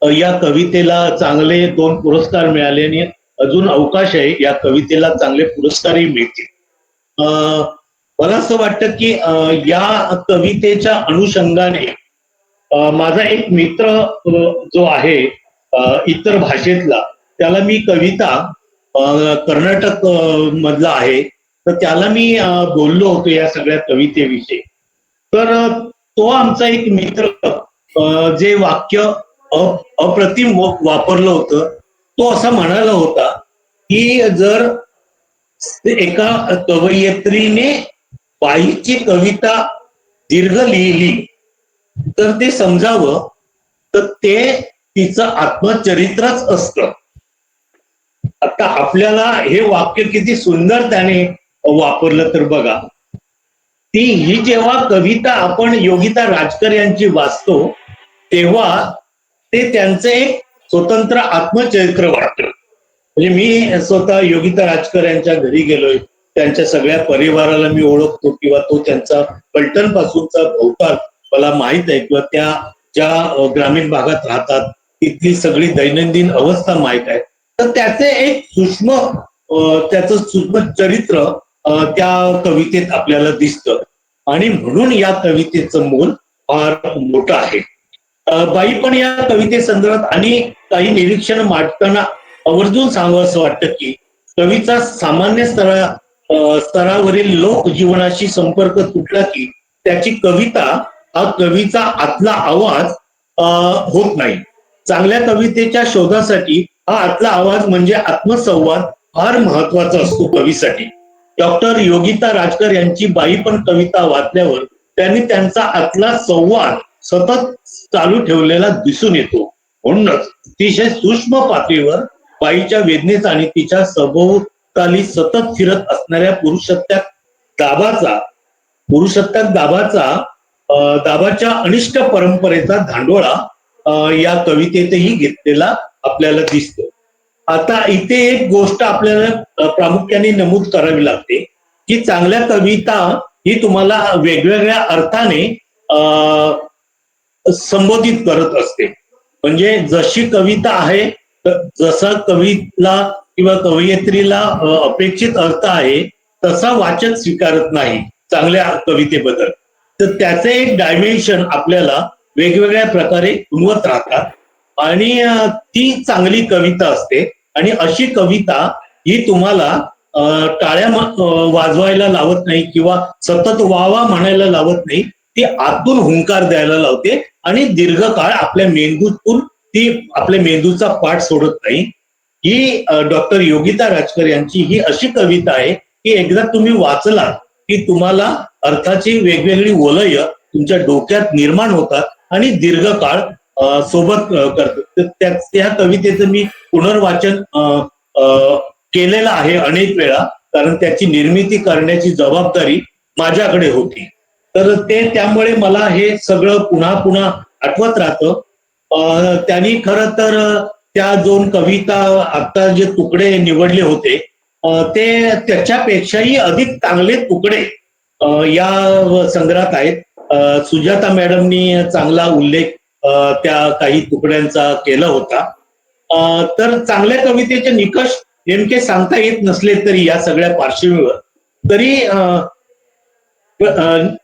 या कवितेला चांगले 2 पुरस्कार मिळाले आणि अजून अवकाश आहे, या कवितेला चांगले पुरस्कारही मिळतील. मला असं वाटतं की या कवितेच्या अनुषंगाने माझा एक मित्र जो आहे इतर भाषेतला, त्याला मी कविता कर्नाटक मधला आहे, तर त्याला मी बोललो होतो या सगळ्या कवितेविषयी. तर तो आमचा एक मित्र जे वाक्य अप्रतिम वापरलं होतं, तो असा म्हणाला होता की जर एका कवयित्रीने बाईची कविता दीर्घ लिहिली तर ते समजावं तर ते तिचं आत्मचरित्रच असतं. आता आपल्याला हे वाक्य किती सुंदर त्याने वापरलं तर बघा. ही जेव्हा कविता आपण योगिता राजकर यांची वाचतो तेव्हा ते त्यांचं एक स्वतंत्र आत्मचरित्र वाटतं. म्हणजे मी स्वतः योगिता राजकर यांच्या घरी गेलोय, त्यांच्या सगळ्या परिवाराला मी ओळखतो किंवा तो त्यांचा पलटण पासूनचा भोवताल मला माहित आहे, किंवा त्या ज्या ग्रामीण भागात राहतात तिथली सगळी दैनंदिन अवस्था माहित आहे. तर त्याचे एक त्याचं सूक्ष्म चरित्र त्या कवितेत आपल्याला दिसतं आणि म्हणून या कवितेचं मोल फार मोठं आहे. बाई पण या कवितेसंदर्भात आणि काही निरीक्षण मांडताना आवर्जून सांगावं असं वाटतं की कवीचा सामान्य स्तरावरील लोकजीवनाशी संपर्क तुटला की त्याची कविता हा कवीचा आतला आवाज होत नाही. चांगल्या कवितेच्या शोधासाठी हा आतला आवाज म्हणजे आत्मसंवाद फार महत्वाचा असतो कवीसाठी. डॉक्टर योगिता राजकर यांची बाई पण कविता वाचल्यावर त्यांनी त्यांचा आतला संवाद सतत चालू ठेवलेला दिसून येतो. म्हणूनच अतिशय सूक्ष्म पातळीवर बाईच्या वेदनेचा आणि तिच्या सभोवताली सतत फिरत असणाऱ्या दाबाच्या अनिष्ट परंपरेचा धांडोळा या कवितेतही घेतलेला आपल्याला दिसतो. आता इथे एक गोष्ट आपल्याला प्रामुख्याने नमूद करावी लागते की चांगल्या कविता ही तुम्हाला वेगवेगळ्या अर्थाने संबोधित करत असते. म्हणजे जशी कविता आहे जसा कवीला किंवा कवयित्रीला अपेक्षित अर्थ आहे तसा वाचक स्वीकारत नाही चांगल्या कवितेबद्दल. तर त्याचे एक डायमेन्शन आपल्याला वेगवेगळ्या प्रकारे उमवत राहतात आणि ती चांगली कविता असते. आणि अशी कविता ही तुम्हाला टाळ्या वाजवायला लावत नाही किंवा सतत वावा म्हणायला लावत नाही, ती आतून हुंकार द्यायला लावते आणि दीर्घकाळ आपल्या मेंदूतून ती आपल्या मेंदूचा पाठ सोडत नाही. ही डॉक्टर योगिता राजकर यांची ही अशी कविता आहे की एकदा तुम्ही वाचला की तुम्हाला अर्थाची वेगवेगळी वलय तुमच्या डोक्यात निर्माण होतात आणि दीर्घकाळ सोबत करतात. त्या कवितेचं मी पुनर्वाचन केलेलं आहे अनेक वेळा, कारण त्याची निर्मिती करण्याची जबाबदारी माझ्याकडे होती. तर त्यामुळे मला हे सगळं पुन्हा पुन्हा आठवत राहतं. त्यांनी खरं तर त्या 2 कविता आता जे तुकडे निवडले होते ते त्याच्यापेक्षाही अधिक चांगले तुकडे या संग्रहात आहेत. सुजाता मॅडमनी चांगला उल्लेख त्या काही तुकड्यांचा केला होता. तर चांगल्या कवितेचे निकष नेमके सांगता येत नसले तरी या सगळ्या पार्श्वभूमीवर तरी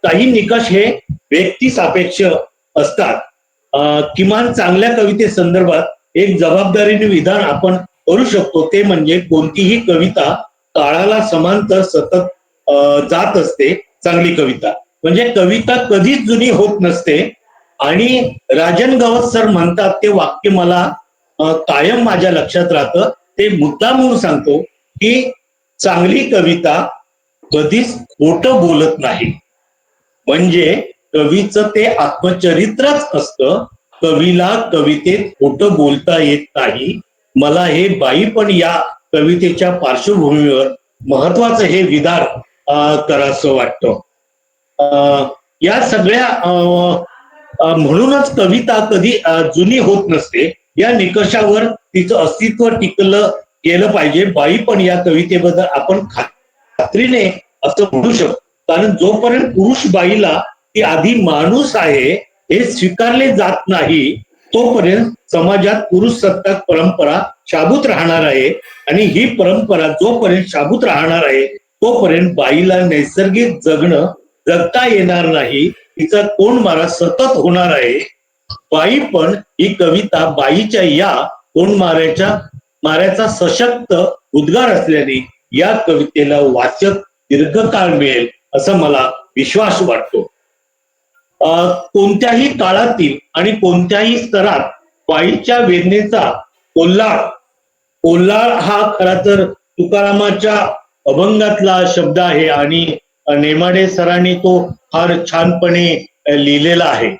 काही निकष हे व्यक्ती सापेक्ष असतात. किमान चांगल्या कविते संदर्भात एक जबाबदारीने विधान आपण करू शकतो, ते म्हणजे कोणतीही कविता काळाला समांतर सतत जात असते. चांगली कविता म्हणजे कविता कधीच जुनी होत नसते. आणि राजन गवस सर म्हणतात ते वाक्य मला कायम माझ्या लक्षात राहतं. ते मुद्दाम म्हणून सांगतो की चांगली कविता कधीच खोटं बोलत नाही. म्हणजे कवीचं ते आत्मचरित्रच असतं. कवीला कवितेत खोटं बोलता येत नाही. मला हे बाई पण या कवितेच्या पार्श्वभूमीवर महत्वाचं हे विधान करावंसं वाटतं. या सगळ्या म्हणूनच कविता कधी जुनी होत नसते. या निकषावर तिचं अस्तित्व टिकलं गेलं पाहिजे. बाई पण या कवितेबद्दल आपण खात्रीने असं म्हणू शकतो, कारण जोपर्यंत पुरुष बाईला व्यक्ती आधी माणूस आहे हे स्वीकारले जात नाही तोपर्यंत समाजात पुरुष सत्ताक परंपरा शाबूत राहणार आहे. आणि ही परंपरा जोपर्यंत शाबूत राहणार आहे तोपर्यंत बाईला नैसर्गिक जगता येणार नाही. तिचा तोंडमारा सतत होणार आहे. बाई पण ही कविता बाईच्या या माऱ्याचा सशक्त उद्गार असल्याने या कवितेला वाचक दीर्घकाळ मिळेल असं मला विश्वास वाटतो. कोणत्याही काळातील आणि कोणत्याही स्तरात बाईच्या वेदनेचा कोल्हाळ हा खरा तर तुकारामाच्या अभंगातला शब्द आहे आणि नेमाडे सरांनी तो फार छानपणे लिहिलेला आहे.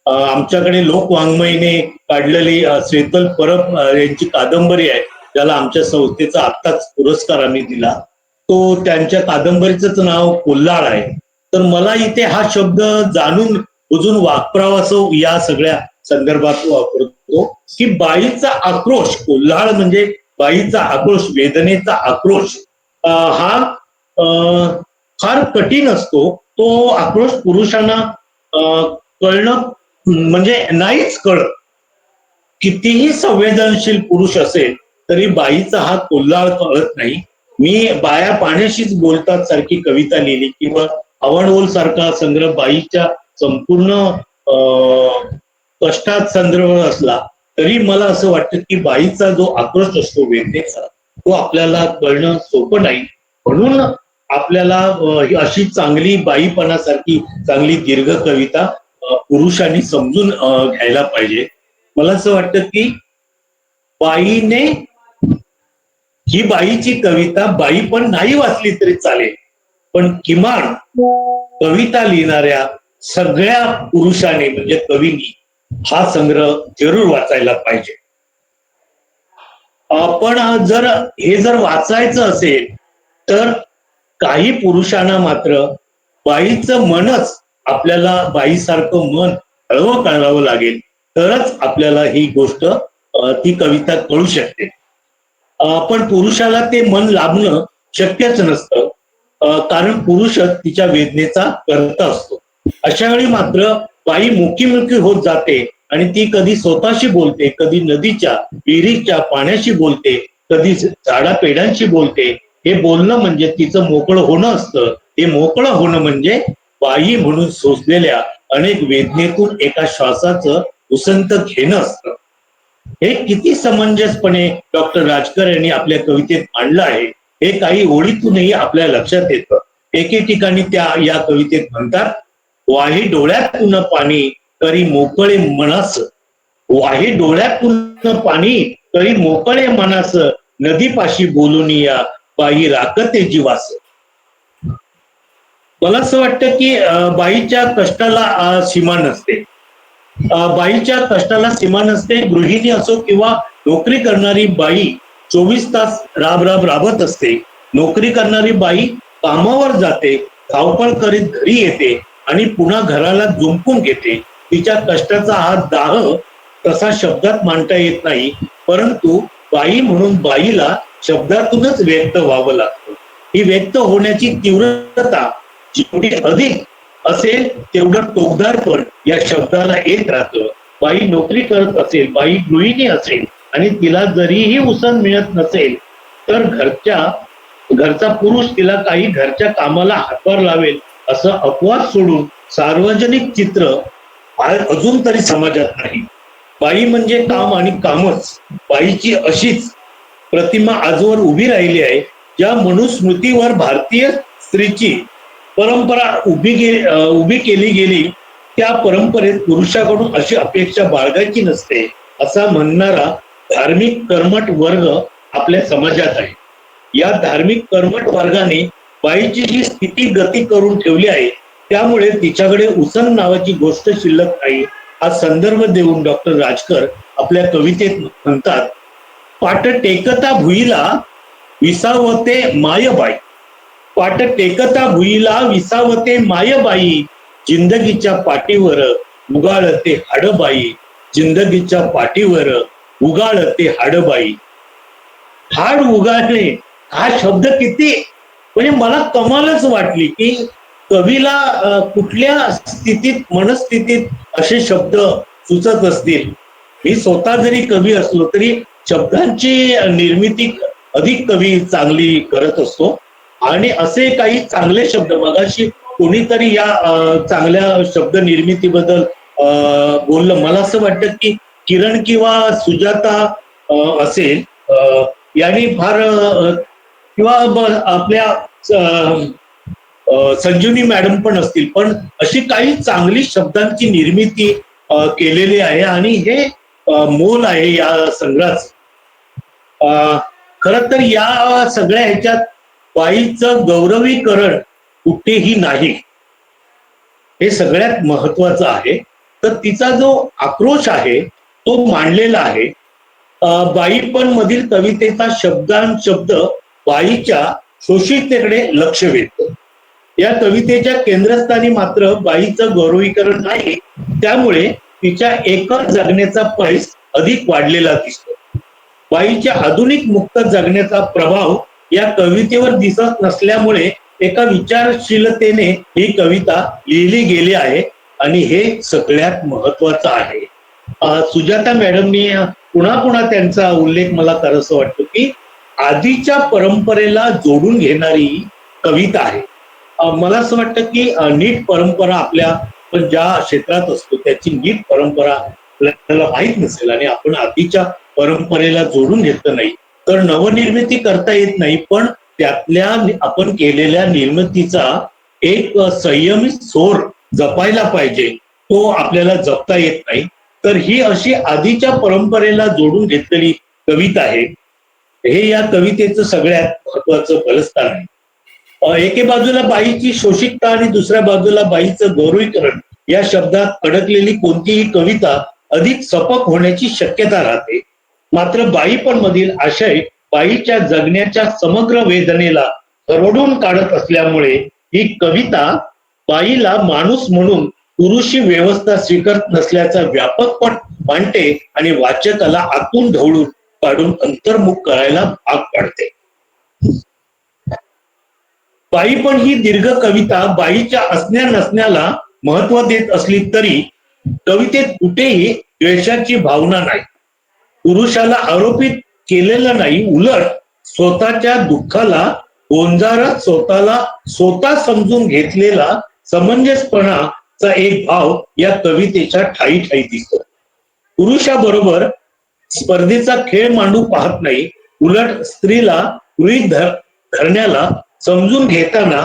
आमच्याकडे लोकवाङ्मयीने काढलेली स्वेतल परब यांची कादंबरी आहे ज्याला आमच्या संस्थेचा आत्ताच पुरस्कार आम्ही दिला. तो त्यांच्या कादंबरीचं नाव कोल्हाळ आहे. तर मला इथे हा शब्द जाणून बुजून वापरावासो या सगळ्या संदर्भात वापरतो की बाईचा आक्रोश, कोल्हाळ म्हणजे बाईचा आक्रोश, वेदनेचा आक्रोश हा फार कठीण असतो. तो आक्रोश पुरुषांना कळणं म्हणजे नाहीच कळत. कितीही संवेदनशील पुरुष असेल तरी बाईचा हा कोल्हाळ कळत नाही. मी बाया पाण्याशीच बोलतात सारखी कविता लिहिली किंवा आवणओल सारखा संग्रह बाईच्या संपूर्ण कष्टात संदर्भ असला तरी मला असं वाटतं की बाईचा जो आक्रोश असतो वेदनेचा तो आपल्याला कळणं सोपं नाही. म्हणून आपल्याला अशी चांगली बाईपणासारखी चांगली दीर्घ कविता पुरुषांनी समजून घ्यायला पाहिजे. मला असं वाटतं की बाईने ही बाईची कविता बाई पण नाही वाचली तरी चालेल पण किमान कविता लिहिणाऱ्या सगळ्या पुरुषांनी म्हणजे कवींनी हा संग्रह जरूर वाचायला पाहिजे. पण जर वाचायचं असेल तर काही पुरुषांना मात्र बाईचं मनच आपल्याला बाईसारखं मन हळवं कळावं लागेल तरच आपल्याला ही गोष्ट ती कविता कळू शकते. पण पुरुषाला ते मन लाभणं शक्यच नसतं कारण पुरुषच तिच्या वेदनेचा कर्ता असतो. अशा वेळी मात्र बाई मुकीमुकी होत जाते आणि ती कधी स्वतःशी बोलते, कधी नदीच्या विहिरीच्या पाण्याशी बोलते, कधी झाडापेडांशी बोलते. हे बोलणं म्हणजे तिचं मोकळं होणं असतं. हे मोकळं होणं म्हणजे बाई म्हणून सोसलेल्या अनेक वेदनेतून एका श्वासाचं उसंत घेणं असतं. हे किती समंजसपणे डॉक्टर राजकर यांनी आपल्या कवितेत मांडलं आहे हे काही ओळीतूनही आपल्या लक्षात येतं. एके ठिकाणी त्या या कवितेत म्हणतात, वाही डोळ्यातून पाणी करी मोकळे मनास, वाही डोळ्यातून पाणी करी मोकळे मनास, नदीपाशी बोलून या बाई राखते जीवास. मला असं वाटतं की बाईच्या कष्टाला सीमा नसते. बाईच्या कष्टाला सीमा नसते. गृहिणी असो किंवा नोकरी करणारी बाई 24 तास राबत असते. नोकरी करणारी बाई कामावर जाते, धावपळ करीत घरी येते आणि पुन्हा घराला जुंपून घेते. तिच्या कष्टाचा हा दाह तसा शब्दात मांडता येत नाही परंतु बाई म्हणून बाईला शब्दातूनच व्यक्त व्हावं लागतं. ही व्यक्त होण्याची तीव्रता जेवढी अधिक असेल तेवढं टोकदार पण या शब्दाला येत राहतं. बाई नोकरी करत असेल, बाई गृहिणी असेल आणि तिला जरीही उसण मिळत नसेल तर घरचा पुरुष तिला काही घरच्या कामाला हातभार लावेल असं अपवाद सोडून सार्वजनिक चित्र अजून तरी समाजात नाही. बाई म्हणजे काम आणि कामच. बाईची अशीच प्रतिमा आजवर उभी राहिली आहे. ज्या मनुस्मृतीवर भारतीय स्त्रीची परंपरा उभी केली गेली त्या परंपरेत पुरुषाकडून अशी अपेक्षा बाळगायची नसते असा म्हणणारा धार्मिक कर्मठ वर्ग आपल्या समाजात आहे. या धार्मिक कर्मठ वर्गाने बाईची जी स्थिती गती करून ठेवली आहे त्यामुळे तिच्याकडे उसण नावाची गोष्ट शिल्लक नाही. हा संदर्भ देऊन डॉक्टर राजकर आपल्या कवितेत म्हणतात, पाट टेकता भुईला विसावते मायबाई, पाट टेकता भुईला विसावते मायबाई, जिंदगीच्या पाठीवर उगाळते हाडबाई, जिंदगीच्या पाठीवर उगाळते हाडबाई. हाड उगाळणे हा शब्द किती म्हणजे मला कमालच वाटली की कवीला कुठल्या स्थितीत मनस्थितीत असे शब्द सुचत असतील. मी स्वतः जरी कवी असलो तरी शब्दांची निर्मिती अधिक कवी चांगली करत असतो. आणि असे काही चांगले शब्द मगाशी कोणीतरी या चांगल्या शब्द निर्मितीबद्दल बोललं. मला असं वाटतं की किरण किंवा सुजाता असेल यांनी फार किंवा आपल्या संजीवनी मॅडम पण असतील, पण अशी काही चांगली शब्दांची निर्मिती केलेली आहे आणि हे मोल आहे या संग्रहाचं. खरं तर या सगळ्या ह्याच्यात बाईचं गौरवीकरण कुठेही नाही, हे सगळ्यात महत्वाचं आहे. तर तिचा जो आक्रोश आहे तो मांडलेला आहे. बाईपण मधील कवितेचा शब्दांशब्द बाईच्या शोषिततेकडे लक्ष वेधतो. या कवितेच्या केंद्रस्थानी मात्र बाईचं गौरवीकरण नाही, त्यामुळे तिच्या एकच जगण्याचा पैस अधिक वाढलेला दिसतो. बाईच्या आधुनिक मुक्त जगण्याचा प्रभाव या कवितेवर दिसत नसल्यामुळे एका विचारशीलतेने ही कविता लिहिली गेली आहे आणि हे सगळ्यात महत्वाचं आहे. सुजाता मॅडमनी पुन्हा पुन्हा त्यांचा उल्लेख मला करायचं वाटतो की आधीच्या परंपरेला जोडून घेणारी कविता आहे. मला असं वाटतं की नीट परंपरा आपल्या पण ज्या क्षेत्रात असतो त्याची नीट परंपरा आपल्याला माहीत नसेल आणि आपण आधीच्या परंपरेला जोडून घेतलं नाही तर नवनिर्मिती करता येत नाही. पण त्यातल्या आपण केलेल्या निर्मितीचा एक संयमित सोर जपायला पाहिजे, तो आपल्याला जपता येत नाही. तर ही अशी आधीच्या परंपरेला जोडून घेतलेली कविता आहे. हे या कवितेचं सगळ्यात महत्वाचं बलस्थान आहे. एके बाजूला बाईची शोषितता आणि दुसऱ्या बाजूला बाईचं गौरवीकरण या शब्दात अडकलेली कोणतीही कविता अधिक सपक होण्याची शक्यता राहते. मात्र बाईपण मधील आशय बाईच्या जगण्याच्या समग्र वेदनेला खरडून काढत असल्यामुळे ही कविता बाईला माणूस म्हणून पुरुषी व्यवस्था स्वीकारत नसल्याचा व्यापकपण मांडते आणि वाचकाला आतून ढवळून काढून अंतर्मुख करायला भाग पाडते. बाई पण ही दीर्घ कविता बाईच्या असण्या नसण्याला महत्व देत असली तरी कवितेत कुठेही द्वेषाची भावना नाही, पुरुषाला आरोपित केलेलं नाही. उलट स्वतःच्या दुःखाला गोंजारत स्वतःला स्वतः समजून घेतलेला समंजसपणाचा एक भाव या कवितेच्या ठायी ठायी दिसतो. पुरुषाबरोबर स्पर्धेचा खेळ मांडू पाहत नाही, उलट स्त्रीला गृहीत धरण्याला समजून घेताना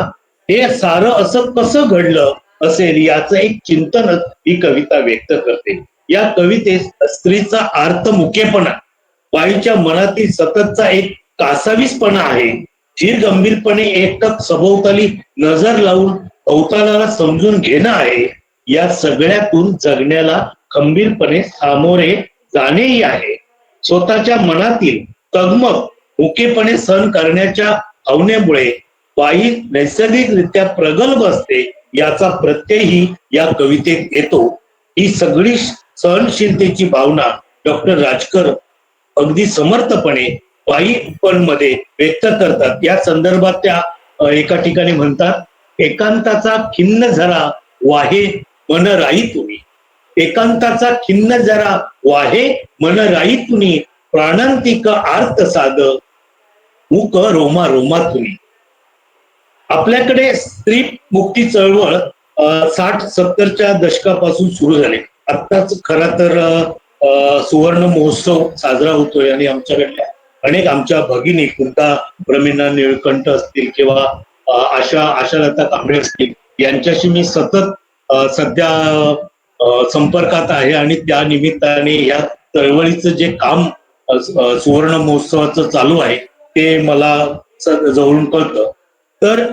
हे सारं असं कसं घडलं असेल याचं एक चिंतनच ही कविता व्यक्त करते. या कवितेत स्त्रीचा आर्तमुखेपणा, बाईच्या मनातील सततचा एक कासावीसपणा आहे. धीर गंभीरपणे एकटक सभोवताली नजर लावून अवताराला समजून घेणं आहे. या सगळ्यातून जगण्याला खंबीरपणे सामोरे जाणेही आहे. स्वतःच्या मनातील तगमग मुकेपणे सहन करण्याच्या भावनेमुळे बाई नैसर्गिकरित्या प्रगल्भ असते याचा प्रत्ययही या कवितेत येतो. ही सगळी सहनशीलतेची भावना डॉक्टर राजकर अगदी समर्थपणे बाईपण मध्ये व्यक्त करतात. या संदर्भात त्या एका ठिकाणी म्हणतात, एकांताचा खिन्न जरा वाहे मन राई तुम्ही, एकांताचा खिन्न जरा वाहे मन राई तुम्ही, प्राणांतिक आर्त साध मुक रोमा रोमा तुम्ही. आपल्याकडे स्त्री मुक्ती चळवळ 60-70च्या दशकापासून सुरू झाले. आत्ताच खरा तर सुवर्ण महोत्सव साजरा होतोय आणि आमच्याकडल्या अनेक आमच्या भगिनी कुंता प्रमिना निळकंठ असतील किंवा आशालता कांबळे असतील यांच्याशी मी सतत सध्या संपर्कात आहे आणि त्या निमित्ताने या चळवळीचं जे काम सुवर्ण महोत्सवाचं चालू आहे ते मला जवळून कळतं. तर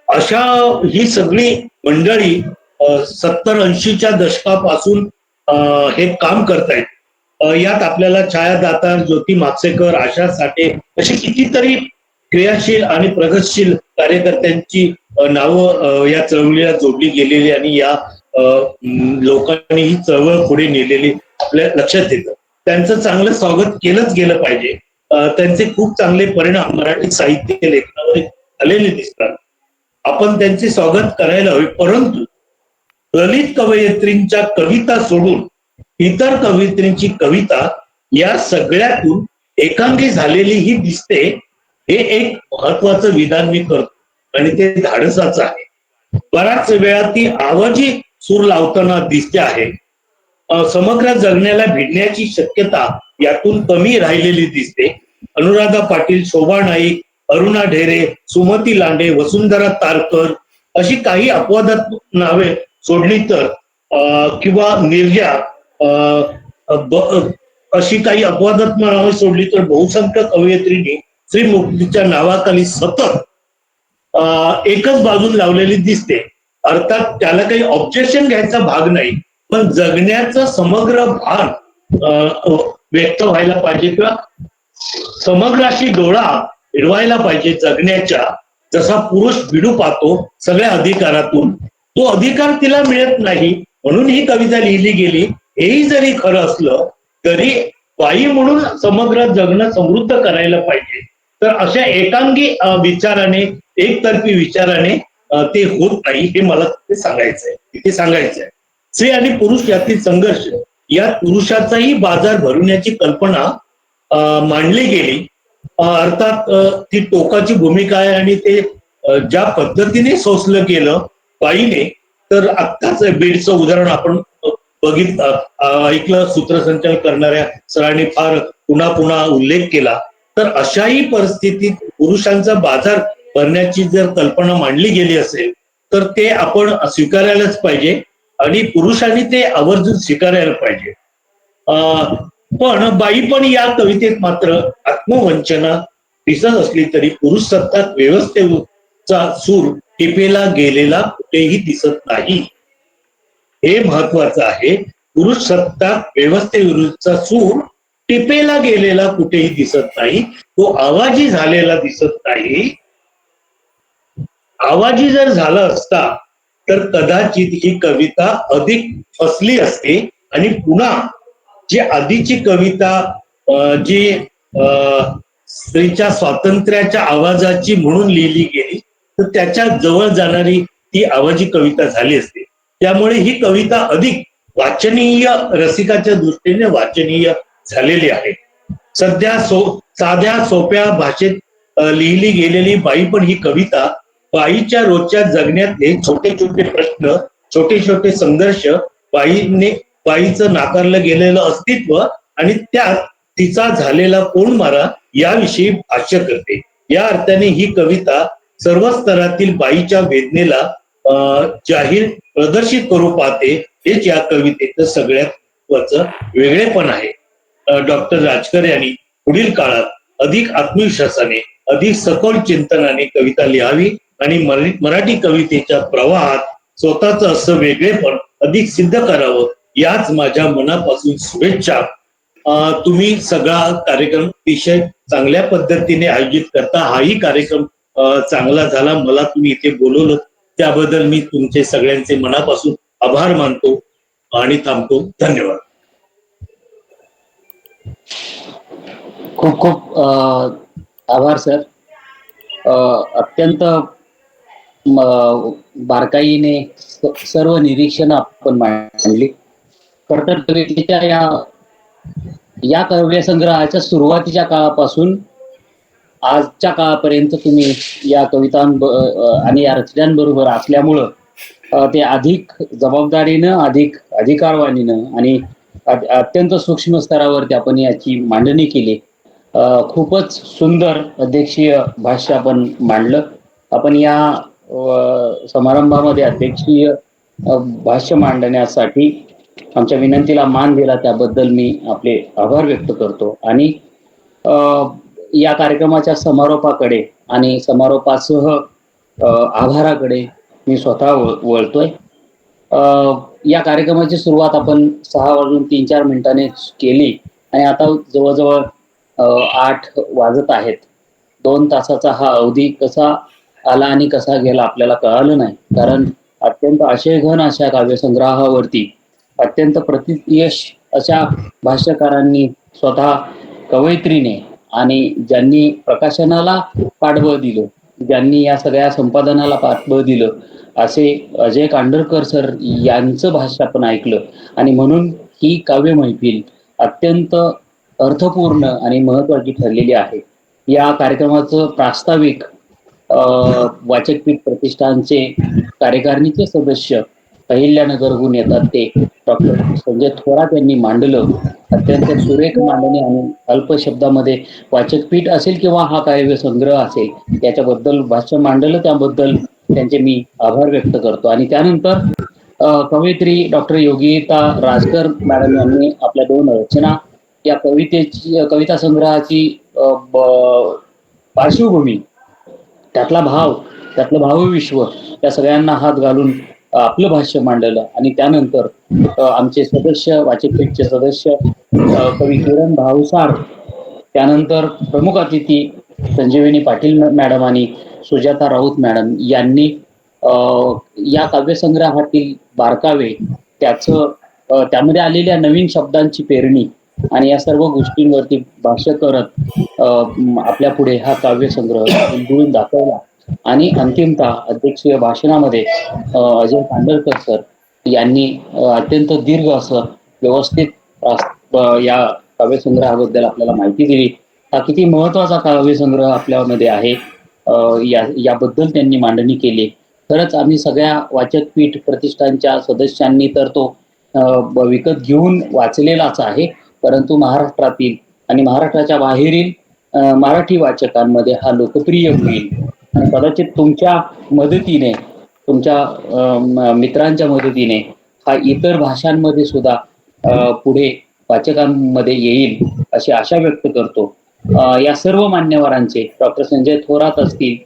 अशा ही सगळी मंडळी 70-80च्या दशकापासून हे काम करतायत. यात आपल्याला छायादाता ज्योती मापसेकर, आशा साठे अशी कितीतरी क्रियाशील आणि प्रगतशील कार्यकर्त्यांची नावं या चळवळीला जोडली गेलेली आणि या लोकांनी ही चळवळ पुढे नेलेली आपल्या लक्षात येतं. त्यांचं चांगलं स्वागत केलंच गेलं पाहिजे. त्यांचे खूप चांगले परिणाम मराठी साहित्य लेखनावर झालेले दिसतात. आपण त्यांचे स्वागत करायला हवे. परंतु ललित कवयित्रींच्या कविता सोडून इतर कवयित्रींची कविता या सगळ्यातून एकांगी झालेली ही दिसते. हे एक महत्वाचं विधान मी करतो आणि ते धाडसाचं आहे. बराच वेळा ती आवाजी सूर लावताना दिसते आहे. समग्र जगण्याला भिडण्याची शक्यता यातून कमी राहिलेली दिसते. अनुराधा पाटील, शोभा नाईक, अरुणा ढेरे, सुमती लांडे, वसुंधरा तारकर अशी काही अपवादात्मक नावे सोडली तर किंवा निर्जा अशी काही अपवादात्मक नावे सोडली तर बहुसंख्य कवयित्रींनी श्रीमुक्तीच्या नावाखाली सतत एकच बाजून लावलेली दिसते. अर्थात त्याला काही ऑब्जेक्शन घ्यायचा भाग नाही, पण जगण्याचं समग्र भान व्यक्त व्हायला पाहिजे किंवा समग्राशी डोळा फिरवायला पाहिजे जगण्याच्या. जसा पुरुष भिडू पाहतो सगळ्या अधिकारातून, तो अधिकार तिला मिळत नाही म्हणून ही कविता लिहिली गेली. हेही जरी खरं असलं तरी बाई म्हणून समग्र जगणं समृद्ध करायला पाहिजे. तर अशा एकांगी विचाराने, एकतर्फी विचाराने ते होत नाही, हे मला तिथे सांगायचंय. स्त्री आणि पुरुष यातील संघर्ष, यात पुरुषाचाही बाजार भरवण्याची कल्पना मांडली गेली. अर्थात ती टोकाची भूमिका आहे आणि ते ज्या पद्धतीने सोसलं गेलं बाईने, तर आत्ताच बीडचं उदाहरण आपण ऐकलं, सूत्रसंचालन करणाऱ्या सरांनी फार पुन्हा पुन्हा उल्लेख केला. तर अशाही परिस्थितीत पुरुषांचा बाजार भरण्याची जर कल्पना मांडली गेली असेल तर ते आपण स्वीकारायलाच पाहिजे आणि पुरुषांनी ते आवर्जून स्वीकारायला पाहिजे. पण बाई पण या कवितेत मात्र आत्मवंचना दिसत असली तरी पुरुष सत्ताक व्यवस्थेचा सूर टिपेला गेलेला कुठेही दिसत नाही. हे महत्वाचं आहे. पुरुष सत्ताक व्यवस्थेविरुद्धचा सूर टिपेला गेलेला कुठेही दिसत नाही, तो आवाजी झालेला दिसत नाही. आवाजी जर झाला असता तर कदाचित ही कविता अधिक फसली असते आणि पुन्हा जी आधीची कविता जी स्त्रीच्या स्वातंत्र्याच्या आवाजाची म्हणून लिहिली गेली तर त्याच्या जवळ जाणारी ती आवाजी कविता झाली असते. त्यामुळे ही कविता अधिक वाचनीय, रसिकाच्या दृष्टीने वाचनीय झालेली आहे. सध्या साध्या सोप्या भाषेत लिहिली गेलेली बाई पण ही कविता बाईच्या रोजच्या जगण्यातले छोटे छोटे प्रश्न, छोटे छोटे संघर्ष, बाईचं नाकारलं गेलेलं अस्तित्व आणि त्यात तिचा झालेला कोंडमारा याविषयी भाष्य करते. या अर्थाने ही कविता सर्व स्तरातील बाईच्या वेदनेला जाहीर प्रदर्शित करू पाहते. हेच या कवितेचं सगळ्यात वेगळेपण आहे. डॉक्टर राजकर यांनी पुढील काळात अधिक आत्मविश्वासाने, अधिक सखोल चिंतनाने कविता लिहावी आणि मराठी कवितेच्या प्रवाहात स्वतःचं असं वेगळेपण अधिक सिद्ध करावं, याच माझ्या मनापासून शुभेच्छा. तुम्ही सगळा कार्यक्रम अतिशय चांगल्या पद्धतीने आयोजित करता. हाही कार्यक्रम चांगला झाला. मला तुम्ही इथे बोलवलं त्याबद्दल मी तुमचे सगळ्यांचे मनापासून आभार मानतो आणि थांबतो. धन्यवाद. खूप खूप आभार सर. अत्यंत बारकाईने सर्व निरीक्षण आपण मांडली. खरतर कवितेच्या या काव्यसंग्रहाच्या सुरुवातीच्या काळापासून आजच्या काळापर्यंत तुम्ही या कविता आणि या रचनांबरोबर असल्यामुळं ते अधिक जबाबदारीनं, अधिक अधिकारवाणीनं आणि अत्यंत सूक्ष्म स्तरावरती आपण याची मांडणी केली. खूपच सुंदर अध्यक्षीय भाष्य आपण मांडलं. आपण या समारंभामध्ये अध्यक्षीय भाष्य मांडण्यासाठी आमच्या विनंतीला मान दिला त्याबद्दल मी आपले आभार व्यक्त करतो. आणि या कार्यक्रमाच्या समारोपाकडे आणि समारोपासह आभाराकडे मी स्वतः वळतोय. या कार्यक्रमाची सुरुवात आपण 6:03 केली आणि आता जवळजवळ 8 वाजत आहेत. 2 तासाचा हा अवधी कसा आला आणि कसा गेला आपल्याला कळालं नाही, कारण अत्यंत आशयघन अशा काव्यसंग्रहावरती अत्यंत प्रतियश अशा भाष्यकारांनी, स्वतः कवयित्रीने आणि ज्यांनी प्रकाशनाला पाठबळ दिलं ज्यांनी या सगळ्या संपादनाला पाठबळ दिलं असे अजय कांडरकर सर यांचं भाष्य आपण ऐकलं आणि म्हणून ही काव्य मैफिल अत्यंत अर्थपूर्ण आणि महत्वाची ठरलेली आहे. या कार्यक्रमाचं प्रास्ताविक वाचकपीठ प्रतिष्ठानचे कार्यकारिणीचे सदस्य अहिल्यानगरहून येतात ते डॉक्टर संजय थोरात यांनी मांडलं. अत्यंत सुरेख मांडणी आणि अल्प शब्दामध्ये वाचकपीठ असेल किंवा हा काव्य संग्रह असेल याच्याबद्दल भाष्य मांडलं, त्याबद्दल त्यांचे मी आभार व्यक्त करतो. आणि त्यानंतर कवयित्री डॉक्टर योगिता राजकर मॅडम यांनी आपल्या 2 रचना या कविता संग्रहाची पार्श्वभूमी, त्यातला भाव, त्यातलं भावविश्व या सगळ्यांना हात घालून आपलं भाष्य मांडलं. आणि त्यानंतर आमचे सदस्य, वाचकपीठचे सदस्य कवी किरण भावसार, त्यानंतर प्रमुख अतिथी संजीवनी पाटील मॅडम आणि सुजाता राऊत मॅडम यांनी या काव्यसंग्रहातील बारकावे, त्यामध्ये आलेल्या नवीन शब्दांची पेरणी आणि या सर्व गोष्टींवरती भाष्य करत आपल्या पुढे हा काव्यसंग्रह उलगडून दाखवला. आणि अंतिमतः अध्यक्षीय भाषणामध्ये अजय कांडरकर सर यांनी अत्यंत दीर्घ असं व्यवस्थित या काव्यसंग्रहाबद्दल आपल्याला माहिती दिली. हा किती महत्वाचा काव्यसंग्रह आपल्यामध्ये आहे याबद्दल त्यांनी मांडणी केली. खरंच आम्ही सगळ्या वाचकपीठ प्रतिष्ठानच्या सदस्यांनी तर तो विकत घेऊन वाचलेलाच आहे, परंतु महाराष्ट्रातील आणि महाराष्ट्राच्या बाहेरील मराठी वाचकांमध्ये हा लोकप्रिय होईल. आणि कदाचित तुमच्या मदतीने, तुमच्या मित्रांच्या मदतीने हा इतर भाषांमध्ये सुद्धा पुढे वाचकांमध्ये येईल अशी आशा व्यक्त करतो. या सर्व मान्यवरांचे, डॉक्टर संजय थोरात असतील,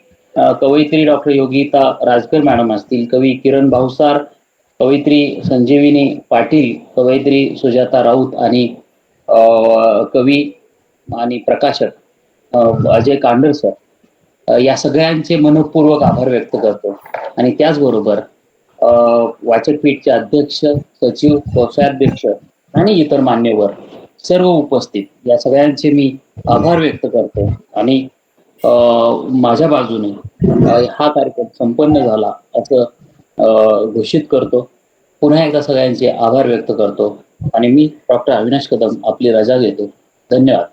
कवयित्री डॉक्टर योगिता राजकर मॅडम असतील, कवी किरण भावसार, कवयित्री संजीवनी पाटील, कवयित्री सुजाता राऊत आणि कवी आणि प्रकाशक अजय कांडर सर, या सगळ्यांचे मनपूर्वक आभार व्यक्त करतो. आणि त्याचबरोबर वाचकपीठचे अध्यक्ष, सचिव, कोषाध्यक्ष आणि इतर मान्यवर सर्व उपस्थित या सगळ्यांचे मी आभार व्यक्त करतो. आणि माझ्या बाजूने हा कार्यक्रम संपन्न झाला असं घोषित करतो. पुन्हा एकदा सगळ्यांचे आभार व्यक्त करतो आणि मी डॉक्टर अविनाश कदम आपली रजा घेतो. धन्यवाद.